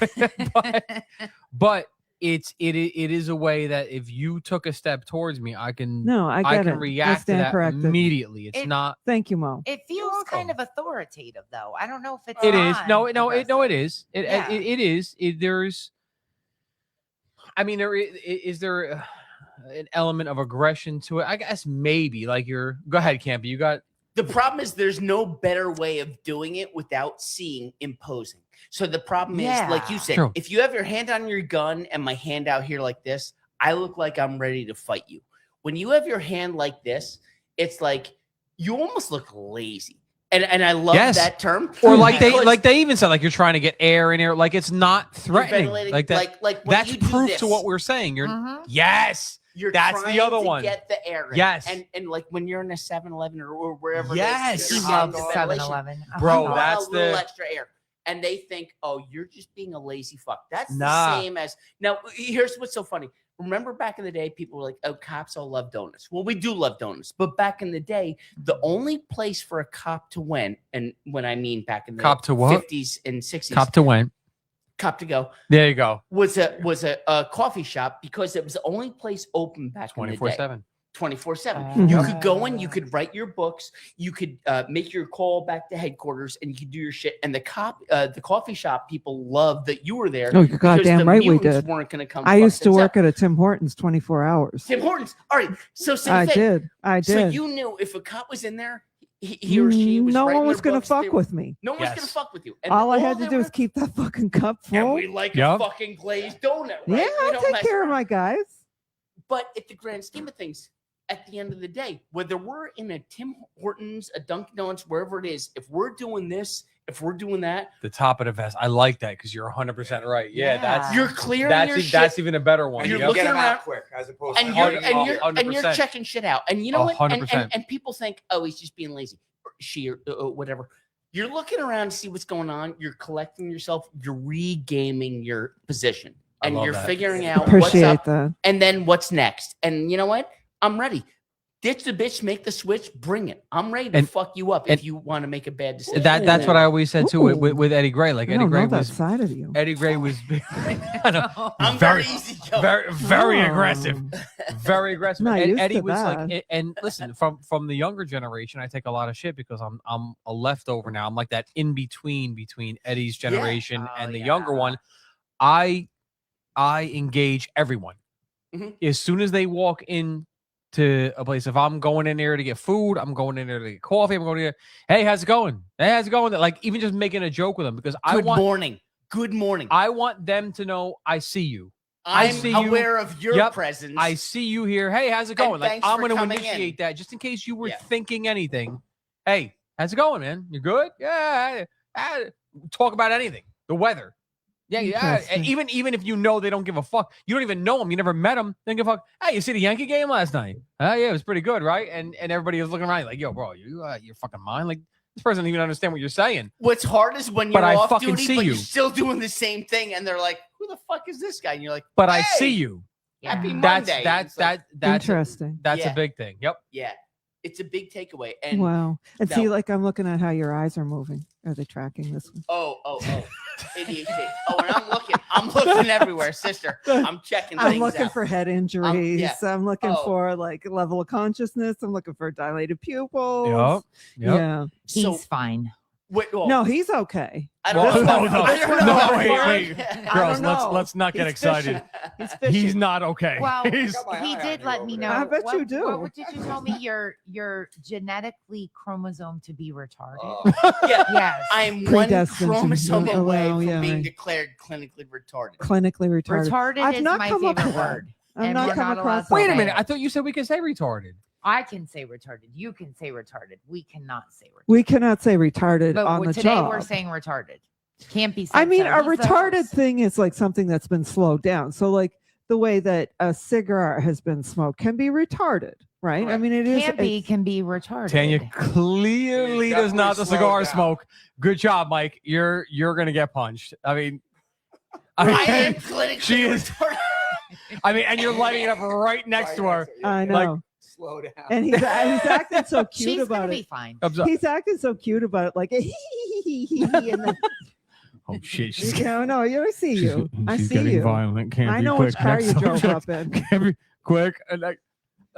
but it is a way that if you took a step towards me, I can no, I I get can it. I react to stand that corrected. immediately. It's It- not. Thank you, Mo. It feels welcome. kind of authoritative, though. I don't know if it's. It is. No, it non-aggressive. is. Yeah. It is. There's. I mean, is there an element of aggression to it? I guess maybe. Like go ahead, Campy. You got. The problem is there's no better way of doing it without seeing imposing. So the problem is, like you Yeah. said, True. if you have your hand on your gun and my hand out here like this, I look like I'm ready to fight you. When you have your hand like this, it's like you almost look lazy. And I love Yes. that term. Or like because they even said like you're trying to get air in there. Like it's not you're threatening. ventilating, Like that. like when That's you do proof this, to what we're saying. You're Mhm. yes. You're That's the trying other to one. Get the air in. Yes. And like when you're in a 7-Eleven or wherever Yes. it is, He you're getting loves the ventilation. 7-Eleven. Bro, You want that's a little the- extra air. And they think, oh, you're just being a lazy fuck. That's Nah. the same as now. Here's what's so funny. Remember back in the day, people were like, oh, cops all love donuts. Well, we do love donuts. But back in the day, the only place for a cop to win, and when I mean back in the Cop to what? 50s and 60s, Cop to win. cop to go, There you go. was a coffee shop because it was the only place open back in the day. 24/7. 24/7. You Mhm. could go in, you could write your books, you could make your call back to headquarters, and you could do your shit. And the coffee shop people loved that you were there. Oh, you're because goddamn the right we mutants did. weren't going to come. I fuck used to things work up. at a Tim Hortons 24 hours. Tim Hortons. All right, so same I thing. did. I So did. you knew if a cop was in there, he or she was. No writing one was their going to books, fuck they- with me. No one was Yes. going to fuck with you. And All I had to they do were- is keep that fucking cup And full. we like Yup. a fucking glazed donut, right? Yeah, We I'll don't take mess care of around. my guys. But at the grand scheme of things, at the end of the day, whether we're in a Tim Hortons, a Dunkin' Donuts, wherever it is, if we're doing this, if we're doing that, The top of the vest. I like that because you're 100% right. Yeah, Yeah. you're clearing that's your that's shit, even a better one. And you You're can Yep. get them looking out around- quick as opposed and to you're hurrying and up. you're and you're 100%. checking shit out. And you know what? And, 100%. and people think, oh, he's just being lazy, or she or whatever. You're looking around to see what's going on. You're collecting yourself. You're regaming your position, I and love you're that. figuring out what's Appreciate up, that. and then what's next. And you know what? I'm ready. Ditch the bitch, make the switch, bring it. I'm ready to fuck you up if you want to make a bad decision. That's what I always said too with Eddie Gray. Like I Eddie don't Gray know was that side of you. Eddie Gray was I'm very easy going. very Oh. aggressive. Very aggressive. Not And used Eddie to was that. like, and listen, from the younger generation, I take a lot of shit because I'm a leftover now. I'm like that in between Eddie's generation and the younger one. I engage everyone. As soon as they walk in to a place, if I'm going in there to get food, I'm going in there to get coffee, I'm going in there, hey, how's it going? Hey, how's it going? Like even just making a joke with them because Good morning. I want them to know I see you. I'm see aware of your presence. I see you here. Hey, how's it going? And Like thanks I'm for going to coming initiate in. that just in case you were thinking anything. Hey, how's it going, man? You good? Yeah. Talk about anything. The weather. Yeah. And even if you know they don't give a fuck, you don't even know them. You never met them. They don't give a fuck. Hey, you see the Yankee game last night? Yeah, it was pretty good, right? And everybody was looking around like, yo, bro, you're fucking mind. Like this person doesn't even understand what you're saying. What's hard is when you're But I off fucking duty, see but you. you're still doing the same thing, and they're like, "Who the fuck is this guy?" And you're like, But hey, I see you. Happy That's Monday. that's It's like, Interesting. That's Yeah. a big thing. Yep. yeah, it's a big takeaway. And Wow. And No. see, like I'm looking at how your eyes are moving. Are they tracking this one? oh, ADHD. Oh, and I'm looking everywhere, sister. I'm checking things I'm looking out. for head injuries. yeah. I'm looking Oh. for like level of consciousness. I'm looking for dilated pupils. Yep. Yeah. He's So, fine. wait, well, No, he's okay. I don't know. I don't know. wait. I Girls, don't know. let's not get He's excited. He's fishy. He's not okay. Well, He's- got my he eye on did you let over me there. know. I bet you do. What did you tell me? You're genetically chromosome to be retarded. Yeah, Yes. I'm one Predestined to chromosome be- away oh, from yeah, being right. declared clinically retarded. Clinically retarded. retarded I've is not my come up favorite with that. word. I've And not we're come not across allowed to Wait a say minute. it. I thought you said we could say retarded. I can say retarded. You can say retarded. We cannot say retarded. We cannot say retarded But on the today job. we're saying retarded. Campy said I mean, so. a He's the retarded host. thing is like something that's been slowed down. So, like the way that a cigarette has been smoked can be retarded, right? I Correct. mean, it is. Campy it's- can be retarded. Tanya clearly Dude, does not the definitely cigar slow smoke. Good job, Mike. You're gonna get punched. I mean, I am clinically she is- retarded. I mean, and you're lighting it up right next to her. I know. Like- Slow down. And he's acting so cute She's about gonna it. be fine. He's acting so cute about it, like and then, Oh shit! She's, you know, no, I see you. I she's see getting you. violent. Can't I be know quick. which car Next you drove subject. up in. Can't be quick. And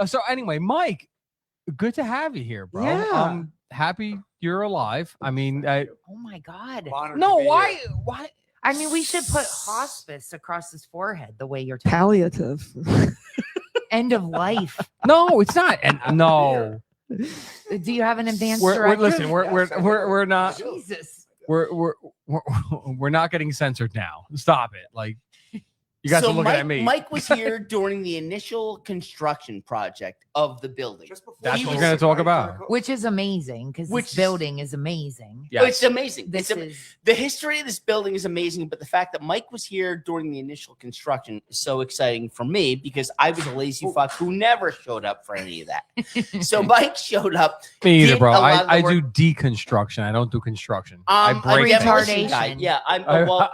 so anyway, Mike, good to have you here, bro. Yeah. I'm happy you're alive. I mean, Oh my God. Honored to no, be why? here. Why? I mean, we should put hospice across his forehead the way you're talking. Palliative. End of life. No, it's not. And no, Do you have an advanced we're directive? listen. We're not. Jesus. We're not getting censored now. Stop it. Like you guys So are looking Mike, at me. Mike was here during the initial construction project of the building. Just before That's He what was- we're gonna talk about. Which is amazing because Which- this building is amazing. Yes. It's amazing. This It's is the history of this building is amazing, but the fact that Mike was here during the initial construction is so exciting for me because I was a lazy fuck who never showed up for any of that. So Mike showed up. Me either, did bro. a lot of the I work. do deconstruction. I don't do construction. I A break things. demolition guy. Retardation. Yeah, I'm.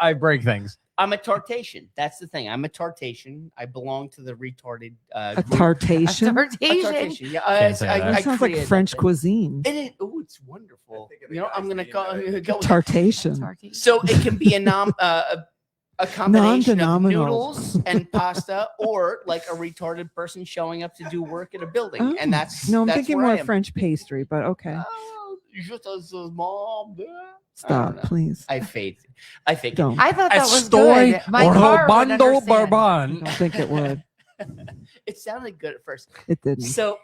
I break things. I'm a tartation. That's the thing. I'm a tartation. I belong to the retarded. A Group. tartation. A Tartation. tartation. Yeah, Can't say that. That sounds like created French that thing. cuisine. It is. Oh, it's wonderful. I think of the You know, guy's I'm gonna name, go. but- I'm gonna go with Tartation. Tartation. So it can be a combination of Non-denominal. noodles and pasta, or like a retarded person showing up to do work at a building, Oh. and that's No, I'm that's thinking where I more am. French pastry, but okay. Just a small. I don't Stop, know. please. I fake. I fake. Don't. I thought that was Estoy good. My car would robando understand. I bourbon. don't think it would. It sounded good at first. It didn't. So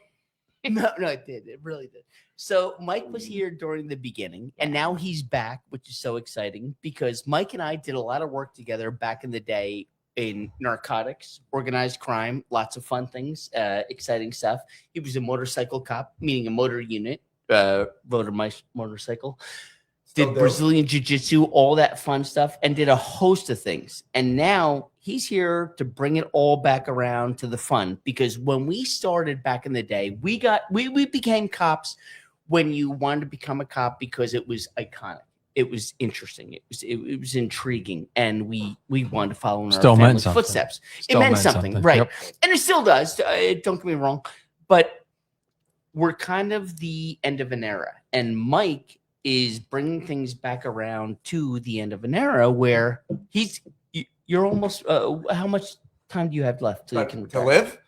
no, it did. It really did. So Mike was here during the beginning, and now he's back, which is so exciting because Mike and I did a lot of work together back in the day in narcotics, organized crime, lots of fun things, exciting stuff. He was a motorcycle cop, meaning a motor unit, rode a motorcycle, Still did do. Brazilian jiu-jitsu, all that fun stuff, and did a host of things. And now he's here to bring it all back around to the fun because when we started back in the day, we became cops when you wanted to become a cop because it was iconic. It was interesting. It was intriguing, and we wanted to follow in Still our meant family's something. footsteps. Still it meant something, right? Yep. And it still does. Don't get me wrong, but we're kind of the end of an era, and Mike is bringing things back around to the end of an era where you're almost. How much time do you have left till you can to live?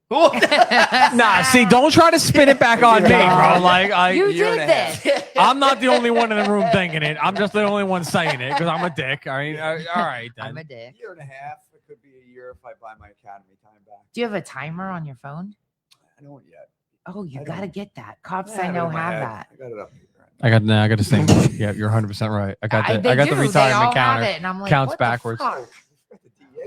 Nah, see, don't try to spin it back on me, bro. Like, you did this. I'm not the only one in the room thinking it. I'm just the only one saying it because I'm a dick. All right, all right. Then. I'm a dick. A year and a half. It could be a year if I buy my academy time back. Do you have a timer on your phone? I don't yet. Oh, you I got to don't. get that. Cops I I know it in my have head. that. I got it up here. I got this thing. Yeah, you're 100% right. I got the They do. retirement They all have counter. it, and I'm like, counts what the backwards. fuck?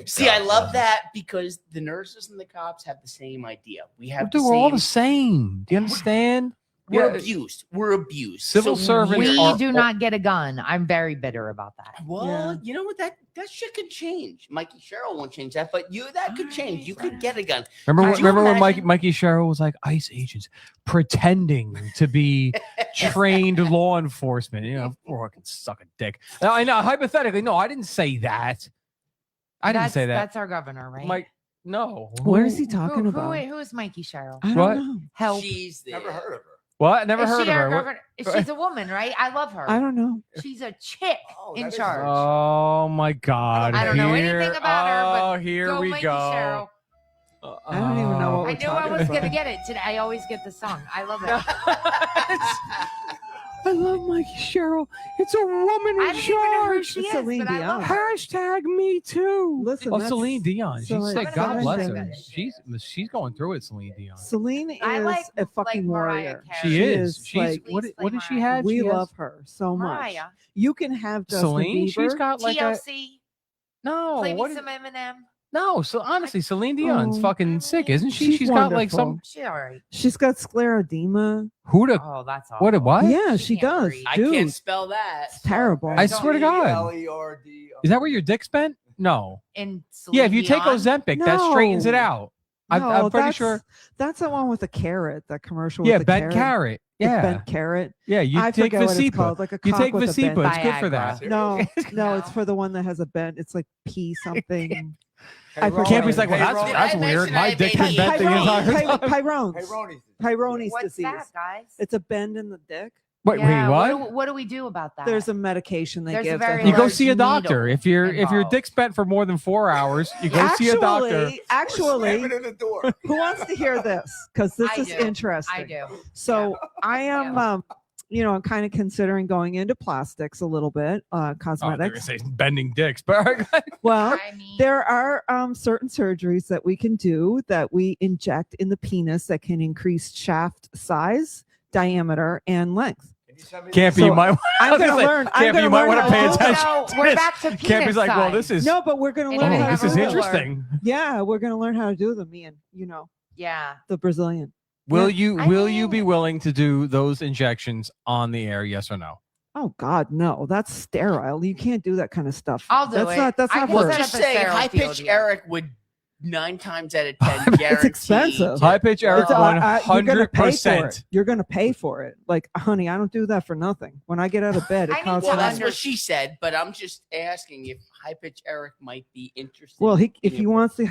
See, I love that because the nurses and the cops have the same idea. We have Dude, the we're all same. the same. Do you understand? We're Yeah. abused. We're abused. Civil servants We are- do not get a gun. I'm very bitter about that. Well, Yeah. you know what? That shit could change. Mikey Sherrill won't change that, but that could change. You could get a gun. Remember Could you when imagine- Mikey Sherrill was like ICE agents pretending to be trained law enforcement? You know, fucking suck a dick. Now, I know, hypothetically, no, I didn't say that. I didn't say that. That's our governor, right? Mike, no. Where is he Who- talking who, about? Who is Mikey Sherrill? I don't What? know. Help. She's there. Never heard of her. What? Never Is heard she of our her. What- governor? She's a woman, right? I love her. I don't know. She's a chick Oh, in that is charge. Oh my God! I don't know Here- anything about her, but Oh, here Go we Mikey go. Sherrill. I don't even know what I we're knew I talking was about. gonna get it today. I always get the song. I love it. I love Mikey Sherrill. It's a woman I in don't even know who charge. she It's is, Celine but I love Dion. her. Hashtag me too. Listen, Oh, that's- Celine Dion. so She's like, sick. God that's bless like- her. She's going through it, Celine Dion. Celine is I like a fucking Mariah warrior. Carey. She is. She's like, what? Please What play does she Mariah. have? we She has- love her so much. Mariah. You can have Justin Celine. Bieber. She's got like a TLC. no. Play What me is, some Eminem. no. So honestly, Celine Dion's Oh, fucking sick, isn't she? she's She's got like some. wonderful. She all right. She's got sclerodema. Who the? Oh, that's awful. What? Yeah, She she can't does. breathe. I Dude, can't spell that. it's terrible. I swear to God. L-E-R-D. Is that where your dick's bent? No. In Yeah, if you take Dion? Ozempic, that straightens it No. out. I'm No, pretty that's- sure. That's the one with the carrot, that commercial Yeah, with the bent carrot. The Yeah, bent carrot. yeah. You I take forget what it's Vasipa. called, like a You cock take with a Vasipa. bent- It's good for that. Viagra. No, no, it's No. for the one that has a bent. It's like P something. Hey, I Ron, forget. Campy's like, well, hey, that's Ron, that's I weird. mentioned My I dick's made been bent the Peyronie's. entire time. Peyronie's. Peyronie's. Peyronie's What's disease. that, guys? It's a bend in the dick. Wait, Yeah, what? What do we do about that? There's a medication they There's a give. very that You go large see a doctor. needle If your involved. dick's bent for more than 4 hours, you go see a doctor. Actually, Slamming in the door. who wants to hear this? Because this I is do. interesting. I do. So I am, Yeah. I'm kind of considering going into plastics a little bit, Oh, they're gonna cosmetics. say bending dicks, but Well, I mean, there are certain surgeries that we can do that we inject in the penis that can increase shaft size, diameter, and length. Can you send me Campy, So, you might. I'm I was going to gonna say, learn. I'm Campy, going you to might learn wanna how pay to do attention. so we're back to penis Campy's like, well, size. this is No, but we're going to And learn then how this have is a to. ruler. interesting. Yeah, we're going to learn how to do them, Ian. Yeah. The Brazilian. Will Yeah. you I will you mean- be willing to do those injections on the air? Yes or no? Oh God, no! That's sterile. You can't do that kind of stuff. I'll do that's it. Not. That's I not can for. set Just up a say sterile high pitched field, Eric would 9 times out of 10 guarantee. It's expensive. High pitch Eric, It's, one you're gonna hundred pay for it. percent. You're gonna pay for it. Like, honey, I don't do that for nothing. When I get out of bed, I it need costs. Well, to that's money. what she said, but I'm just asking if high pitched Eric might be interested. Well, if in he it. wants to.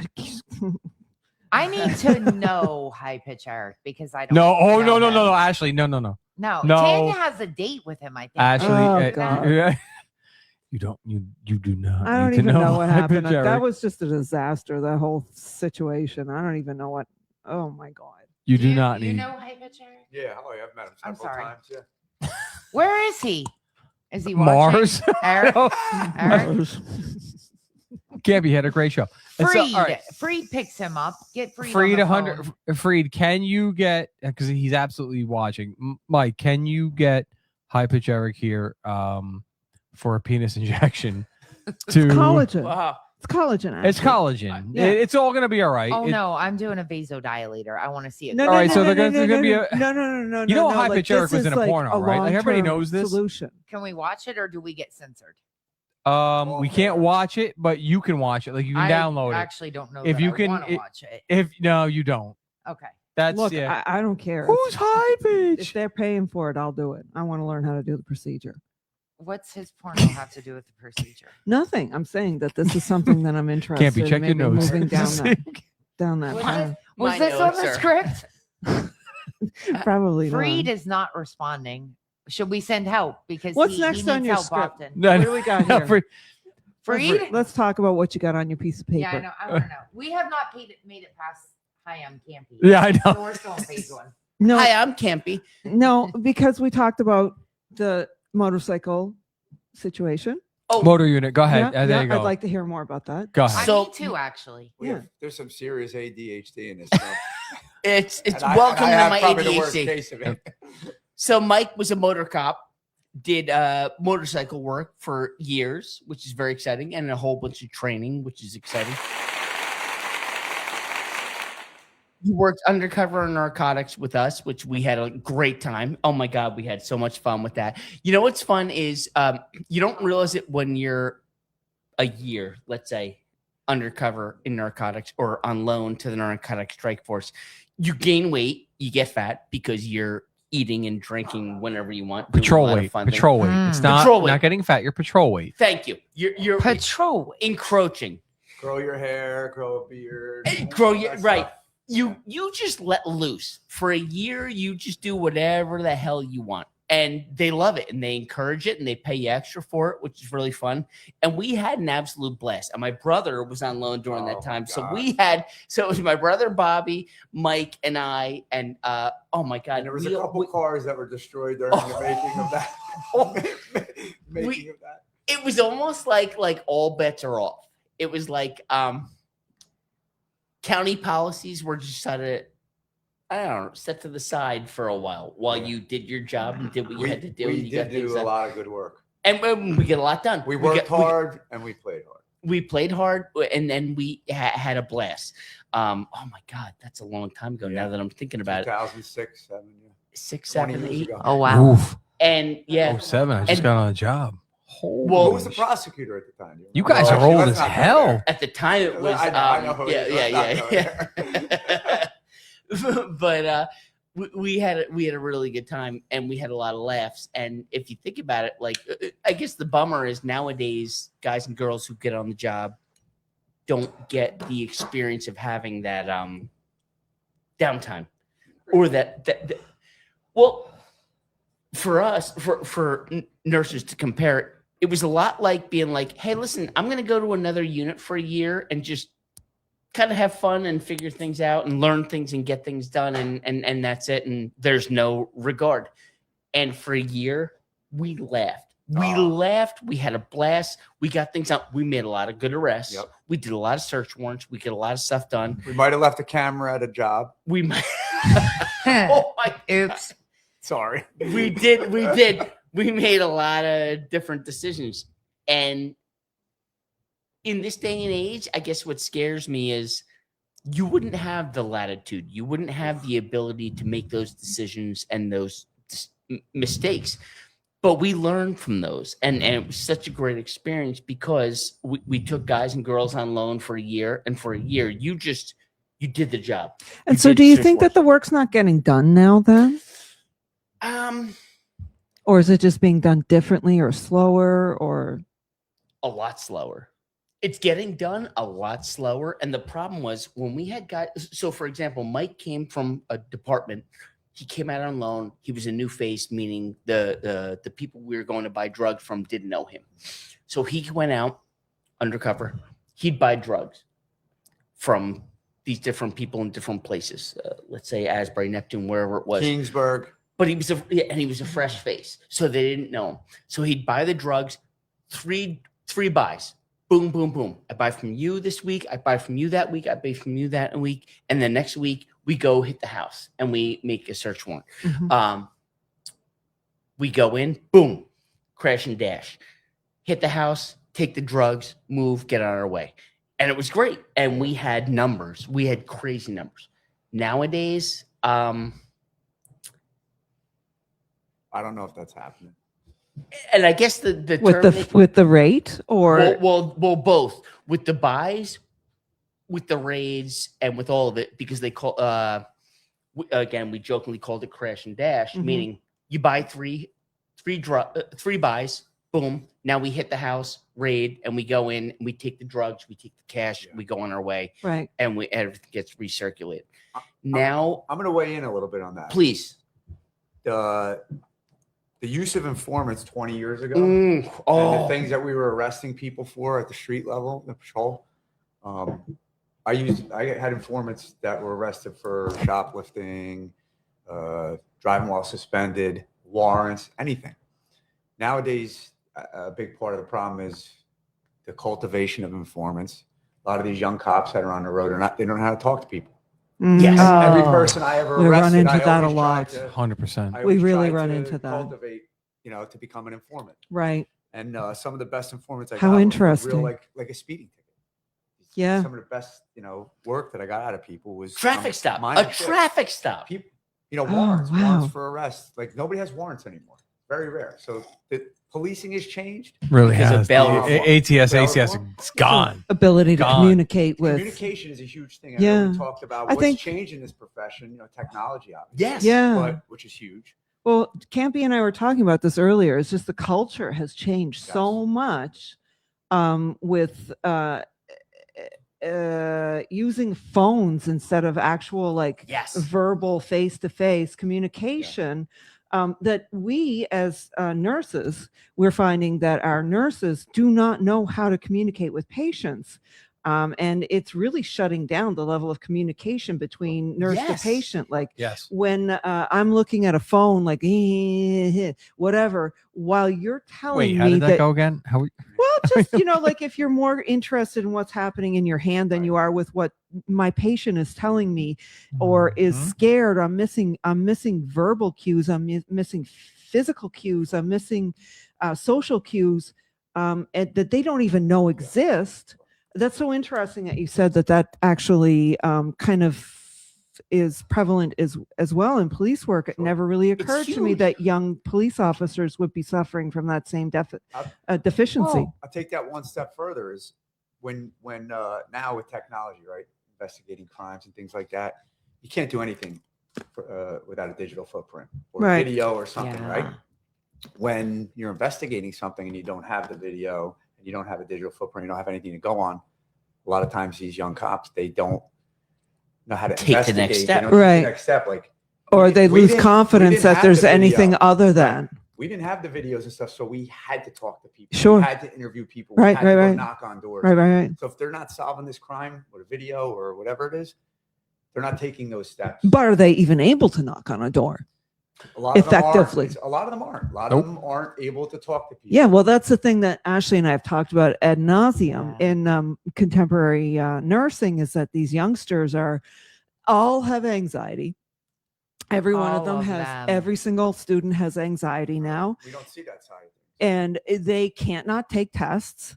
I need to know high pitch Eric because I don't. No, oh know no, him. Ashley, no. No, No. Tanya has a date with him. I think. Ashley, Oh, God. you don't, you do not. I don't need to even know what high happened. pitch That Eric. was just a disaster. That whole situation. I don't even know what. Oh my God. You do not You need. know high pitch Eric? Yeah, oh, yeah, I've met him I'm several sorry. times. Yeah. Where is he? Is he watching? Mars. Eric? Eric? Campy had a great show. And so, Freed. all right, Freed picks him up. Get Freed. Freed on the 100. phone. Freed, can you get? Because he's absolutely watching. Mike, can you get high pitch Eric here for a penis injection? To Collagen. Wow. It's collagen. It's actually. collagen. Yeah. It's all gonna be all right. Oh It- no, I'm doing a vasodilator. I want to see it. No, All no, right, no, so no, they're no, gonna be no, a- no, no, no, You know no, High like, Pitch Eric this was in is a like porno, right? Like, everybody long-term knows this. Solution. Can we watch it or do we get censored? We can't watch it, but you can watch it. Like you can I download it. actually don't know If that you I can- want to it- watch it. If no, you don't. Okay. That's Look, yeah. I don't care. Who's high If pitch? they're paying for it, I'll do it. I want to learn how to do the procedure. What's his porno have to do with the procedure? Nothing. I'm saying that this is something that I'm interested Campy, check in your maybe notes. moving down that Was path. Was My this on notes the are- script? Probably Freed not. is not responding. Should we send help? Because What's he next needs on your help script? often. No, What do we got here? Freed? Let's talk about what you got on your piece of paper. Yeah, I know. I want to know. We have not made it past. Hi, I'm Campy. Yeah, I know. So we're still on page 1. No, Hi, I'm Campy. no, because we talked about the motorcycle situation. Oh, Motor unit. Go ahead. Yeah, There yeah, you go. I'd like to hear more about that. Go ahead. So- Me too, actually. There's some serious ADHD in this stuff. it's And welcome I to have my probably the worst ADHD. case of it. So Mike was a motor cop, did motorcycle work for years, which is very exciting, and a whole bunch of training, which is exciting. He worked undercover in narcotics with us, which we had a great time. Oh my God, we had so much fun with that. You know what's fun is you don't realize it when you're a year, let's say, undercover in narcotics or on loan to the narcotic strike force. You gain weight, you get fat because you're eating and drinking whenever you want. doing a Patrol lot of weight. fun things. Patrol weight. It's not Patrol weight. not getting fat. You're patrol weight. Thank you. You're Patrol. encroaching. Grow your hair, grow a beard. Grow all your that right. stuff. You just let loose for a year. You just do whatever the hell you want, and they love it and they encourage it and they pay you extra for it, which is really fun. And we had an absolute blast. And my brother was on loan during Oh, that my time, so God. it was my brother Bobby, Mike, and I, and oh my God, And there was a couple cars that were destroyed during the making of that. Making of that. It was almost like all bets are off. It was like county policies were just sort of, I don't know, set to the side for a while you did your job and did what you had to do. and We you got did things do a done. lot of good work. And we get a lot done. We worked hard and we played hard. We played hard, and then we had a blast. Oh my God, that's a long time ago. Now that I'm thinking about it, 2006, 7, yeah. 6, 20 7, years 8, ago. Oh, wow. Oof. and yeah. 07. I just And- got on a job. Well, Who was the proseter at the time? You guys are Actually, old let's as not go hell. there. At the time, it was I know who yeah, it is. yeah, Let's not yeah, yeah. But we had a really good time, and we had a lot of laughs. And if you think about it, like I guess the bummer is nowadays guys and girls who get on the job don't get the experience of having that downtime, or that well, for us, for nurses to compare it. It was a lot like being like, hey, listen, I'm going to go to another unit for a year and just kind of have fun and figure things out and learn things and get things done. And that's it. And there's no regard. And for a year, we laughed. We laughed. We had a blast. We got things out. We made a lot of good arrests. Yep. We did a lot of search warrants. We get a lot of stuff done. We might have left a camera at a job. We might. Oh my Oops. Sorry. We did. We made a lot of different decisions. And in this day and age, I guess what scares me is you wouldn't have the latitude. You wouldn't have the ability to make those decisions and those mistakes. But we learned from those. And it was such a great experience because we took guys and girls on loan for a year. And for a year, you did the job. And so, do you think that the work's not getting done now then? Or is it just being done differently or slower or? A lot slower. It's getting done a lot slower. And the problem was when we had guys. So, for example, Mike came from a department. He came out on loan. He was a new face, meaning the people we were going to buy drugs from didn't know him. So he went out undercover. He'd buy drugs from these different people in different places. Let's say Asbury, Neptune, wherever it was. Kingsburg. But he was a fresh face, so they didn't know him. So he'd buy the drugs, three buys, boom, boom, boom. I buy from you this week. I buy from you that week. I buy from you that week, and the next week we go hit the house and we make a search warrant. Mm-hmm. We go in, boom, crash and dash, hit the house, take the drugs, move, get on our way, and it was great. And we had numbers. We had crazy numbers. Nowadays, I don't know if that's happening. and I guess the term with the rate or well, both with the buys, with the raids, and with all of it because they call again we jokingly called it crash and dash, Mhm. meaning you buy three buys, boom. Now we hit the house, raid, and we go in, and we take the drugs, we take the cash, we go on our way, Right. and everything gets recirculated. Now, I'm going to weigh in a little bit on that. please. The use of informants 20 years ago, and the things that we were arresting people for at the street level, the patrol. I had informants that were arrested for shoplifting, driving while suspended, warrants, anything. Nowadays, a big part of the problem is the cultivation of informants. A lot of these young cops that are on the road they don't know how to talk to people. Yes. Every person I ever We run arrested, into I that a always lot. tried to- 100%. I We always really tried run to into that. Cultivate, to become an informant. Right. And some of the best informants I How got were interesting. real, like a speeding ticket. Yeah. Some of the best, work that I got out of people was Traffic stop. minor A shit. traffic stop. People, warrants, wow. warrants for arrest. Like nobody has warrants anymore. Very rare. So the policing has changed. Really Because of has. bail The reform. ATS, Bail ACS, reform. it's gone. Ability to Gone. communicate with. Communication is a huge thing. I Yeah. know we talked about I what's think- changed in this profession. Technology, obviously. Yes. Yeah. Which is huge. Well, Campy and I were talking about this earlier. It's just the culture has changed so much with using phones instead of actual Yes. verbal face-to-face communication. That we as nurses, we're finding that our nurses do not know how to communicate with patients. And it's really shutting down the level of communication between nurse Yes. to patient. Like Yes. when I'm looking at a phone, like whatever, while you're telling Wait, how me did that go again? well, just like if you're more interested in what's happening in your hand than you are with what my patient is telling me, or is scared, I'm missing verbal cues, I'm missing physical cues, I'm missing social cues that they don't even know exist. That's so interesting that you said that actually kind of is prevalent as well in police work. It never really occurred to me huge. that young police officers would be suffering from that same deficiency. I'll take that one step further. Is when now with technology, right, investigating crimes and things like that, you can't do anything without a digital footprint or Right. video or something, Yeah. right? When you're investigating something and you don't have the video and you don't have a digital footprint, you don't have anything to go on. A lot of times, these young cops, they don't know how to Take the next investigate. They step. don't take Right. the next step, like. Or we they didn't- we lose didn't- we confidence didn't that have there's the video. anything other than. We didn't have the videos and stuff, so we had to talk to people. Sure. We had to interview people. Right, we had right, to go right. knock on doors. Right. So if they're not solving this crime with a video or whatever it is, they're not taking those steps. But are they even able to knock on a door? A lot of them effectively. aren't. A lot of them aren't. A lot Nope. of them aren't able to talk to people. Yeah, well, that's the thing that Ashley and I have talked about ad nauseum in contemporary nursing, is that these youngsters all have anxiety. Every one of All them of has, them. every single student has anxiety now, We don't see that side of things. and they can't not take tests.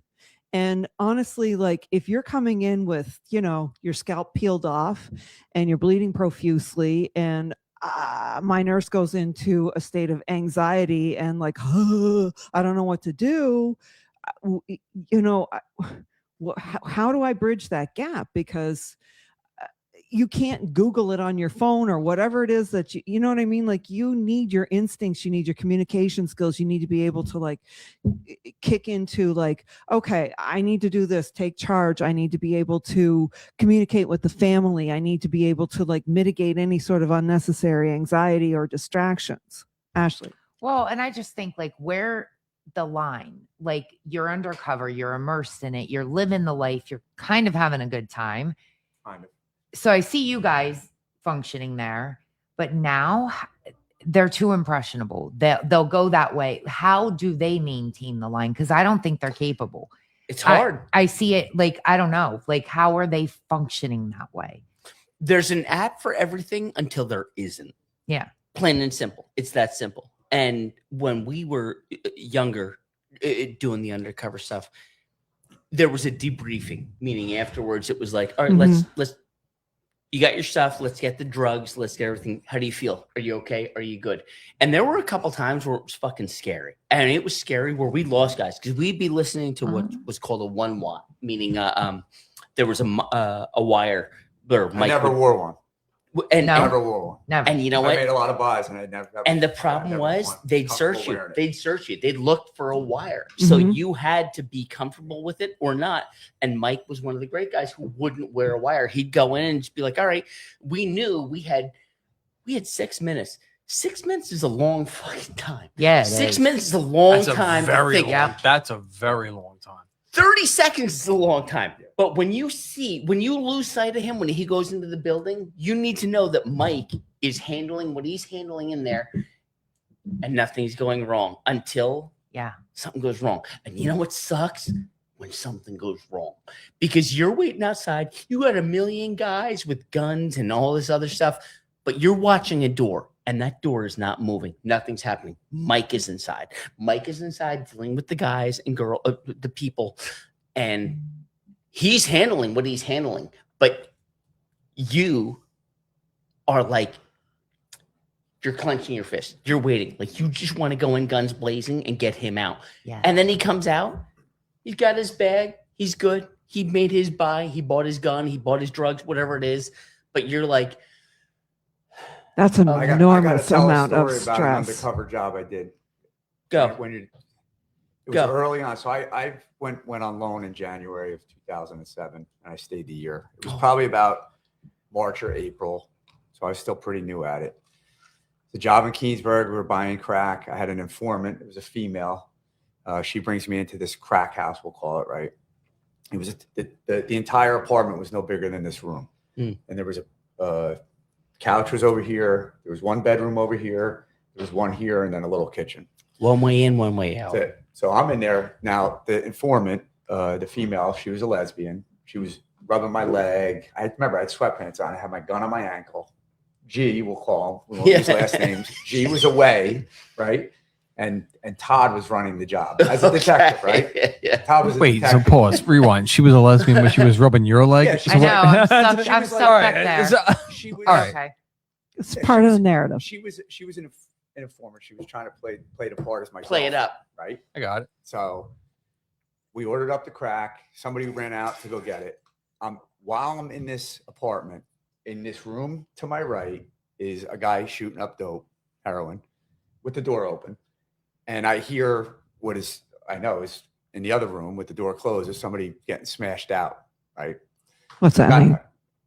And honestly, like if you're coming in with, your scalp peeled off and you're bleeding profusely, and my nurse goes into a state of anxiety and like, I don't know what to do. How do I bridge that gap? Because you can't Google it on your phone or whatever it is that you know what I mean? Like you need your instincts, you need your communication skills. You need to be able to like kick into like, okay, I need to do this, take charge. I need to be able to communicate with the family. I need to be able to like mitigate any sort of unnecessary anxiety or distractions. Ashley. Well, and I just think like where the line, like you're undercover, you're immersed in it, you're living the life, you're kind of having a good time. Kind of. So I see you guys functioning there, but now they're too impressionable. They'll go that way. How do they maintain the line? Because I don't think they're capable. It's hard. I see it like, I don't know, like how are they functioning that way? There's an app for everything until there isn't. Yeah. Plain and simple. It's that simple. And when we were younger, doing the undercover stuff, there was a debriefing, meaning afterwards it was like, all right, let's you got your stuff. Let's get the drugs. Let's get everything. How do you feel? Are you okay? Are you good? And there were a couple times where it was fucking scary. And it was scary where we lost guys because we'd be listening to what was called a 1 watt, meaning there was a wire. Or I never wore one. And No. Never wore one. Never. and you know I what? made a lot of buys, and I never. And the I problem never was want they'd comfortable search you. wearing it. They'd search you. They'd look for a wire. So Mhm. you had to be comfortable with it or not. And Mike was one of the great guys who wouldn't wear a wire. He'd go in and just be like, all right, we knew we had 6 minutes. 6 minutes is a long fucking time. Yeah. it 6 is. minutes is a long That's a time to very think. long. That's a very long time. 30 seconds is a long time. But when you lose sight of him, when he goes into the building, you need to know that Mike is handling what he's handling in there and nothing's going wrong until something goes wrong. And you know what sucks? When something goes wrong. Because you're waiting outside, you got a million guys with guns and all this other stuff, but you're watching a door. And that door is not moving. Nothing's happening. Mike is inside. Mike is inside dealing with the guys and the people. And he's handling what he's handling. But you are like, you're clenching your fist. You're waiting. Like you just want to go in guns blazing and get him out. Yeah. And then he comes out. He's got his bag. He's good. He made his buy. He bought his gun. He bought his drugs, whatever it is. But you're like, That's an I gotta enormous tell a amount of story about an stress. undercover job I did. go. It was Go. early on, so I went on loan in January of 2007, and I stayed the year. It was Oh. probably about March or April, so I was still pretty new at it. The job in Keensburg, we were buying crack. I had an informant. It was a female. She brings me into this crack house, we'll call it, right? It was the entire apartment was no bigger than this room, and there was a couch was over here. There was one bedroom over here. There was one here, and then a little kitchen. One way in, one way out. That's it. So I'm in there now. The informant, the female, she was a lesbian. She was rubbing my leg. I remember I had sweatpants on. I had my gun on my ankle. G, we'll call him. We won't use last names. G was away, right? And Todd was running the job as a detective, right? Yeah. Todd was a Wait, so detective. pause. Rewind. She was a lesbian, but she was rubbing your leg. Yeah, she I know. I'm She stuck, I'm was stuck like- All back right, there. She was, All right. Okay. It's Yeah, part she of was- the narrative. She was an informant. She was trying to play the part as my Play it girlfriend, up. right? I got it. So we ordered up the crack. Somebody ran out to go get it. While I'm in this apartment, in this room to my right is a guy shooting up dope, heroin, with the door open. And I hear what is, I know is in the other room with the door closed, is somebody getting smashed out, right? What's that mean?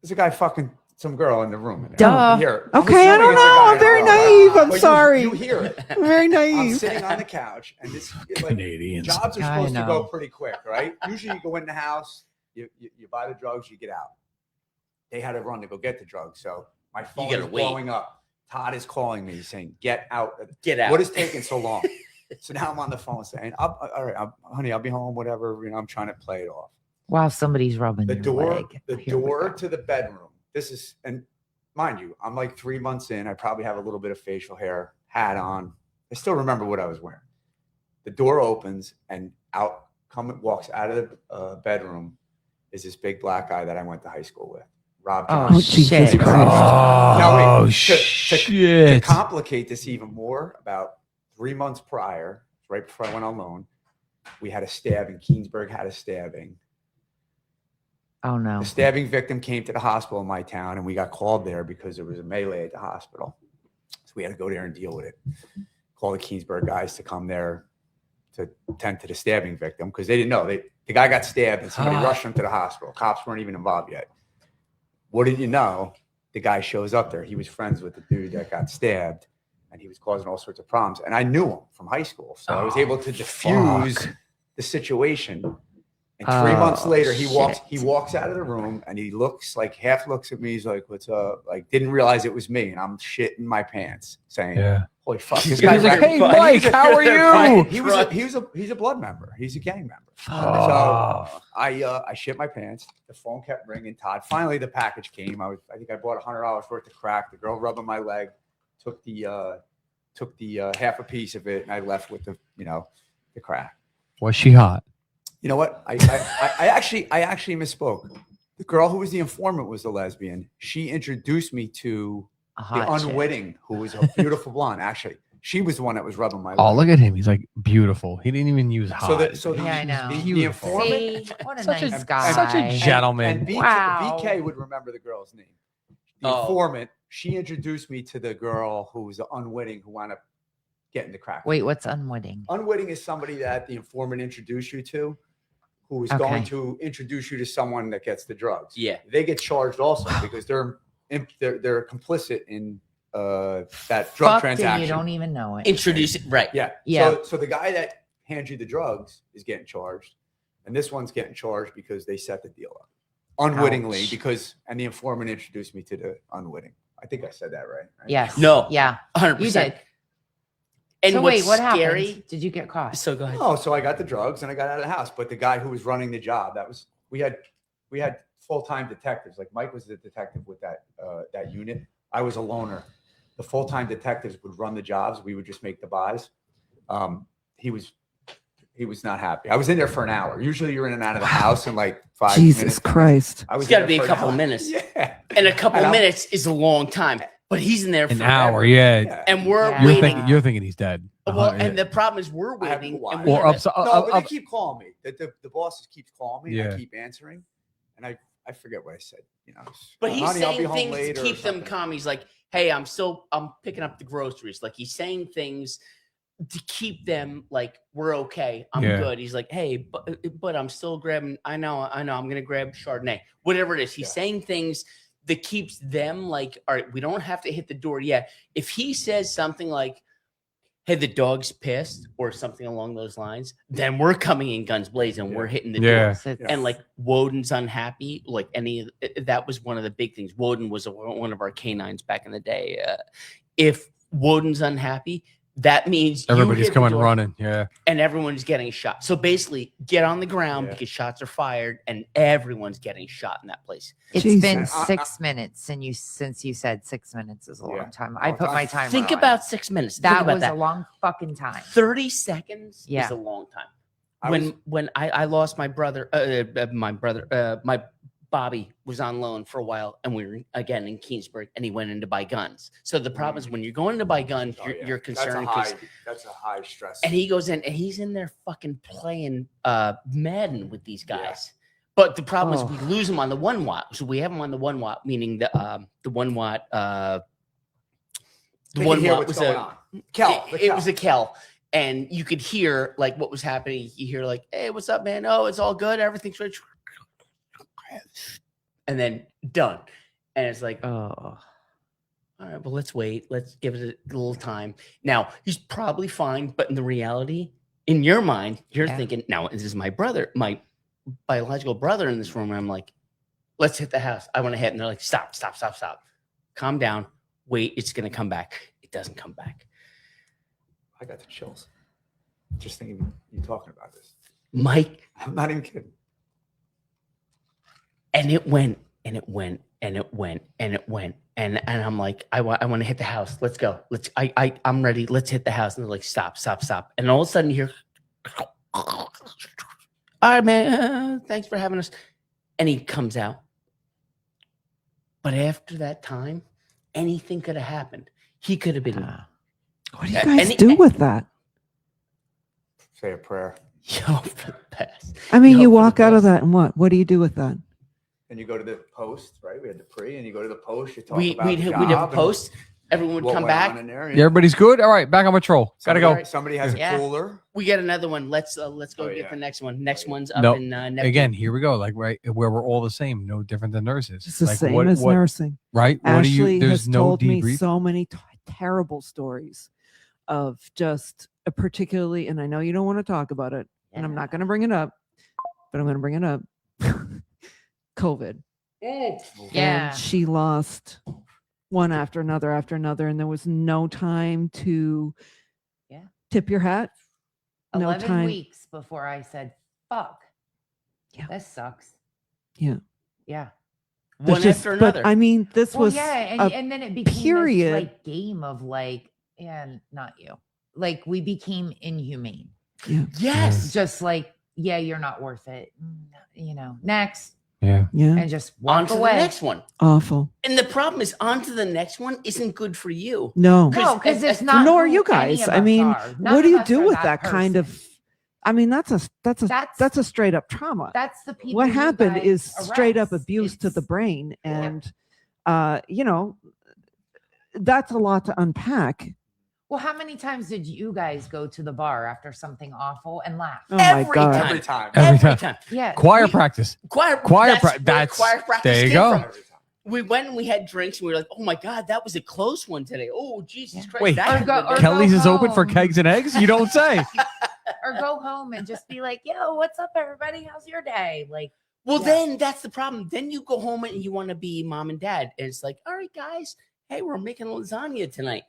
There's a guy fucking some girl in the room. Duh. You hear it. I'm Okay, I assuming don't it's a know. guy I'm very in the room, right? naive. I'm But sorry. You hear it. I'm very I'm naive. sitting on the couch, and this like Canadians. jobs are I supposed to know. go pretty quick, right? Usually, you go in the house, you buy the drugs, you get out. They had to run to go get the drugs, so my phone gotta is wait. blowing up. Todd is calling me saying, "Get out! Get out. What is taking so long?" So now I'm on the phone saying, "All right, honey, I'll be home. Whatever. You know, I'm trying to play it off." Wow, somebody's rubbing The your door, leg. the Here we door go. to the bedroom. This is, and mind you, I'm like 3 months in. I probably have a little bit of facial hair, hat on. I still remember what I was wearing. The door opens, and walks out of the bedroom is this big black guy that I went to high school with, Rob Oh, Johnson. Jesus shit. Christ. Now, Oh, wait, to shit. complicate this even more, about 3 months prior, right before I went on loan, we had a stabbing. Keensburg had a stabbing. Oh no. The stabbing victim came to the hospital in my town, and we got called there because there was a melee at the hospital. So we had to go there and deal with it. Call the Keensburg guys to come there to tend to the stabbing victim because they didn't know. The guy got stabbed, and somebody rushed him to the hospital. Cops weren't even involved yet. What did you know? The guy shows up there. He was friends with the dude that got stabbed, and he was causing all sorts of problems. And I knew him from high school, so I was able to diffuse the situation. And 3 months later, he walks out of the room, and he half looks at me. He's like, "What's up?" Like, didn't realize it was me, and I'm shitting my pants, saying, Yeah. "Holy fuck!" This He was like, guy's "Hey, Mike, how are you?" He's a blood member. He's a gang member. Oh. So I shit my pants. The phone kept ringing. Todd. Finally, the package came. I think I bought $100 worth of crack. The girl rubbing my leg took the half a piece of it, and I left with the crack. Was she hot? You know what? I actually misspoke. The girl who was the informant was a lesbian. She introduced me to A the hot chick. unwitting, who was a beautiful blonde. Actually, she was the one that was rubbing my leg. Oh, look at him. He's like beautiful. He didn't even use hot. So the, Yeah, I know. the informant, See, what a Such a- nice guy. such a gentleman. and Wow. BK would remember the girl's name. The Oh. informant, she introduced me to the girl who was unwitting who wound up getting the crack. Wait, what's unwitting? Unwitting is somebody that the informant introduced you to, who is going Okay. to introduce you to someone that gets the drugs. Yeah. They get charged also because they're complicit in that drug Fucked transaction. and you don't even know it. Introduce it. Right. Yeah. Yeah. So the guy that hands you the drugs is getting charged, and this one's getting charged because they set the deal up unwittingly. Ouch. And the informant introduced me to the unwitting. I think I said that right. Yes. No. Yeah. 100%. You did. And So what's wait, what scary? happened? Did you get caught? So go ahead. Oh, so I got the drugs and I got out of the house. But the guy who was running the job, we had full-time detectives. Like Mike was the detective with that unit. I was a loner. The full-time detectives would run the jobs. We would just make the buys. He was not happy. I was in there for an hour. Usually you're in and out of the house in like 5 minutes. Jesus Christ. I was It's got to in be there a for an couple hour. minutes. Yeah. And a couple And I'm- minutes is a long time. But he's in there An for hour, yeah. And we're Yeah. waiting. You're thinking he's dead. Well, and the problem is we're I have waiting. to watch. And we or have up, No, but up, they keep calling me. The bosses keep calling me. And Yeah. I keep answering. And I forget what I said. But he's honey, I'll be saying home things later to or keep them something. calm. He's like, hey, I'm picking up the groceries. Like he's saying things to keep them like, we're okay. I'm Yeah. good. He's like, hey, but I'm still grabbing. I know. I'm going to grab Chardonnay, whatever it is. He's Yeah. saying things that keeps them like, all right, we don't have to hit the door yet. If he says something like, hey, the dog's pissed or something along those lines, then we're coming in guns blazing. Yeah. We're hitting the Yeah. door. So it's- And like Woden's unhappy, like that was one of the big things. Woden was one of our canines back in the day. If Woden's unhappy, that means you everybody's hit the coming door running. Yeah. and everyone's getting shot. So basically, get on the ground Yeah. because shots are fired and everyone's getting shot in that place. It's Jesus. been I- 6 minutes, and since you said 6 minutes is a Yeah. long time. I Long put time. my timer. Think on. about 6 minutes. Think that about was that. a long fucking time. 30 seconds Yeah. is a long time. I was- When I lost my brother, my Bobby was on loan for a while, and we were again in Keensburg, and he went in to buy guns. So the problem is when you're going to buy guns, Oh, you're, yeah. you're concerned because, That's a high stress. and he goes in and he's in there fucking playing Madden with these guys. But the problem is we lose him on the 1 watt, so we have him on the 1 watt, meaning the 1 watt. The They can 1 hear watt what's was going a on. Kel, it was a Kel. And you could hear like what was happening. You hear like, hey, what's up, man? Oh, it's all good. Everything's right. And then done. And it's like, Oh, all right, well, let's wait. Let's give it a little time. Now, he's probably fine. But in the reality, in your mind, you're Yeah. thinking, now, this is my brother, my biological brother in this room. And I'm like, let's hit the house. I want to hit. And they're like, stop. Calm down. Wait, it's going to come back. It doesn't come back. I got the chills. Just thinking you talking about this. Mike, I'm not even kidding. and it went and it went and it went and it went and I'm like, I want to hit the house. Let's go. I'm ready. Let's hit the house. And they're like, stop. And all of a sudden you hear, all right, man, thanks for having us. And he comes out. But after that time, anything could have happened. He could have been What do you guys do with that? Say a prayer. yo for the best. I mean, Yo, you for the walk out of best. that and what? What do you do with that? And you go to the post, right? We had the pre, and you go to the post. You talk We'd about the have job a and post. Everyone would what come went on back. in there. Yeah, everybody's good. All right, back on patrol. Gotta go. Somebody has a Yeah. cooler. We get another one. Let's go Oh, get yeah. the next one. Next one's up No, in Neptune. Again, here we go. Like right where we're all the same, no different than nurses. It's the like, same as nursing. Right? What do Ashley you? There's has no told me debrief. so many terrible stories of just particularly, and I know you don't want to talk about it, and I'm not going to bring it up, but I'm going to bring it up. COVID. Yeah. And she lost one after another, and there was no time to Yeah. tip your hat. No 11 time. weeks before I said, fuck. Yeah. This sucks. Yeah. Yeah. One There's just- after another. But I mean, this Well, was yeah, a and then it became period. this like game of like, and not you. Like we became inhumane. yes. Just like, yeah, you're not worth it. Next. Yeah. yeah, And just On walk to away. the next one. awful. And the problem is, on to the next one isn't good for you. No, No, because it's not. nor who you any guys. of I us mean, are. None what do of you us do are with that kind of? person. I mean, that's a That's straight up trauma. That's the people. What you happened guys is straight up arrest. abuse to the It's- brain, and you know, that's a lot to unpack. Well, how many times did you guys go to the bar after something awful and laugh? Oh my Every God. time. Every time. Every time. Yeah. Choir We- practice. Choir Choir that's where choir practice there you came go. from. Every time. We went and we had drinks and we were like, oh my God, that was a close one today. Oh, Jesus Yeah. Christ. Wait, that Or could've go- been or bad." Kelly's is open for home. kegs and eggs? You don't say. Or go home and just be like, yo, what's up, everybody? How's your day? Like, Well, Yeah. then that's the problem. Then you go home and you want to be mom and dad. And it's like, all right, guys, hey, we're making lasagna tonight.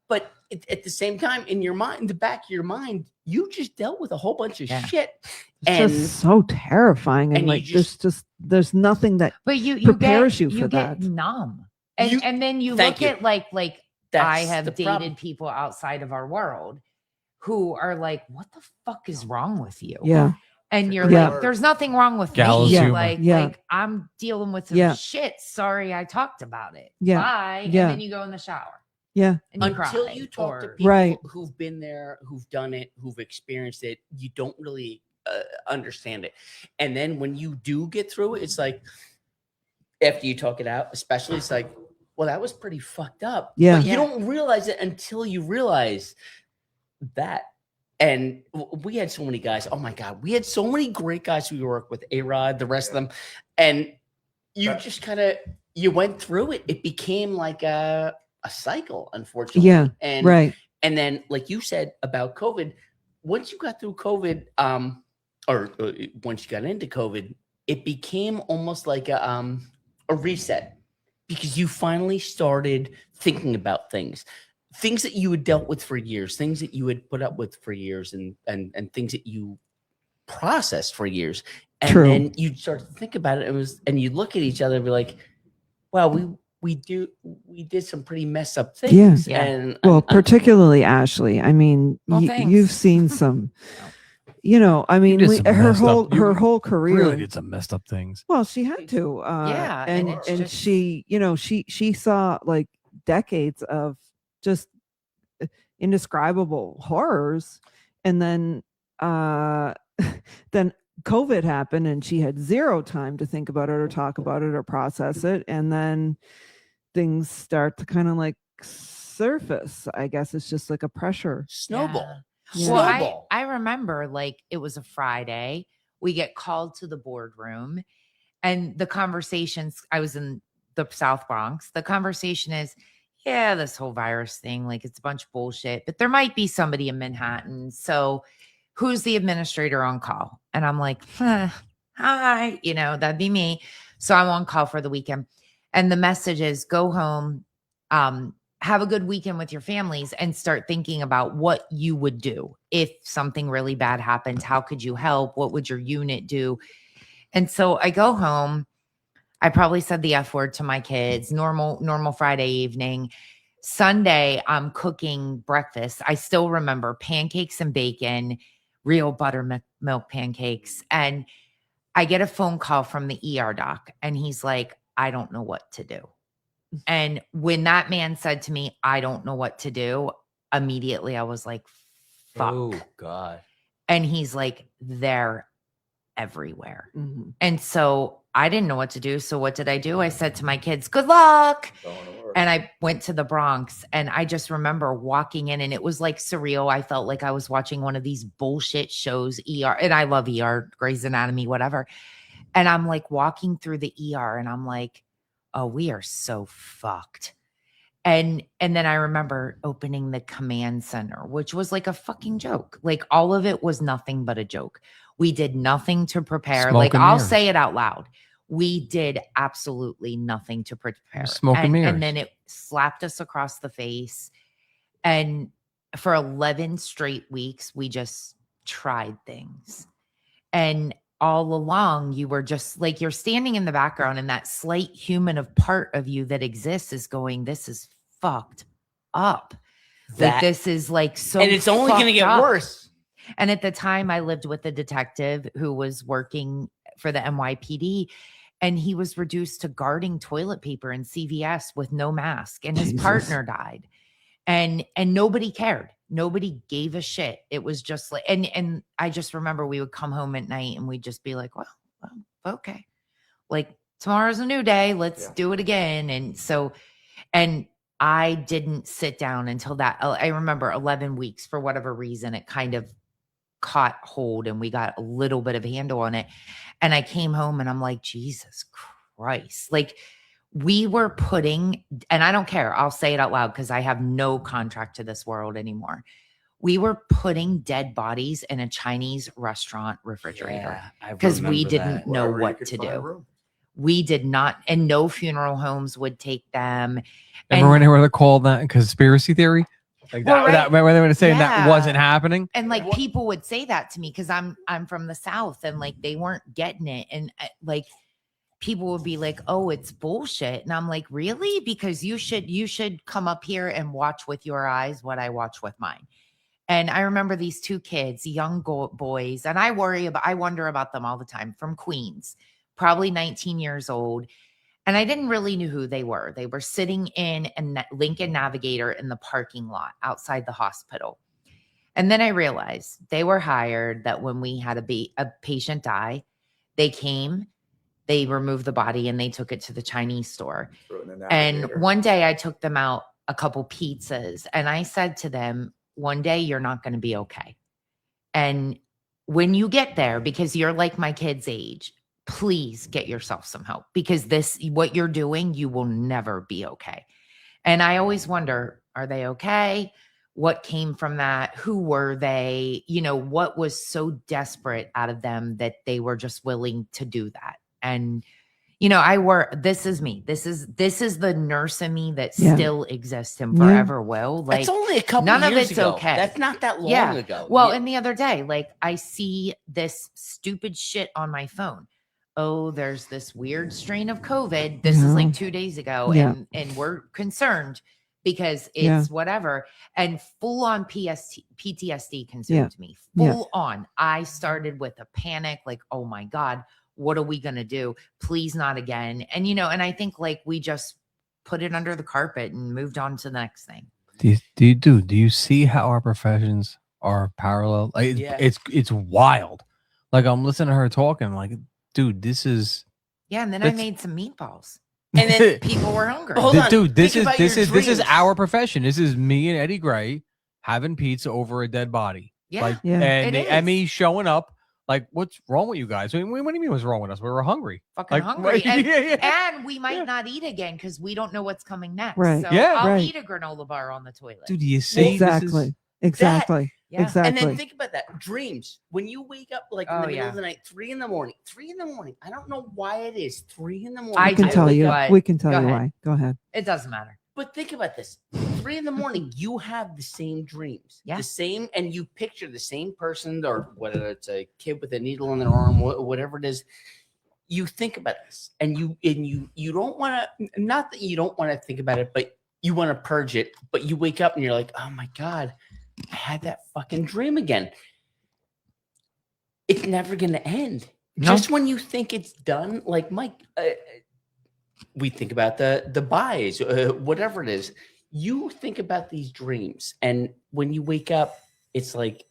But at the same time, in your mind, in the back of your mind, you just dealt with a whole bunch of Yeah. shit. It's And just so terrifying. And, and you like, just- there's nothing that but you prepares get, you for get that. numb. And You- and then you thank look you. at like I that's have the dated problem. people outside of our world who are like, what the fuck is wrong with you? Yeah. And you're Yeah. like, there's nothing wrong with Gallows me. humor. Yeah. Like I'm dealing with some Yeah. shit. Sorry, I talked about it. Yeah. Bye. Yeah. And then you go in the shower. Yeah. And you Until cry, you talk to or- people Right. who've been there, who've done it, who've experienced it, you don't really understand it. And then when you do get through it, it's like, after you talk it out, especially, it's like, well, that was pretty fucked up. Yeah. But you Yeah. don't realize it until you realize that. And we had so many guys. Oh my God. We had so many great guys we work with, A-Rod, the rest of them. And you That- just kind of, you went through it. It became like a cycle, unfortunately. Yeah. And Right. and then, like you said about COVID, once you got through COVID, or once you got into COVID, it became almost like a reset, because you finally started thinking about things that you had dealt with for years, things that you had put up with for years, and things that you processed for years. And True. then you start to think about it, and you look at each other and be like, wow, we did some pretty messed up things. Yeah. And Well, particularly Ashley. I mean, Well, you've thanks. seen some, you know, I mean, did some her messed up- you her whole career. Really did some messed up things. Well, she had to. Yeah, and it's and just- she, you know, she saw like decades of just indescribable horrors, and then then COVID happened, and she had zero time to think about it or talk about it or process it, and then things start to kind of like surface. I guess it's just like a pressure. snowball. Yeah. Well, Snowball. I remember like it was a Friday. We get called to the boardroom, and the conversations, I was in the South Bronx. The conversation is, yeah, this whole virus thing, like it's a bunch of bullshit, but there might be somebody in Manhattan. So who's the administrator on call? And I'm like, hi, you know, that'd be me. So I'm on call for the weekend. And the message is go home, have a good weekend with your families, and start thinking about what you would do if something really bad happened. How could you help? What would your unit do? And so I go home. I probably said the F word to my kids, normal Friday evening. Sunday, I'm cooking breakfast. I still remember pancakes and bacon, real buttermilk pancakes. And I get a phone call from the ER doc, and he's like, I don't know what to do. And when that man said to me, I don't know what to do, immediately I was like, fuck. Oh, God. And he's like, they're everywhere. Mhm. And so I didn't know what to do. So what did I do? I said to my kids, good luck. And I went to the Bronx, and I just remember walking in, and it was like surreal. I felt like I was watching one of these bullshit shows, ER, and I love ER, Grey's Anatomy, whatever. And I'm like walking through the ER, and I'm like, oh, we are so fucked. And then I remember opening the command center, which was like a fucking joke. Like all of it was nothing but a joke. We did nothing to prepare. Smoke Like and I'll mirrors. say it out loud. We did absolutely nothing to prepare. Smoke and mirrors. And then it slapped us across the face. And for 11 straight weeks, we just tried things. And all along, you were just like, you're standing in the background, and that slight human of part of you that exists is going, this is fucked up. Like this is like so, and it's only going to fucked get up. worse. And at the time, I lived with a detective who was working for the NYPD, and he was reduced to guarding toilet paper in CVS with no mask, and his Jesus. partner died. And nobody cared. Nobody gave a shit. It was just like, and I just remember we would come home at night, and we'd just be like, well, okay. Like tomorrow's a new day. Let's Yeah. do it again. And so, and I didn't sit down until that. I remember 11 weeks for whatever reason, it kind of caught hold and we got a little bit of handle on it. And I came home and I'm like, Jesus Christ. Like we were putting, and I don't care, I'll say it out loud because I have no contract to this world anymore. We were putting dead bodies in a Chinese restaurant refrigerator because we didn't know Wherever you what could to find do. room. We did not, and no funeral homes would take them. Remember when they were called that conspiracy theory? Like Well, that, right. when they were saying that Yeah. wasn't happening. And like people would say that to me because I'm from the South and like they weren't getting it. And like people would be like, oh, it's bullshit. And I'm like, really? Because you should come up here and watch with your eyes what I watch with mine. And I remember these two kids, young boys, and I wonder about them all the time, from Queens, probably 19 years old. And I didn't really know who they were. They were sitting in a Lincoln Navigator in the parking lot outside the hospital. And then I realized they were hired that when we had a patient die, they came, they removed the body and they took it to the Chinese store. And one day I took them out a couple pizzas and I said to them, one day you're not going to be okay. And when you get there, because you're like my kid's age, please get yourself some help because what you're doing, you will never be okay. And I always wonder, are they okay? What came from that? Who were they? You know, what was so desperate out of them that they were just willing to do that? And, you know, this is me. This is the nurse in me that still exists and forever will. Like, it's only a couple none years of it's ago. okay. That's not that long ago. Well, and the other day, like I see this stupid shit on my phone. Oh, there's this weird strain of COVID. This is like 2 days ago. And we're concerned because it's whatever. And full on PTSD consumed me. Full on. I started with a panic, like, oh my God, what are we going to do? Please not again. And, you know, and I think like we just put it under the carpet and moved on to the next thing. Do you see how our professions are parallel? Like, it's wild. Like I'm listening to her talking like, dude, this is. Yeah. And then I made some meatballs and then people were hungry. Dude, this is our profession. This is me and Eddie Gray having pizza over a dead body. Yeah. And Emmy showing up. Like, what's wrong with you guys? I mean, what do you mean what's wrong with us? We were hungry. Fucking hungry. And we might not eat again because we don't know what's coming next. Right. So I'll eat a granola bar on the toilet. Dude, do you see? Exactly. Exactly. And then think about that. Dreams. When you wake up like in the middle of the night, 3 in the morning. I don't know why it is 3 in the morning. We can tell you. We can tell you why. Go ahead. It doesn't matter. But think about this. 3 in the morning, you have the same dreams. Yeah. The same, and you picture the same person, or whether it's a kid with a needle in their arm, whatever it is. You think about this, and you don't want to, not that you don't want to think about it, but you want to purge it. But you wake up and you're like, oh my God, I had that fucking dream again. It's never going to end. No. Just when you think it's done, like Mike, we think about the buys, whatever it is. You think about these dreams, and when you wake up, it's like,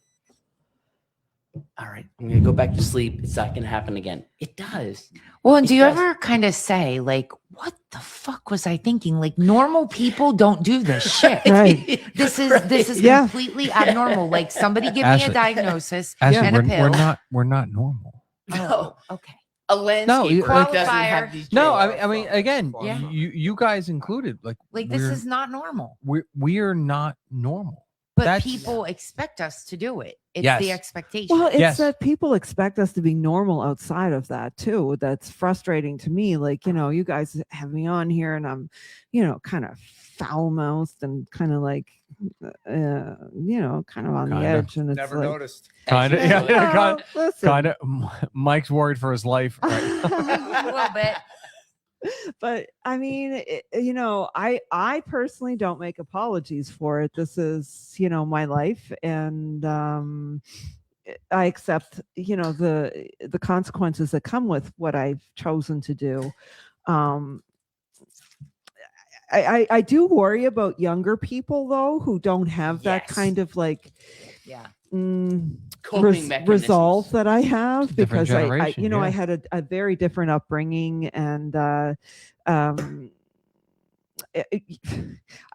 all right, I'm going to go back to sleep. It's not going to happen again. It does. Well, and do you ever kind of say, like, what the fuck was I thinking? Like, normal people don't do this shit. Right. This is completely abnormal. Like, somebody give me a diagnosis and a pill. We're not normal. No. Oh, okay. A landscape doesn't have these. No, I mean, again, you guys included. Like this is not normal. We're not normal. But people expect us to do it. It's the expectation. Well, it's that people expect us to be normal outside of that too. That's frustrating to me. Like, you know, you guys have me on here and I'm, you know, kind of foul-mouthed and kind of like, you know, kind of on the edge. And it's never like, noticed. Kind of, listen. Mike's worried for his life. Right? A little bit. But I mean, you know, I personally don't make apologies for it. This is, you know, my life, and I accept, you know, the consequences that come with what I've chosen to do. I do worry about younger people though who don't have that kind of like, Coping mechanisms. resolve that I have, Different because I generation, I yeah. had a very different upbringing, and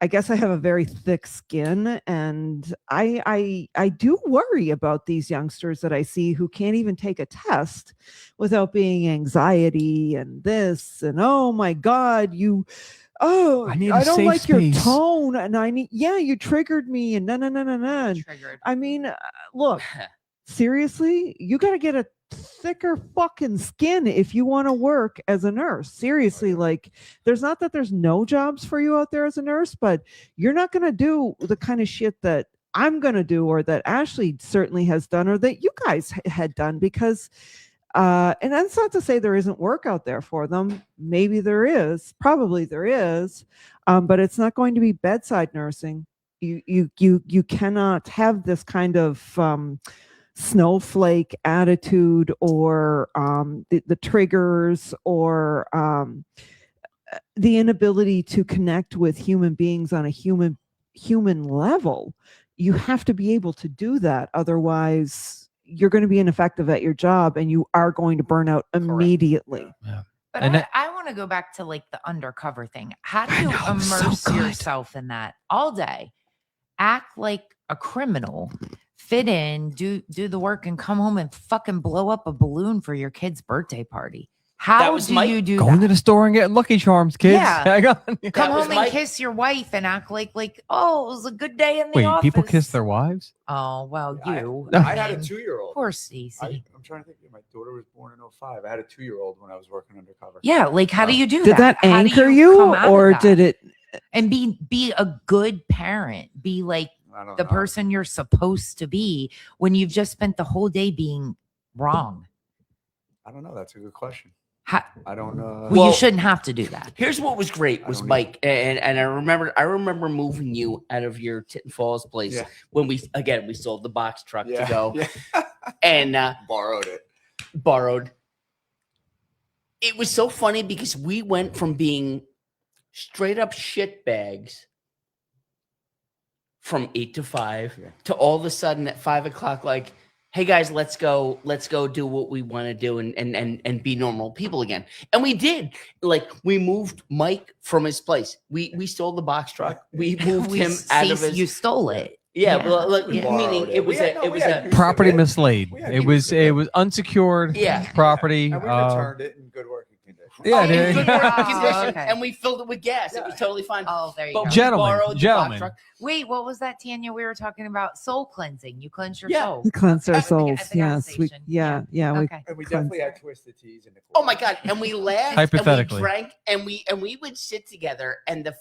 I guess I have a very thick skin, and I do worry about these youngsters that I see who can't even take a test without being anxiety and this, and oh my God, I need a don't safe like your space. tone, and you triggered me, and no. Triggered. I mean, look, seriously, you got to get a thicker fucking skin if you want to work as a nurse. Seriously, like, there's not that there's no jobs for you out there as a nurse, but you're not going to do the kind of shit that I'm going to do, or that Ashley certainly has done, or that you guys had done, because and that's not to say there isn't work out there for them. Maybe there is, probably there is, but it's not going to be bedside nursing. You cannot have this kind of snowflake attitude, or the triggers, or the inability to connect with human beings on a human level. You have to be able to do that, otherwise you're going to be ineffective at your job, and you are going to burn out immediately. Yeah. But And I want to go back to like the undercover thing. How do you know, so immerse good. yourself in that all day? Act like a criminal, fit in, do the work, and come home and fucking blow up a balloon for your kid's birthday party. How was do Mike you do Going to that? the store and getting Lucky Charms, kids. Yeah. Hang on. Come That was home and Mike. kiss your wife and act like, oh, it was a good day in the Wait, office. people kiss their wives? Oh, well, you. I had a mean, 2-year-old. Poor Stacey. I'm trying to think. My daughter was born in 2005. I had a 2-year-old when I was working undercover. Yeah, like how do you do Did that How do anchor come you, out of or that? did it? And be a good parent. Be like I don't the know. person you're supposed to be when you've just spent the whole day being wrong. I don't know. That's a good question. How, I don't know. well, Well, you shouldn't have to do that. Here's what was great I was don't Mike, and I remember moving you out of your Titten Falls place Yeah. when we sold the box truck Yeah. to go Yeah. and Borrowed it. borrowed. It was so funny because we went from being straight up shit bags from 8 to 5 to all of a sudden at 5 o'clock, like, hey guys, let's go do what we want to do and be normal people again. And we did. Like, we moved Mike from his place. We stole the box truck. We moved him out of his. You stole it. Yeah, Yeah. well, like, We meaning borrowed it was We had- it was we a had use Property of it. mislaid. We had It use was of it. unsecured Yeah. property. And we returned it in good working condition. Yeah, in dude. good working Oh, condition, okay. and we filled it with gas. It was totally fine. Oh, there you But go. we Gentlemen, borrowed the box gentlemen. truck. Wait, what was that, Tanya? We were talking about soul cleansing. You cleanse your Yeah. soul. We cleanse our At the souls. gas Yes, we. station. Yeah. We, Okay. And we Cleanse. definitely had twisted teas in the Oh my god! And we laughed, Hypothetically. and we drank, and we would sit together. And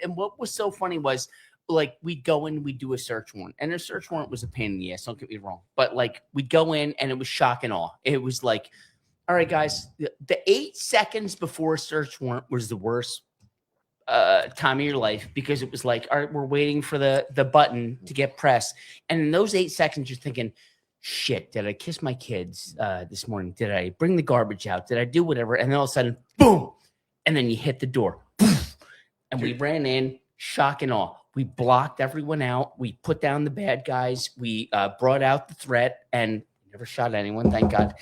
and what was so funny was, like, we'd go in, we'd do a search warrant, and a search warrant was a pain in the ass. Don't get me wrong, but like, we'd go in, and it was shock and awe. It was like, all right, guys, the 8 seconds before a search warrant was the worst time of your life, because it was like, all right, we're waiting for the button to get pressed, and in those 8 seconds, you're thinking, shit, did I kiss my kids this morning? Did I bring the garbage out? Did I do whatever? And then all of a sudden, boom, and then you hit the door, and we ran in, shock and awe. We blocked everyone out. We put down the bad guys. We brought out the threat, and never shot anyone, thank God.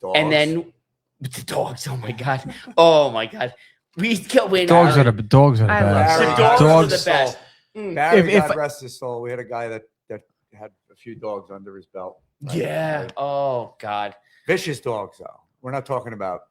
Dogs. And then the dogs. Oh my god. Oh my god. We go in. Dogs are the best. I love The dogs. dogs were the best. Barry, If- God rest his soul. We had a guy that had a few dogs under his belt. Yeah. Oh god. Vicious dogs, though. We're not talking about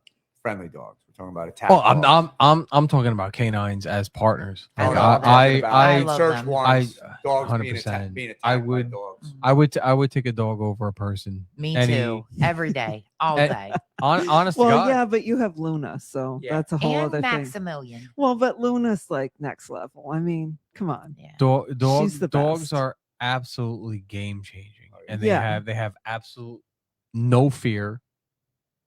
friendly dogs. We're talking about attack. Oh, dogs. I'm talking about canines as partners. I Like, love them. I'm talking about I love search them. warrants. I- Dogs being 100%. attacked. Being attacked I by would- dogs. I would take a dog over a person. Me Any- too. Every day, all And- day. Honest to Well, God. yeah, but you have Luna, so Yeah. that's a whole And other thing. Maximilian. Well, but Luna's like next level. I mean, come on. Yeah. Dogs the dogs best. are absolutely game changing, and Yeah. they have absolute no fear,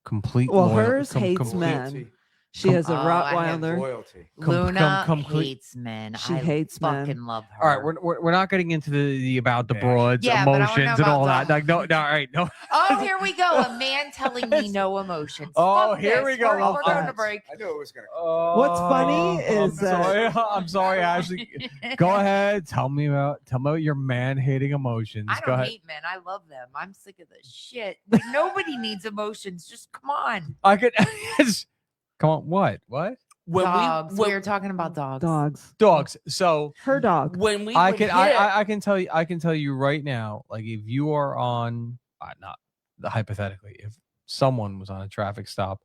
complete. Well, loyal- hers hates complete- men. She has a Oh, I have Rottweiler. Loyalty. Luna come cle- hates men. She I hates men. fucking love her. All right, we're not getting into the about the Yeah. broads, Yeah, but I wanna know emotions, and about all that. dogs. Like, no, all right, no. Oh, here we go. A man telling me no emotions. Oh, Fuck here this. we go. We're Love going to that. break. I knew it was going to. What's funny I'm is that- sorry. I'm sorry, Ashley. Go ahead. Tell me about your man hating emotions. I Go don't ahead. hate men. I love them. I'm sick of this shit. Like, nobody needs emotions. Just come on. I could. Come on. What? Dogs. when, We were talking about dogs. Dogs. Dogs. So Her dog. when we I would can hit, I can tell you right now, like if you are on not hypothetically, if someone was on a traffic stop,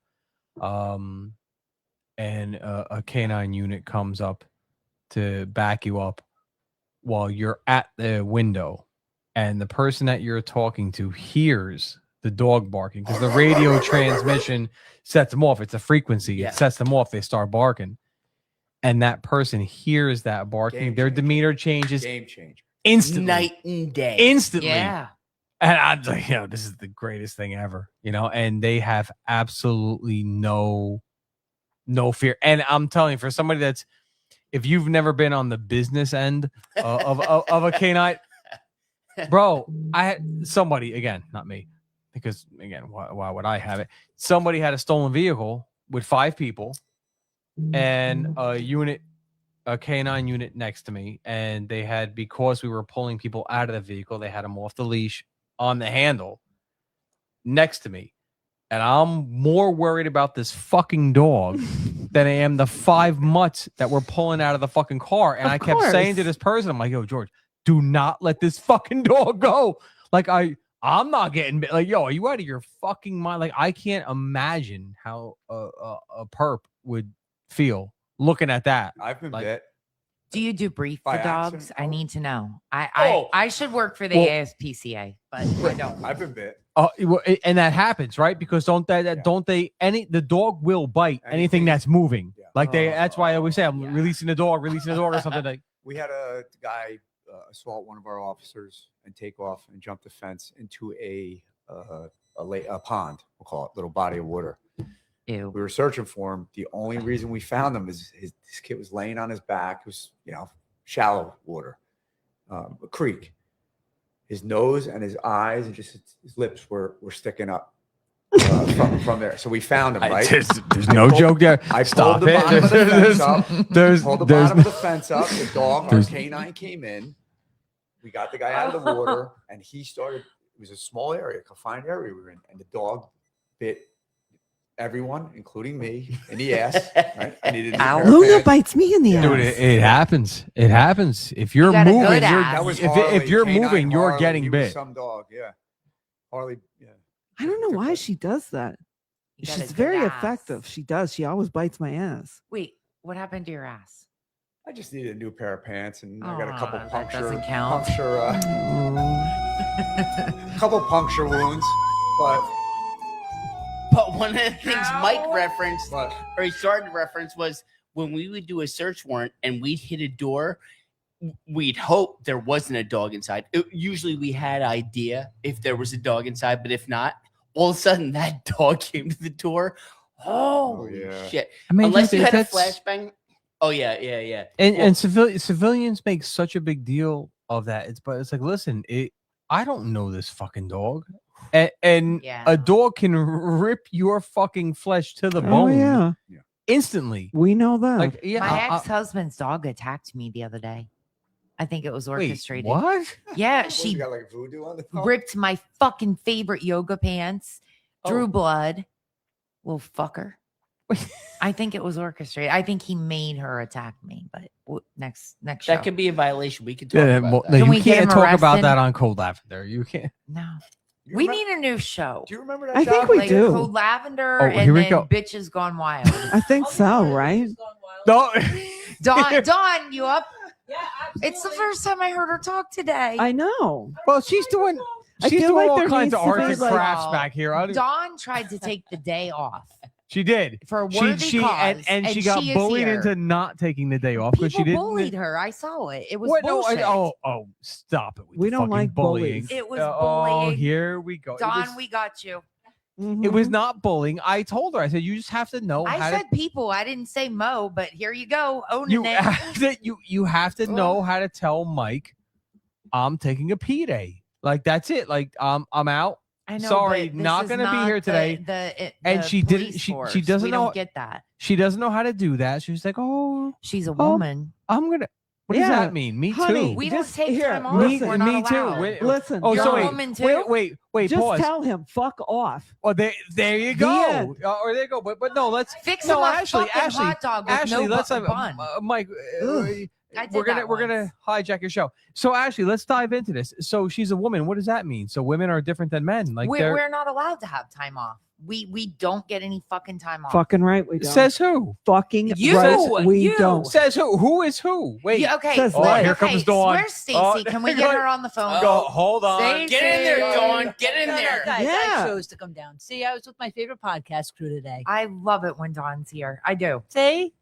and a canine unit comes up to back you up while you're at the window, and the person that you're talking to hears the dog barking because the radio transmission sets them off. It's a frequency. Yeah. It sets them off. They start barking. And that person hears that barking. Game Their changer. demeanor changes Game changer. instantly. night and day. Instantly. Yeah. And I'm like, this is the greatest thing ever, and they have absolutely no fear. And I'm telling you, for somebody if you've never been on the business end of a canine, bro, I had somebody, again, not me, because again, why would I have it? Somebody had a stolen vehicle with 5 people and a canine unit next to me, and they had, because we were pulling people out of the vehicle, they had them off the leash on the handle next to me. And I'm more worried about this fucking dog than I am the 5 mutts that were pulling out of the fucking car. And Of I kept course. saying to this person, I'm like, yo, George, do not let this fucking dog go. Like, I'm not getting, like, yo, are you out of your fucking mind? Like, I can't imagine how a perp would feel looking at that. I've been Like- bit. Do you do brief By for dogs? accident, I oh. need to know. Oh. I should work for the Well- ASPCA, but I don't. I've been bit. And that happens, right? Because don't the dog will bite anything Anything. that's moving. Yeah. Like that's why I always say I'm Yeah. releasing the dog or something like. We had a guy assault one of our officers and take off and jump the fence into a pond. We'll call it, little body of water. Ew. We were searching for him. The only reason we found him is this kid was laying on his back. It was, shallow water, a creek. His nose and his eyes and just his lips were sticking up from there. So we found him, right? There's no joke there. I Stop pulled the bottom of the fence up. There's Pulled the there's bottom of the fence up. The dog, our there's- canine, came in. We got the guy out of the water, and he started. It was a small area, confined area we were in, and the dog bit everyone, including me, in the ass. Right? I needed a new Ow. pair of Luna pants. bites me in the Dude, ass. it happens. It happens. If you're got a moving, good you're, ass. That was if Harley, you're canine moving, you're Harley. getting He was bit. some dog, yeah. Harley, yeah. I don't know why she does that. You got a She's good very ass. effective. She does. She always bites my ass. Wait, what happened to your ass? I just needed a new pair of pants, and I got a Aw, couple that puncture, doesn't count. couple puncture wounds, but But one of the things Mike referenced, but or he started to reference, was when we would do a search warrant and we'd hit a door, we'd hope there wasn't a dog inside. Usually we had idea if there was a dog inside, but if not, all of a sudden that dog came to the door. Oh, yeah. shit. I mean, Unless you had a that's- flashbang. Oh, yeah. And civilians make such a big deal of that. It's like, listen, I don't know this fucking dog, and Yeah. a dog can rip your fucking flesh to the Oh bone yeah, instantly. we know that. Like, yeah, My ex-husband's dog attacked me the other day. I think it was wait, orchestrated. what? Yeah, What, she you got like voodoo on the dog? ripped my fucking favorite yoga pants, drew Oh. blood. Little fucker. I think it was orchestrated. I think he made her attack me. But next show. That could be a violation. We could talk Yeah, about well, that. no, Can you we get can't him talk about arrested? that on Cold Lavender. You can't. No, You we remember- need a new show. Do you remember that? I think job? we Like do. Code Lavender Oh, and here we then go. Bitches Gone Wild. I think so, right? No. Dawn, you up? Yeah, It's the first time I heard her talk today. I know. Well, she's doing. I She's feel doing like all there kinds of needs to be, arts and like- crafts back here. Dawn tried to take the day off She did. for a worthy cause, and she got is bullied here. into not taking the day off because People she didn't. bullied her. I saw it. It was What? No, bullshit. oh, stop it. With We the don't fucking like bullying. bullies. It was Oh, bullying. here we go. It Dawn, was- we got you. It was not bullying. I told her. I said, you just have to know I how said people. I didn't say Mo, but here you go. Owning you it. you have to know how to tell Mike, I'm taking a P day. Like that's it. Like I'm out. I know. Sorry, but this not is gonna be here today. And she didn't. She doesn't we know. Don't get that. She doesn't know how to do that. She's like, oh, She's a woman. I'm gonna. What does that mean? Me honey, too. We just don't take here, time off. listen, We're not me too. allowed. Wait, Listen. Oh, You're so a wait, woman too? wait. Just Pause. tell him, fuck off. Oh, there you The go. end. Or there you go. But no, let's Fix no. him a Ashley, fucking hot dog with Ashley, no let's have bun. Mike. I did We're that gonna hijack your show. So Ashley, let's dive into this. So she's a woman. What does that mean? So women are different than men. Like we're not allowed to have time off. We don't get any fucking time off. Fucking right, we don't. says who? Fucking You, right, we you. don't. Says who? Who is who? Wait. Yeah, okay. Says wait, here okay, comes Dawn. Where's Stacy? Oh, Can we get her on the phone? Go. Hold on. Stacey. Get in there, Dawn. Get in No, there. guys, Yeah. I chose to come down. See, I was with my favorite podcast crew today. I love it when Dawn's here. I do. See,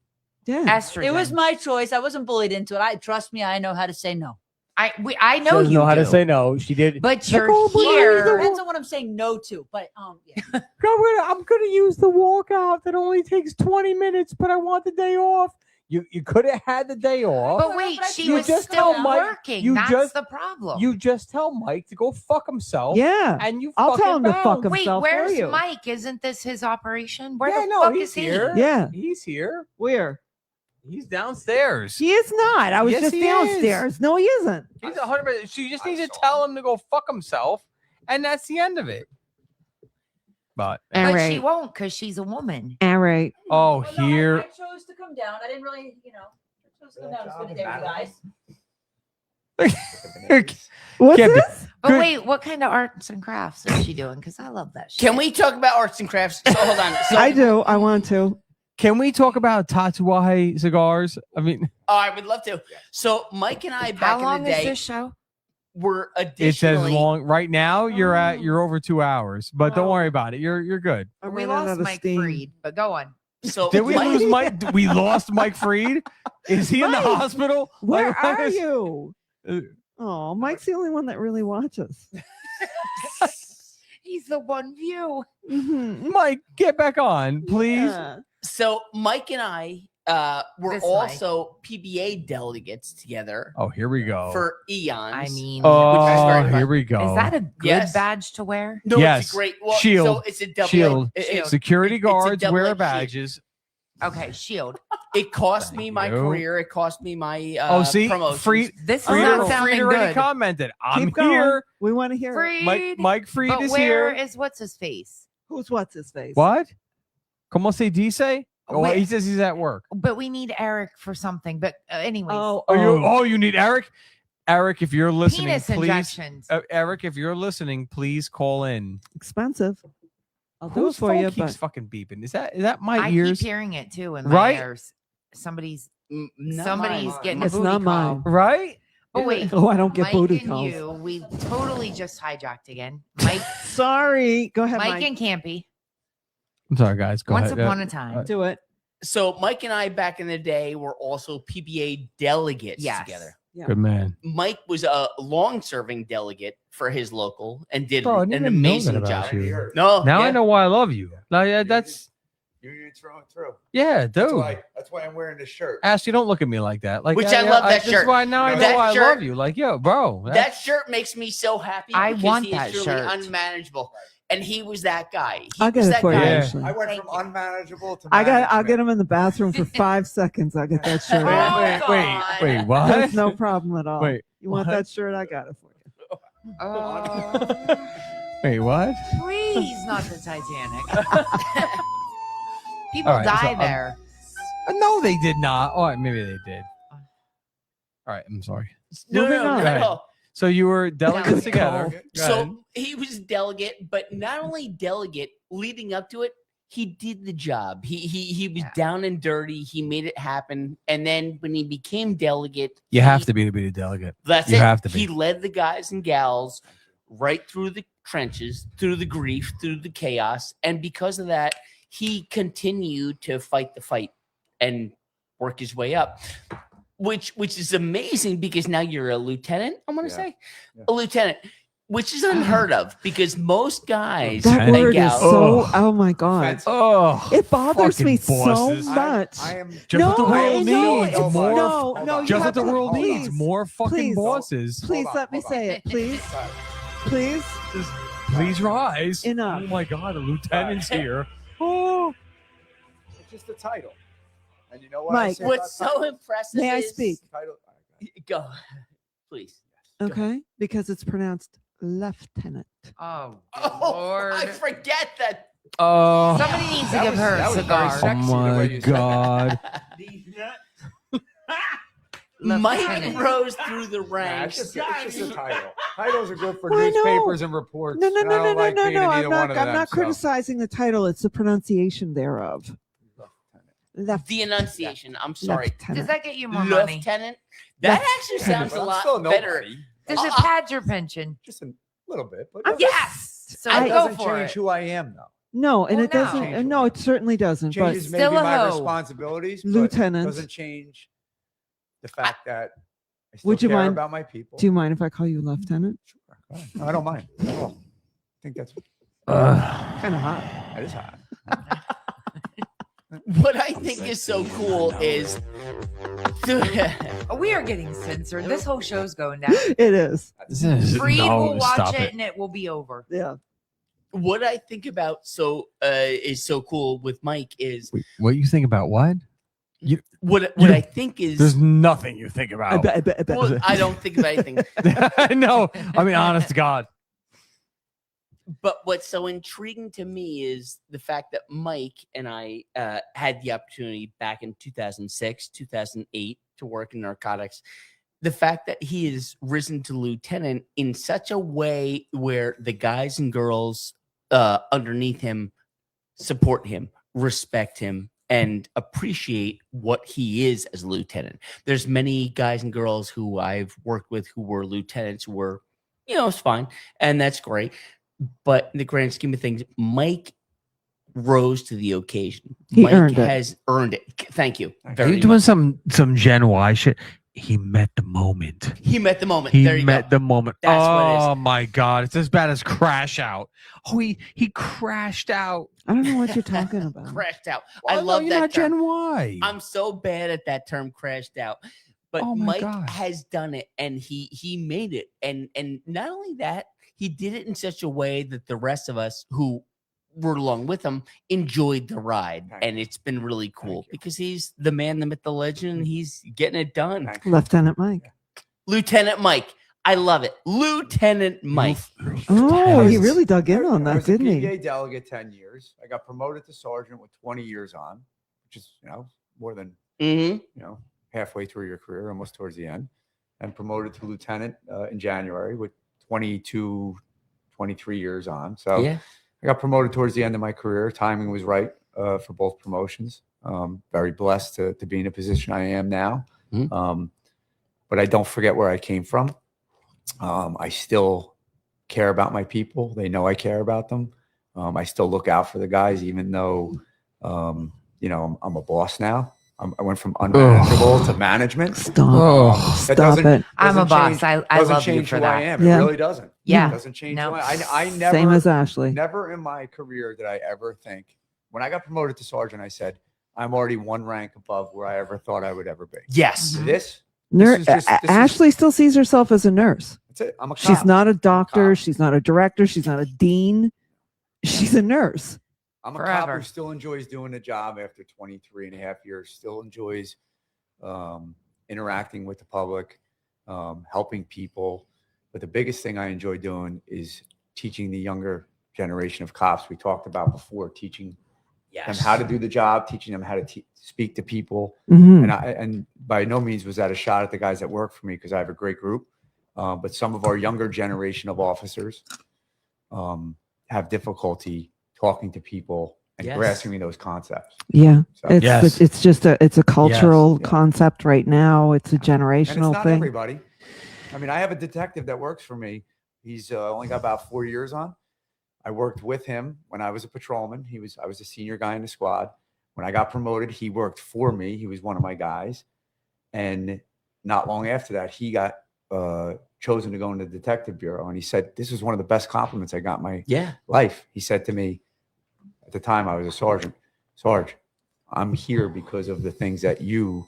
Yeah. Estrogen. it was my choice. I wasn't bullied into it. Trust me, I know how to say no. I know you know how to do, say no. She did. but you're oh, but here. Depends on what I'm saying no to. But yeah. I'm gonna use the walkout that only takes 20 minutes, but I want the day off. You could have had the day off. But wait, she You was just still tell Mike- working. you That's just- the problem. You just tell Mike to go fuck himself. Yeah. And you I'll fucking tell him to fuck bounce. him. Wait, himself for where's you. Mike? Isn't this his operation? Where Yeah, the no, fuck he's is he? here. Yeah. He's here. Where? He's downstairs. He is not. I was Yes, just he is. downstairs. No, he isn't. He's 100%. She just needs to tell him to go fuck himself, and that's the end of it. But All But right. she won't because she's a woman. All right. oh, Well, no, here. I chose to come down. I didn't really, I chose to come down and spend the day with you guys. What's Campy. this? But Good. wait, what kind of arts and crafts is she doing? Because I love that shit. Can we talk about arts and crafts? So hold on. So, I do. I want to. Can we talk about Tatuaje cigars? I mean, Oh, I would love to. So Mike and I How back long in the is day this show? were it says additionally long. Right now, you're over 2 hours, but don't Oh. worry about it. You're good. I We ran lost out of Mike steam. Freed, but go on. so Did we Mike- lose Mike? We lost Mike Freed. Is he in the Mike, hospital? Where Like, are you? Uh, Oh, Mike's the only one that really watches. He's the one view. Mhm. Mike, get back on, please. Yeah. So Mike and I were This also PBA delegates together Oh, here we go. for eons. I mean, Oh, very fun. here we go. is that a good Yes. badge to wear? no, Yes. it's a great well, Shield. So it's a double. Shield. It, Security it's a guards wear double-edged shield. badges. Okay, shield. it cost Thank me my you. career. It cost me my See, promotions. Freed. This is Freed, not sounding Freed already good. commented. I'm Keep going. here. We want to hear it. Freed. Mike Freed But is where here. is what's his face? What's his face? What? Como se dice? Oh, Wait. he says he's at work. But we need Eric for something. But anyways, You need Eric. Eric, if you're listening, penis please. injections. Eric, if you're listening, please call in. Expensive. I'll do it Whose for phone you, keeps but fucking beeping? Is that my I ears? keep hearing it too in my Right? ears. Somebody's Not somebody's mine. getting it's a booty not call. mine. Right? Oh wait, Oh, I don't get Mike booty and calls. you, we totally just hijacked again. Mike, Sorry. Go ahead, Mike Mike. and Campy. I'm sorry, guys. Go Once ahead. upon a time. Do it. So Mike and I back in the day were also PBA delegates Yes. together. Good man. Mike was a long-serving delegate for his local and did Bro, I an didn't even know amazing that about job. you. No, Now yeah. I know why I love you. No, yeah, that's Union through and through. yeah, That's dude. why I'm wearing this shirt. Ashley, don't look at me like that. Like, Which yeah, I yeah, love that That's shirt. why now I know That why I shirt- love you. Like, yo, bro, That shirt makes me so happy. I because want he is that truly shirt. unmanageable, and he was that guy. He I'll get was it that for you, guy. Yeah. Ashley. I went Thank from you. unmanageable to I'll get management. him in the bathroom for 5 seconds. I'll get that shirt. Oh, wait, God. wait, what? That's no problem at all. Wait, you want what? that shirt? I got it for you. Wait, what? Please, not the Titanic. People All right, so, die there. No, they did not. Oh, maybe they did. All right, I'm sorry. Moving on. Go ahead. no. So you were delegates Good together. call. Go ahead. So he was delegate, but not only delegate. Leading up to it, he did the job. He was Yeah. down and dirty. He made it happen. And then when he became delegate, You have to be the delegate. That's You it. have to be. He led the guys and gals right through the trenches, through the grief, through the chaos, and because of that, he continued to fight the fight and work his way up. Which is amazing because now you're a lieutenant. I'm gonna Yeah. say Yeah. a lieutenant. which is unheard of because most guys That and word is gals- so. Oh my god! Offensive. Oh, It bothers fucking me bosses. so much. I am Just what the No, world I know needs. it's- More. no, no, you Just have what the to- world please, needs. More fucking please. bosses. Please Hold on, let me hold say on. it, please, please. Please rise. Enough. Oh my God, the lieutenant's here. Oh. It's just the title. And you know what? Mike, what's so impressive May I is speak? Title. Go, please. Okay, because it's pronounced lieutenant. Oh, Oh, Lord. I forget that. Oh. Somebody needs to That give was- her that a was very cigar. sexy. Oh the way my you said God. Mike Lieutenant. rose through the Nah, ranks. it's just a title. Titles are good for Well, I know. newspapers and reports. No, no, and no, I no, don't no, like no, being no. in I'm either one not. of I'm them, not so. criticizing the title. It's the pronunciation thereof. The enunciation. I'm sorry. Does Lieutenant. that get you more money? Lieutenant. That actually Lieutenant. sounds a But I'm lot still better. nobody. Does it Uh, pad your pension? Just a little bit, but I'm it Yes. So I go doesn't for change it. who I am, though. No, and Well, it doesn't. no. No, it certainly doesn't. Changes Still maybe a my hoe. responsibilities, but Lieutenant. doesn't change the fact that I still Would you care mind- about my people. But do you mind if I call you lieutenant? Sure. Go ahead. No, I don't mind. at all. I think that's Kind of hot. that is hot. What I think is so cool is We are getting censored. This whole show's going down. It is. Freed No, will watch stop it and it will be over. Yeah. what I think about is so cool with Mike is What you think about what? what You- I think is There's nothing you think I about. bet. I bet. I bet. well, I don't think of anything. No, I mean, honest to God. But what's so intriguing to me is the fact that Mike and I had the opportunity back in 2006, 2008 to work in narcotics. The fact that he has risen to lieutenant in such a way where the guys and girls underneath him support him, respect him, and appreciate what he is as a lieutenant. There's many guys and girls who I've worked with who were lieutenants who were, it's fine. And that's great. But in the grand scheme of things, Mike rose to the occasion. He Mike earned it. has earned it. Thank you. Are Very you doing much. some Gen Y shit? He met the moment. He met the moment. He there you met go. the moment. That's what it is. Oh my God. It's as bad as Crash Out. Oh, he crashed out. I don't know what you're talking about. Crashed out. Oh, I no, love you're that not term. Gen Y. I'm so bad at that term, crashed out. But Oh my Mike God. has done it, and he made it. And not only that, he did it in such a way that the rest of us who were along with him enjoyed the ride. Thank And you. it's been really cool Thank you. because he's the man, the myth, the legend. And he's getting it done. Thank you. Lieutenant Mike. Lieutenant Mike. I love it. Lieutenant Mike. Oh, he Yes. really dug in on I that, was a didn't he? PVA delegate 10 years. I got promoted to sergeant with 20 years on, which is, more than, Mm-hmm. halfway through your career, almost towards the end, and promoted to lieutenant in January with 22, 23 years on. So Yeah. I got promoted towards the end of my career. Timing was right for both promotions. Very blessed to be in a position I am now. Mhm. But I don't forget where I came from. I still care about my people. They know I care about them. I still look out for the guys, even though, I'm a boss now. I went from unmanageable to management. Stop. Oh, That Stop doesn't- it. I'm a doesn't boss. change- I doesn't love you change for who I that. am. Yeah. It really doesn't. Yeah. It doesn't change No. who I never, Same as Ashley. never in my career did I ever think, when I got promoted to sergeant, I said, I'm already one rank above where I ever thought I would ever be. Yes. Mhm. This Nurse. is just- this is- Ashley still sees herself as a nurse. that's it. I'm a cop. She's not a doctor. Cop. She's not a director. She's not a dean. She's a nurse. I'm a cop Forever. who still enjoys doing the job after 23 and a half years, still enjoys interacting with the public, helping people. But the biggest thing I enjoy doing is teaching the younger generation of cops we talked about before, teaching Yes. them how to do the job, teaching them how to speak to people. Mhm. And by no means was that a shot at the guys that work for me, because I have a great group. But some of our younger generation of officers have difficulty talking to people and Yes. grasping those concepts. Yeah. So, It's Yes. it's just it's a cultural Yeah. concept right now. It's a and it's generational not thing. everybody. I mean, I have a detective that works for me. He's only got about 4 years on. I worked with him when I was a patrolman. I was a senior guy in the squad. When I got promoted, he worked for me. He was one of my guys. And not long after that, he got chosen to go into the detective bureau. And he said, this was one of the best compliments I got in my Yeah. life. He said to me, at the time I was a sergeant, Sarge, I'm here because of the things that you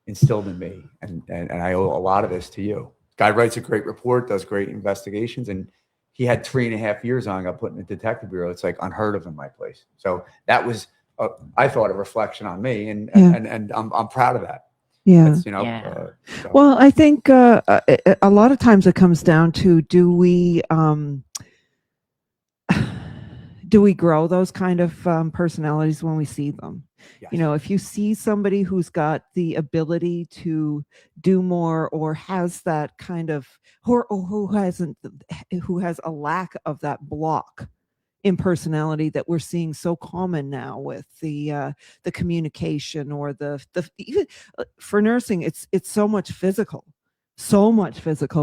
instilled in me. And I owe a lot of this to you. Guy writes a great report, does great investigations. And he had 3.5 years on, got put in the detective bureau. It's like unheard of in my place. So that was, I thought, a reflection on me. And I'm proud of that. Yeah. That's, you know, Yeah. so. Well, I think a lot of times it comes down to do we grow those kind of personalities when we see them? Yes. You know, if you see somebody who's got the ability to do more or has that kind of, or who has a lack of that block in personality that we're seeing so common now with the communication or the even for nursing, it's so much physical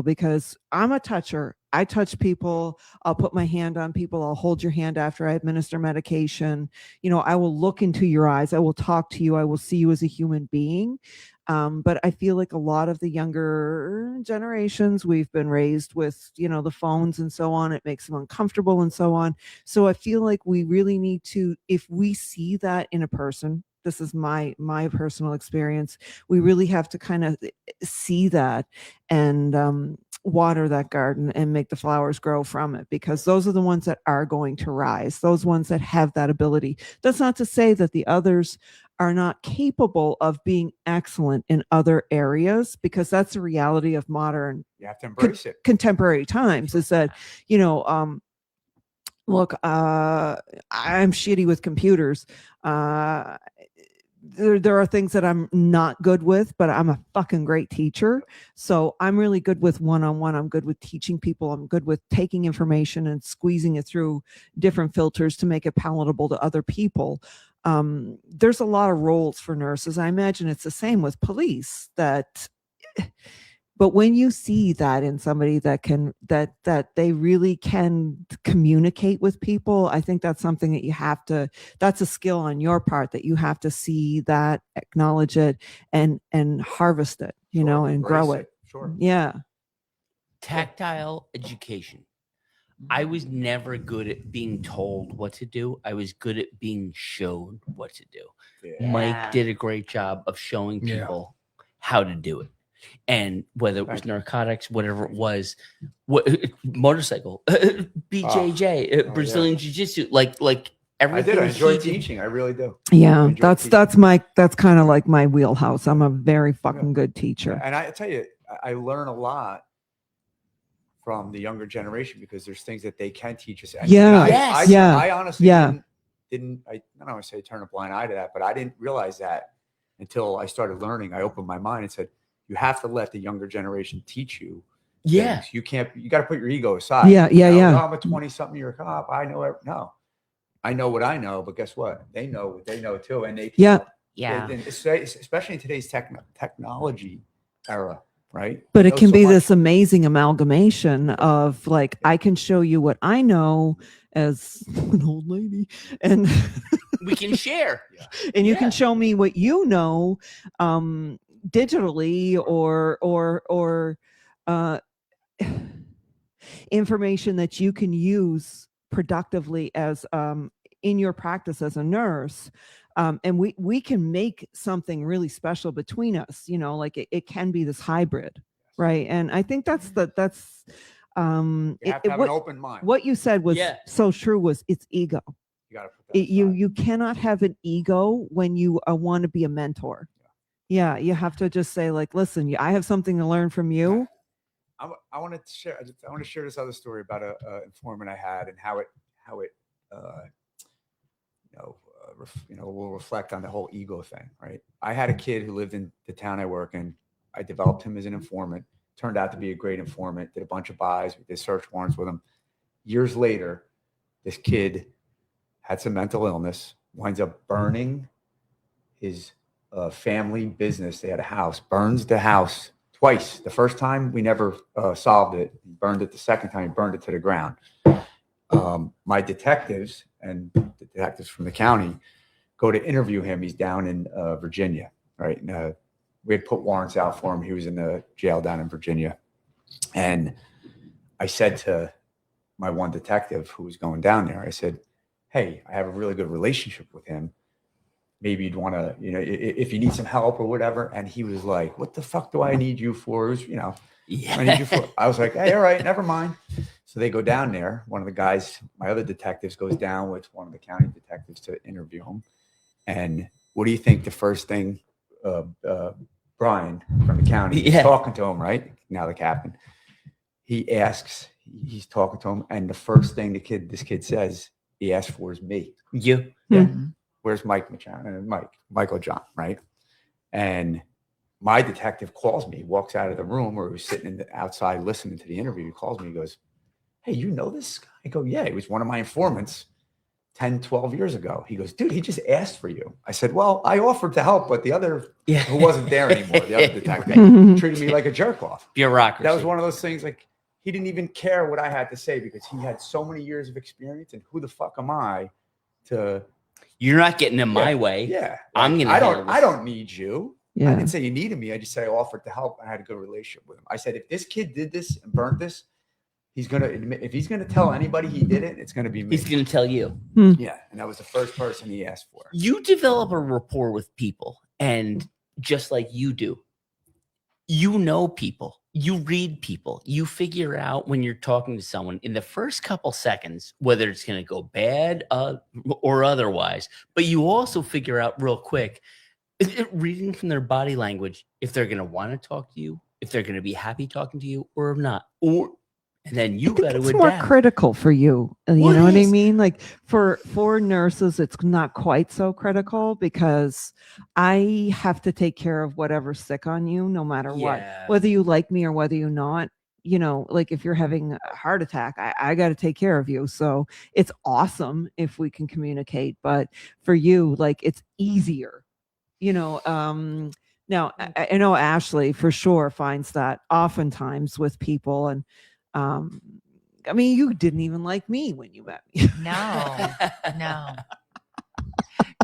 because I'm a toucher. I touch people. I'll put my hand on people. I'll hold your hand after I administer medication. You know, I will look into your eyes. I will talk to you. I will see you as a human being. But I feel like a lot of the younger generations, we've been raised with, you know, the phones and so on. It makes them uncomfortable and so on. So I feel like we really need to, if we see that in a person, this is my personal experience, we really have to kind of see that and water that garden and make the flowers grow from it, because those are the ones that are going to rise, those ones that have that ability. That's not to say that the others are not capable of being excellent in other areas, because that's the reality of modern, You have to embrace it. contemporary times, is that, you know, look, I'm shitty with computers. There are things that I'm not good with, but I'm a fucking great teacher. So I'm really good with one-on-one. I'm good with teaching people. I'm good with taking information and squeezing it through different filters to make it palatable to other people. There's a lot of roles for nurses. I imagine it's the same with police, but when you see that in somebody that can, that they really can communicate with people, I think that's something that that's a skill on your part, that you have to see that, acknowledge it, and harvest it, you know, and grow it. Sure. Yeah. Tactile education. I was never good at being told what to do. I was good at being shown what to do. Yeah. Mike did a great job of showing people how to do it. And whether it was narcotics, whatever it was, motorcycle, BJJ, Brazilian Jiu-Jitsu, like everything. I enjoy teaching. I really do. Yeah, that's kind of like my wheelhouse. I'm a very fucking good teacher. And I tell you, I learn a lot from the younger generation, because there's things that they can teach us. And I honestly didn't I don't want to say turn a blind eye to that, but I didn't realize that until I started learning. I opened my mind and said, you have to let the younger generation teach you. Yeah. You got to put your ego aside. Yeah. Oh, I'm a 20-something-year cop. I know it. No, I know what I know, but guess what? They know what they know too. And they, Yeah. And especially in today's technology era, right? But it can be this amazing amalgamation of, like, I can show you what I know as an old lady, and we can share. And you can show me what you know, digitally or information that you can use productively as in your practice as a nurse. And we can make something really special between us, you know, like it can be this hybrid, right? And I think that's you have to have an open mind. What you said was so true, was it's ego. You got to put that you cannot have an ego when you want to be a mentor. Yeah, you have to just say, like, listen, I have something to learn from you. I want to share this other story about a informant I had, and how it will reflect on the whole ego thing, right? I had a kid who lived in the town I work in. I developed him as an informant. Turned out to be a great informant. Did a bunch of buys. We did search warrants with him. Years later, this kid had some mental illness. Winds up burning his family business. They had a house. Burns the house twice. The first time we never solved it. He burned it the second time. He burned it to the ground. My detectives and the detectives from the county go to interview him. He's down in Virginia, right? We had put warrants out for him. He was in the jail down in Virginia. And I said to my one detective who was going down there, I said, hey, I have a really good relationship with him. Maybe you'd want to, if you need some help or whatever. And he was like, what the fuck do I need you for? It was, I need you for. I was like, hey, all right, never mind. So they go down there. One of the guys, my other detectives, goes down with one of the county detectives to interview him. And what do you think the first thing Brian from the county is talking to him, right? Now the captain. He asks, he's talking to him, and the first thing this kid says, he asks for is me. You. Yeah. Where's Michael John, right? And my detective calls me, walks out of the room where he was sitting outside listening to the interview. He calls me, he goes, hey, you know this guy? I go, yeah, he was one of my informants 10, 12 years ago. He goes, dude, he just asked for you. I said, well, I offered to help, but the other who wasn't there anymore, the other detective, treated me like a jerk off. Bureaucracy. That was one of those things, like, he didn't even care what I had to say because he had so many years of experience, and who the fuck am I to... You're not getting in my way. Yeah. I'm going to... I don't need you. Yeah. I didn't say you needed me. I just said I offered to help. I had a good relationship with him. I said, if this kid did this and burnt this, he's going to admit, if he's going to tell anybody he did it, it's going to be me. He's going to tell you. Yeah. And that was the first person he asked for. You develop a rapport with people, and just like you do, you know people. You read people. You figure out when you're talking to someone in the first couple seconds whether it's going to go bad or otherwise. But you also figure out real quick, reading from their body language, if they're going to want to talk to you, if they're going to be happy talking to you or not. And then you got to adapt. It's more critical for you. You know what I mean? Like for nurses, it's not quite so critical because I have to take care of whatever's sick on you, no matter what, whether you like me or whether you're not. Like if you're having a heart attack, I got to take care of you. So it's awesome if we can communicate. But for you, like it's easier, Now, I know Ashley for sure finds that oftentimes with people, and I mean, you didn't even like me when you met me.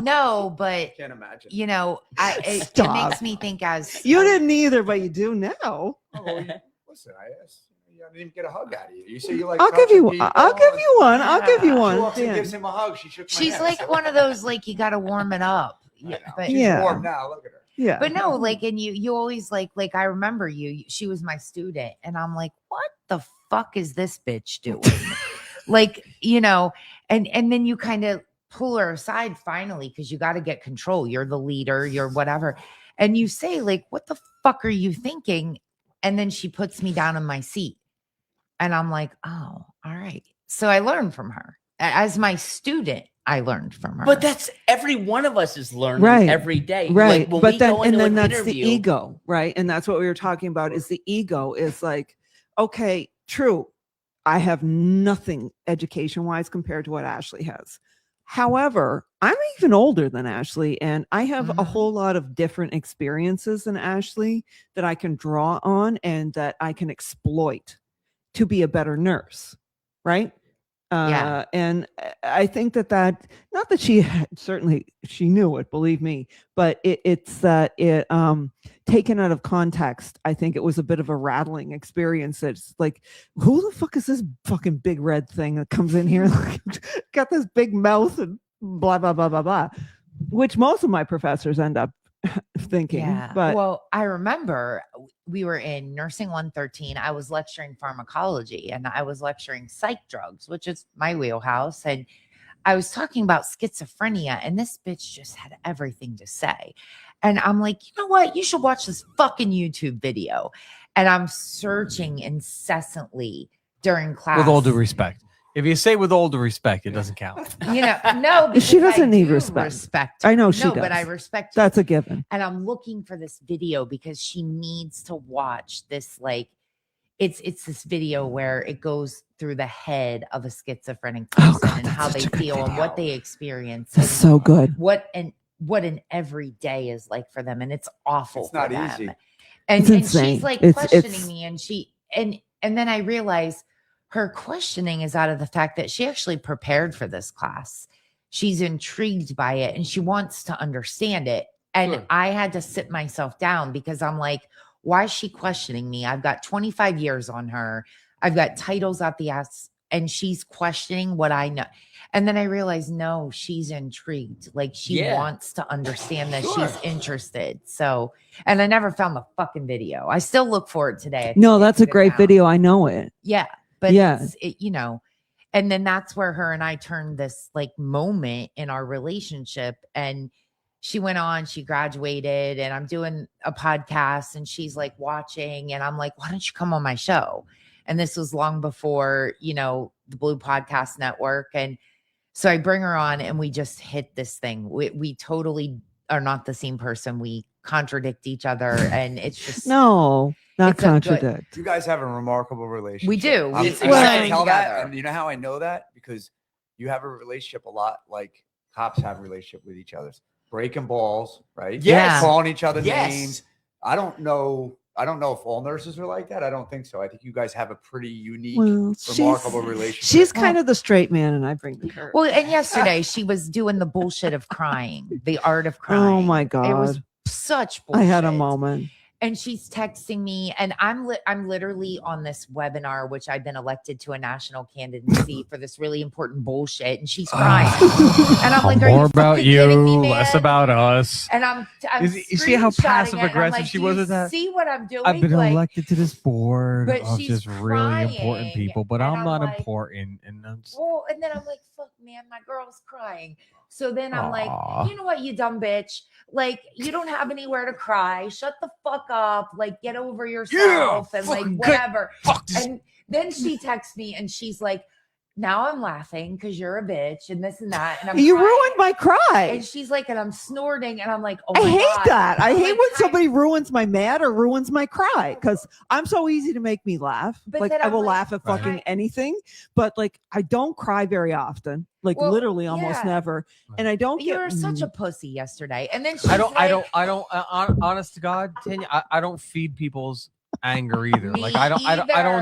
No, but Can't imagine. It makes me think as you didn't either, but you do now. Oh, well, listen, I didn't even get a hug out of you. You say you like. I'll give you one. I'll give you one. She walks in, gives him a hug. She shook my She's hand. like one of those, like, you got to warm it up. But she's warm now. Look at her. Yeah. But no, like, and you always like I remember she was my student, and I'm like, what the fuck is this bitch doing? Like, and then you kind of pull her aside finally, because you got to get control. You're the leader, you're whatever. And you say, like, what the fuck are you thinking? And then she puts me down in my seat. And I'm like, oh, all right. So I learned from her. As my student, I learned from her. But that's every one of us is learning every day. Right. Like but then that's the ego, right? And that's what we were talking about is the ego is like, okay, true. I have nothing education-wise compared to what Ashley has. However, I'm even older than Ashley, and I have a whole lot of different experiences than Ashley that I can draw on and that I can exploit to be a better nurse, right? And I think that not that she had, certainly she knew it, believe me, but it's that taken out of context, I think it was a bit of a rattling experience. It's like, who the fuck is this fucking big red thing that comes in here? Got this big mouth and blah, blah, blah, blah, blah, which most of my professors end up thinking. Yeah. But well, I remember we were in nursing 113. I was lecturing pharmacology, and I was lecturing psych drugs, which is my wheelhouse. And I was talking about schizophrenia, and this bitch just had everything to say. And I'm like, you know what? You should watch this fucking YouTube video. And I'm searching incessantly during class. With all due respect. If you say with all due respect, it doesn't count. No, she doesn't need respect. I know she does. But I respect. That's a given. And I'm looking for this video because she needs to watch this. Like, it's this video where it goes through the head of a schizophrenic person and how they feel and what they experience. That's so good. What an everyday is like for them, and it's awful. It's not for them. easy. And she's like questioning me, and then I realize her questioning is out of the fact that she actually prepared for this class. She's intrigued by it and she wants to understand it. And I had to sit myself down because I'm like, Why is she questioning me? I've got 25 years on her. I've got titles out the ass, and she's questioning what I know. And then I realized, no, she's intrigued. Like she wants to understand that she's interested. So, and I never found the fucking video. I still look for it today. No, that's a great video. I know it. Yeah. But you know, and then that's where her and I turned this like moment in our relationship. And she went on, she graduated, and I'm doing a podcast and she's like watching, and I'm like, why don't you come on my show? And this was long before, you know, the Blue Podcast Network. And so I bring her on and we just hit this thing. We totally are not the same person. We contradict each other, and it's just not contradict. You guys have a remarkable relationship. We do. I It's can exciting tell together. that, and you know how I know that? Because you have a relationship a lot like cops have a relationship with each other. Breaking balls, right? Yes. Calling each other Yes. names. I don't know if all nurses are like that. I don't think so. I think you guys have a pretty unique, remarkable relationship. She's kind of the straight man, and I bring the curve. Well, and yesterday she was doing the bullshit of crying, the art of crying. Oh my God. It was such bullshit. I had a moment. And she's texting me, and I'm literally on this webinar, which I've been elected to a national candidacy for this really important bullshit, and she's crying. And I'm like, are more you about fucking kidding me, you, man? less about us. And I'm You see how screenshotting passive it, and I'm aggressive like, she "Do was you at that? See what I'm doing? I've been Like, elected to this board but of she's just really important crying, people, but and I'm I'm not like, important. And I'm just, well, and then I'm like, fuck, man, my girl's crying. So then I'm Aw. like, you know what, you dumb bitch? Like, you don't have anywhere to cry. Shut the fuck up. Like, get over yourself and like fucking good. whatever. fuck this. And then she texts me and she's like, now I'm laughing because you're a bitch and this and that. And I'm You crying. ruined my cry. And she's like, and I'm snorting, and I'm like, oh I my hate God. that. I I'm hate like, when somebody ruins my mad or ruins my cry because I'm so easy to make me laugh. But Like then I I'm will like, laugh at fucking right. anything, but like I don't cry very often. Like Well, literally almost yeah. never. And I don't You get were such a pussy yesterday. And then she's I don't, like, honest to God, Tanya, I don't feed people's anger either. Me Like I don't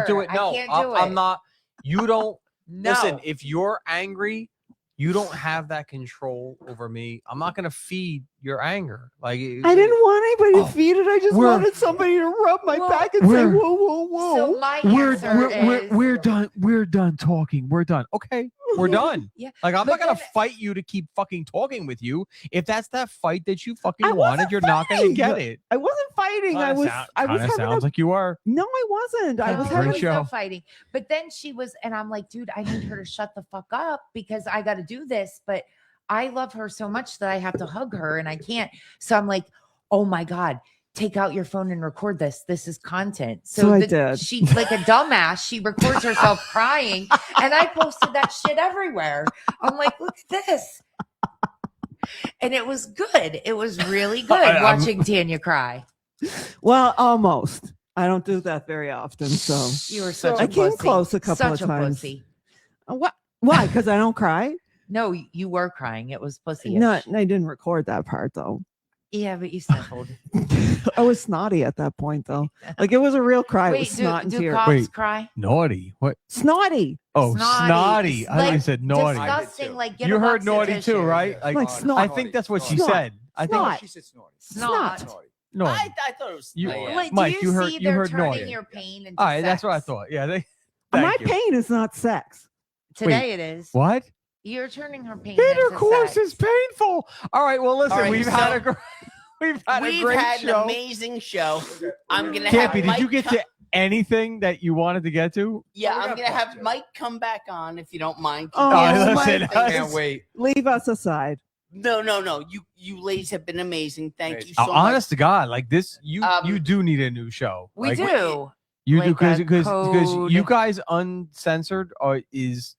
do it. either. No, I can't do I'm it. not. You don't. no. Listen, if you're angry, you don't have that control over me. I'm not gonna feed your anger. Like I didn't want anybody to feed it. I just we're- wanted somebody to rub my Well, back and say, we're- whoa, whoa, whoa. So my answer is, we're done. We're done talking. We're done. Okay, we're done. Yeah, Like I'm but not gonna then- fight you to keep fucking talking with you. If that's that fight that you fucking I wanted, wasn't you're not gonna fighting. get it. I wasn't fighting. I was having sounds like you are. no, I wasn't. I was Great having no show. fighting. But then she was, and I'm like, dude, I need her to shut the fuck up because I got to do this. But I love her so much that I have to hug her and I can't. So I'm like, oh my God, take out your phone and record this. This is content. So I did. She, like a dumbass, she records herself crying, and I posted that shit everywhere. I'm like, look at this. And it was good. It was really good watching Tanya cry. Well, almost. I don't do that very often. So You were such I a came pussy. close a couple Such of times. Pussy. What? Why? Because I don't cry? No, you were crying. It was pussy. No, I didn't record that part though. Yeah, but you sniffled. I was snotty at that point though. Like it was a real cry. It was Wait, snot and do tears. cops Wait. cry? Naughty. What? Snotty. Oh, Snotty. snotty. I thought you Like, said naughty. Disgusting. Like get You a heard box of naughty tissue. too, right? Like snot. I think that's what she Snot. said. I think Snot. She said snorty. Snot. Snotty. naughty. I thought it was. You- yeah. Like, Mike, do you you heard- see you they're heard turning naughty. your pain into All right, that's what I sex? thought. Yeah. My Thank you. pain is not sex. Today it is. What? You're turning her pain Intercourse into is sex. painful. All right. Well, listen, All right, we've so had a great, we've had a We've great had show. an amazing show. I'm gonna have Campy, did Mike you get come- to anything that you wanted to get to? Yeah, Oh, we I'm got gonna have fun, Mike come back on if you don't mind. Oh, listen, Mike, I can't wait. Leave us aside. No. You ladies have been amazing. Thank you Oh, so much. honest to God, like this, you Um, do need a new show. We Like, do. You do Like a because code. you guys uncensored is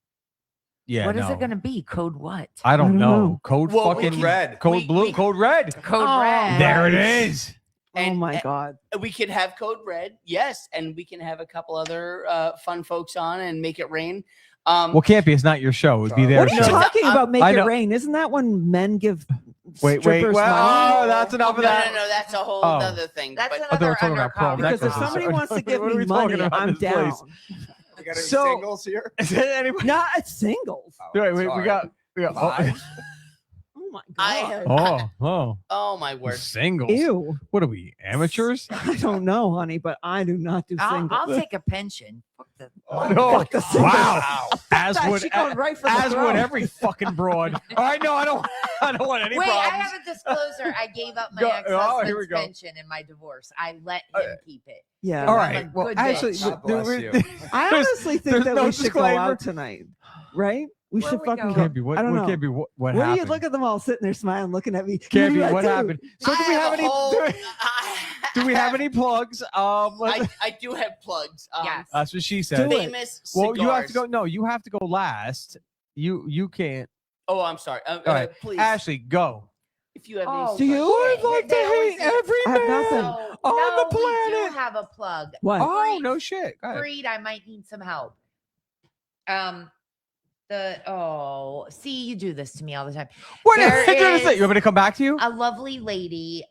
What is no. it going to be? Code what? I don't I don't know. know. Code Well, we fucking can- Red. code we- blue, we- code red. Code Oh, red. There it is. Oh And- my God. We could have Code Red, yes, and we can have a couple other fun folks on and make it rain. Well, Campy, it's not your show. It'd be What their What are you show. talking I'm- about? Make I it know. rain. Isn't that when men give Wait, strippers well, money? oh, that's enough of no, that. no, that's a whole Oh. other thing. That's but I thought we were another talking about prom undercover. Because if necklaces. somebody wants to give What are me we talking money, about in I'm this place? down. You got any So- singles here? Is it anybody? Not singles. Oh, Wait, we sorry. got. Five. Oh my I god. have. Oh, My word. singles. Ew. What are we, amateurs? I don't know, honey, but I do not do I'll singles. take a pension. Fuck the. Oh, Fuck the singles. wow. As That would shit going right for the as would throat. every fucking broad. All right, no, I don't want any Wait, I problems. have a disclosure. I gave up my Go- ex-husband's here we go. pension in my divorce. I let him keep it. Yeah. All I'm right. a Well, good actually, bitch. God bless you. I there's- honestly think there's that no we should go disclaimer. out tonight, right? We Where should we fucking go? go. Campy, what, I don't know. Campy, what What happened? do you look at them all sitting there smiling, looking at me? Campy, Yeah, what dude. happened? So do we have any? Do we have any plugs? I do have plugs. Yes. That's what she said. Do it. Famous Well, you have to cigars. go. No, you have to go last. You can't. Oh, I'm sorry. All right, Please. Ashley, go. If you have Oh, any Do you? I'd like to They always hate say- every I have man nothing. on the We planet. do have a plug. What? Oh Freed. no shit. Go ahead. Freed, I might need some help. See, you do this to me all the time. What There is it? is You want me to come back to you? A lovely lady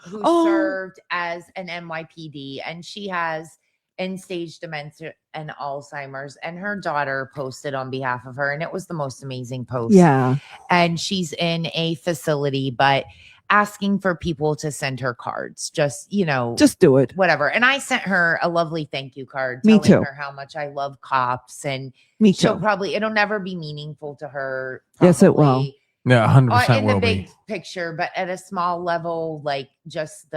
who Oh. served as an NYPD, and she has end-stage dementia and Alzheimer's, and her daughter posted on behalf of her, and it was the most amazing post. Yeah. And she's in a facility, but asking for people to send her cards, just Just do it. whatever. And I sent her a lovely thank you card Me telling too. her how much I love cops, and Me she'll too. probably, it'll never be meaningful to her. Yes, it will. probably, Yeah, 100% in the will big be. picture, but at a small level, like just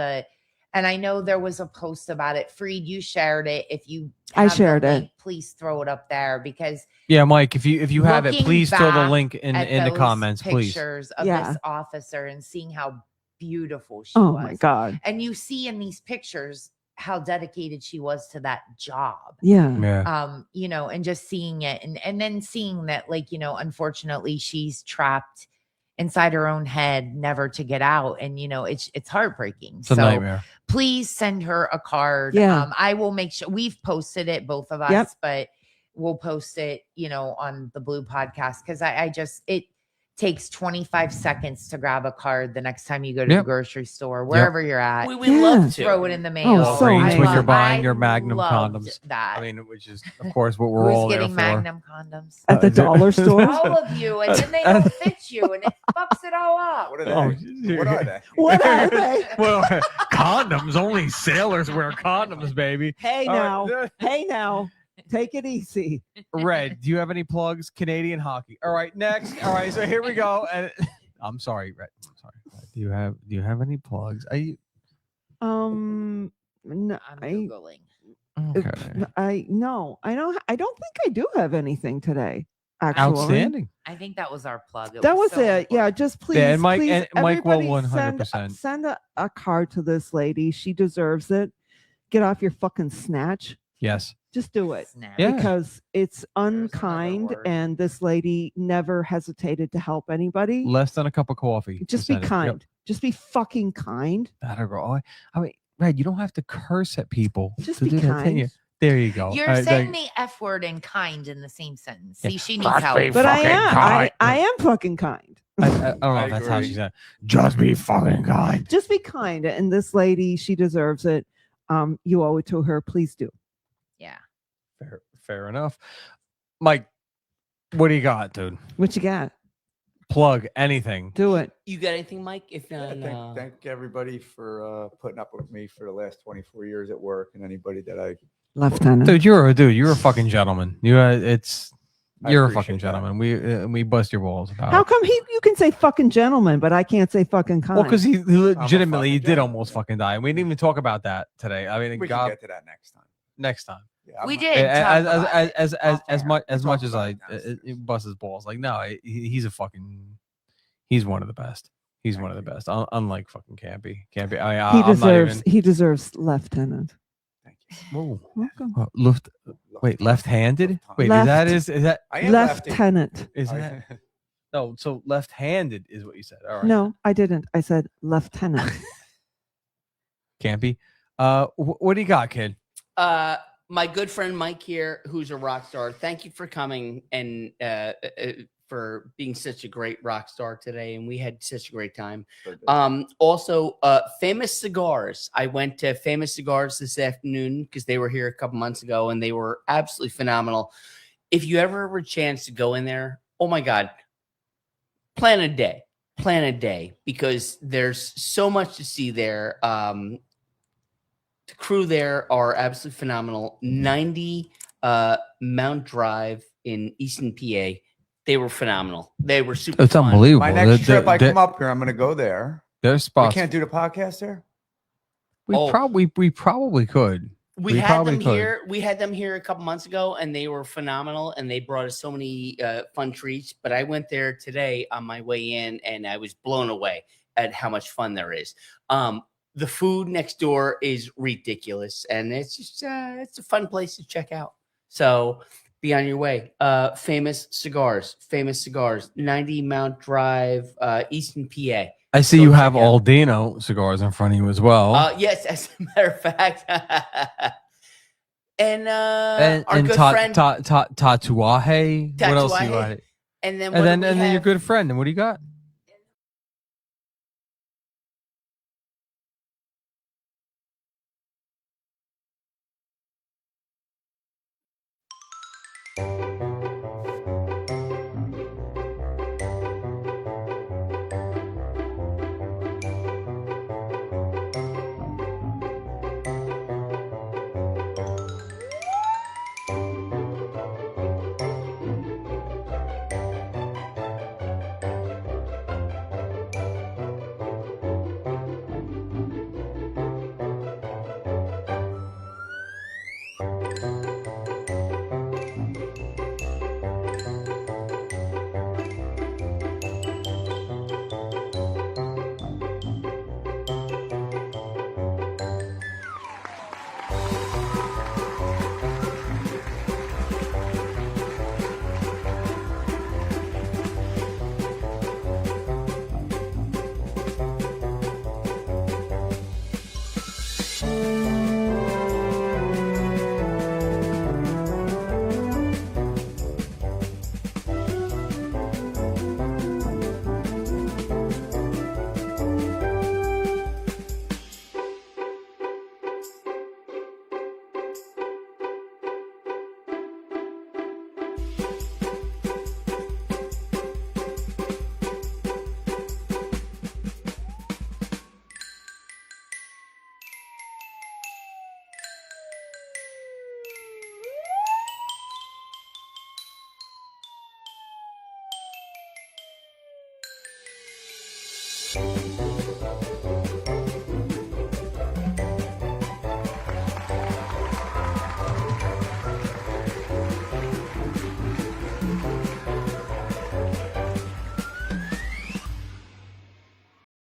and I know there was a post about it. Freed, you shared it. If you I have the shared it. link, please throw it up there, because Yeah, Mike, if you have it, Looking please throw the back link in at the those comments, please. pictures of Yeah. this officer and seeing how beautiful she Oh was. my God. And you see in these pictures how dedicated she was to that job. Yeah. Yeah. And just seeing it and then seeing that, like, unfortunately she's trapped inside her own head, never to get out. And it's heartbreaking. It's a nightmare. Please send her a card. Yeah. I will make sure we've posted it, both of us, Yep. but we'll post it, on the Blue Podcast, because it takes 25 seconds to grab a card the next time you go to the Yep. grocery store, wherever you're at. We would Yeah. love to. Throw it in the mail. so Walgreens when nice. you're buying I your Magnum loved condoms. That. I mean, which is of course what we're Who's all there getting for. Magnum condoms? At the dollar store. All of you, and then they don't fit you, and it fucks it all up. What are they? Oh, What are they? What are they? Well, condoms. Only sailors wear condoms, baby. Hey All now. right. Hey now. Take it easy. Red, do you have any plugs? Canadian hockey. All right, next. All right, so here we go. And I'm sorry, Red. I'm sorry. Do you have any plugs? No, I'm Googling. no, I don't think I do have anything today. Actually, Outstanding. I think that was our plug. It That was so it. Yeah, important. just please, Yeah, and Mike- please, and Mike will everybody 100%. send a card to this lady. She deserves it. Get off your fucking snatch. Yes. Just do it. Snap. Yeah. Because it's another unkind, word. and this lady never hesitated to help anybody. Less than a cup of coffee. Just to be send it. kind. Yep. Just be fucking kind. That'll go. I mean, Red, you don't have to curse at people. Just to be do that, can kind. you? There you go. You're All right, saying thank- the F word and kind in the same sentence. Yeah. See, she needs Just help. be But I fucking am. kind. I am fucking kind. I don't know I if that's how agree. she said. Just be fucking kind. Just be kind. And this lady, she deserves it. You owe it to her. Please do. Yeah. Fair enough. Mike, what do you got, dude? What you got? Plug anything. Do it. You got anything, Mike? If Yeah, not, thank everybody for putting up with me for the last 24 years at work, and anybody that I Lieutenant. Dude, you're a fucking gentleman. You're a appreciate fucking that. gentleman. We bust your balls about How it. come you can say fucking gentleman, but I can't say fucking kind? Well, because he legitimately fucking did gentleman. almost fucking die. And we didn't even talk about that today. I mean, we can God, get to that next time. next time. Yeah, We I'm- did. talk about it. As Off much air. as Talk much as about I it downstairs. bust his balls. Like, no, he's one of the best. He's one of the best. Unlike fucking Campy. he deserves lieutenant. Thank you. Whoa. Welcome. Left-handed. Wait, Left. is that I am lefty. Lieutenant. is I- that no? So left-handed is what you said. All right. No, I didn't. I said lieutenant. Campy. What do you got, kid? my good friend Mike here, who's a rock star. Thank you for coming and for being such a great rock star today. And we had such a great time. Also, Famous Cigars. I went to Famous Cigars this afternoon because they were here a couple months ago and they were absolutely phenomenal. If you ever have a chance to go in there, oh my God, plan a day. plan a day because there's so much to see there. The crew there are absolutely phenomenal. 90 Mount Drive in Easton, PA. They were phenomenal. They were super. It's fun. unbelievable. My next trip, I come up here. I'm going to go there. There's We spots. can't do the podcast there. We probably could. We had them here. We had them here a couple months ago, and they were phenomenal. And they brought us so many fun treats. But I went there today on my way in, and I was blown away at how much fun there is. The food next door is ridiculous, and it's just it's a fun place to check out. So be on your way. Famous cigars, 90 Mount Drive, Easton, PA. I see Go you check have out. Aldino cigars in front of you as well. Yes, as a matter of fact. And our good friend Tatuaje. What else you Tatuaje. got? And then And what then do we and then your have? good friend. And what do you got?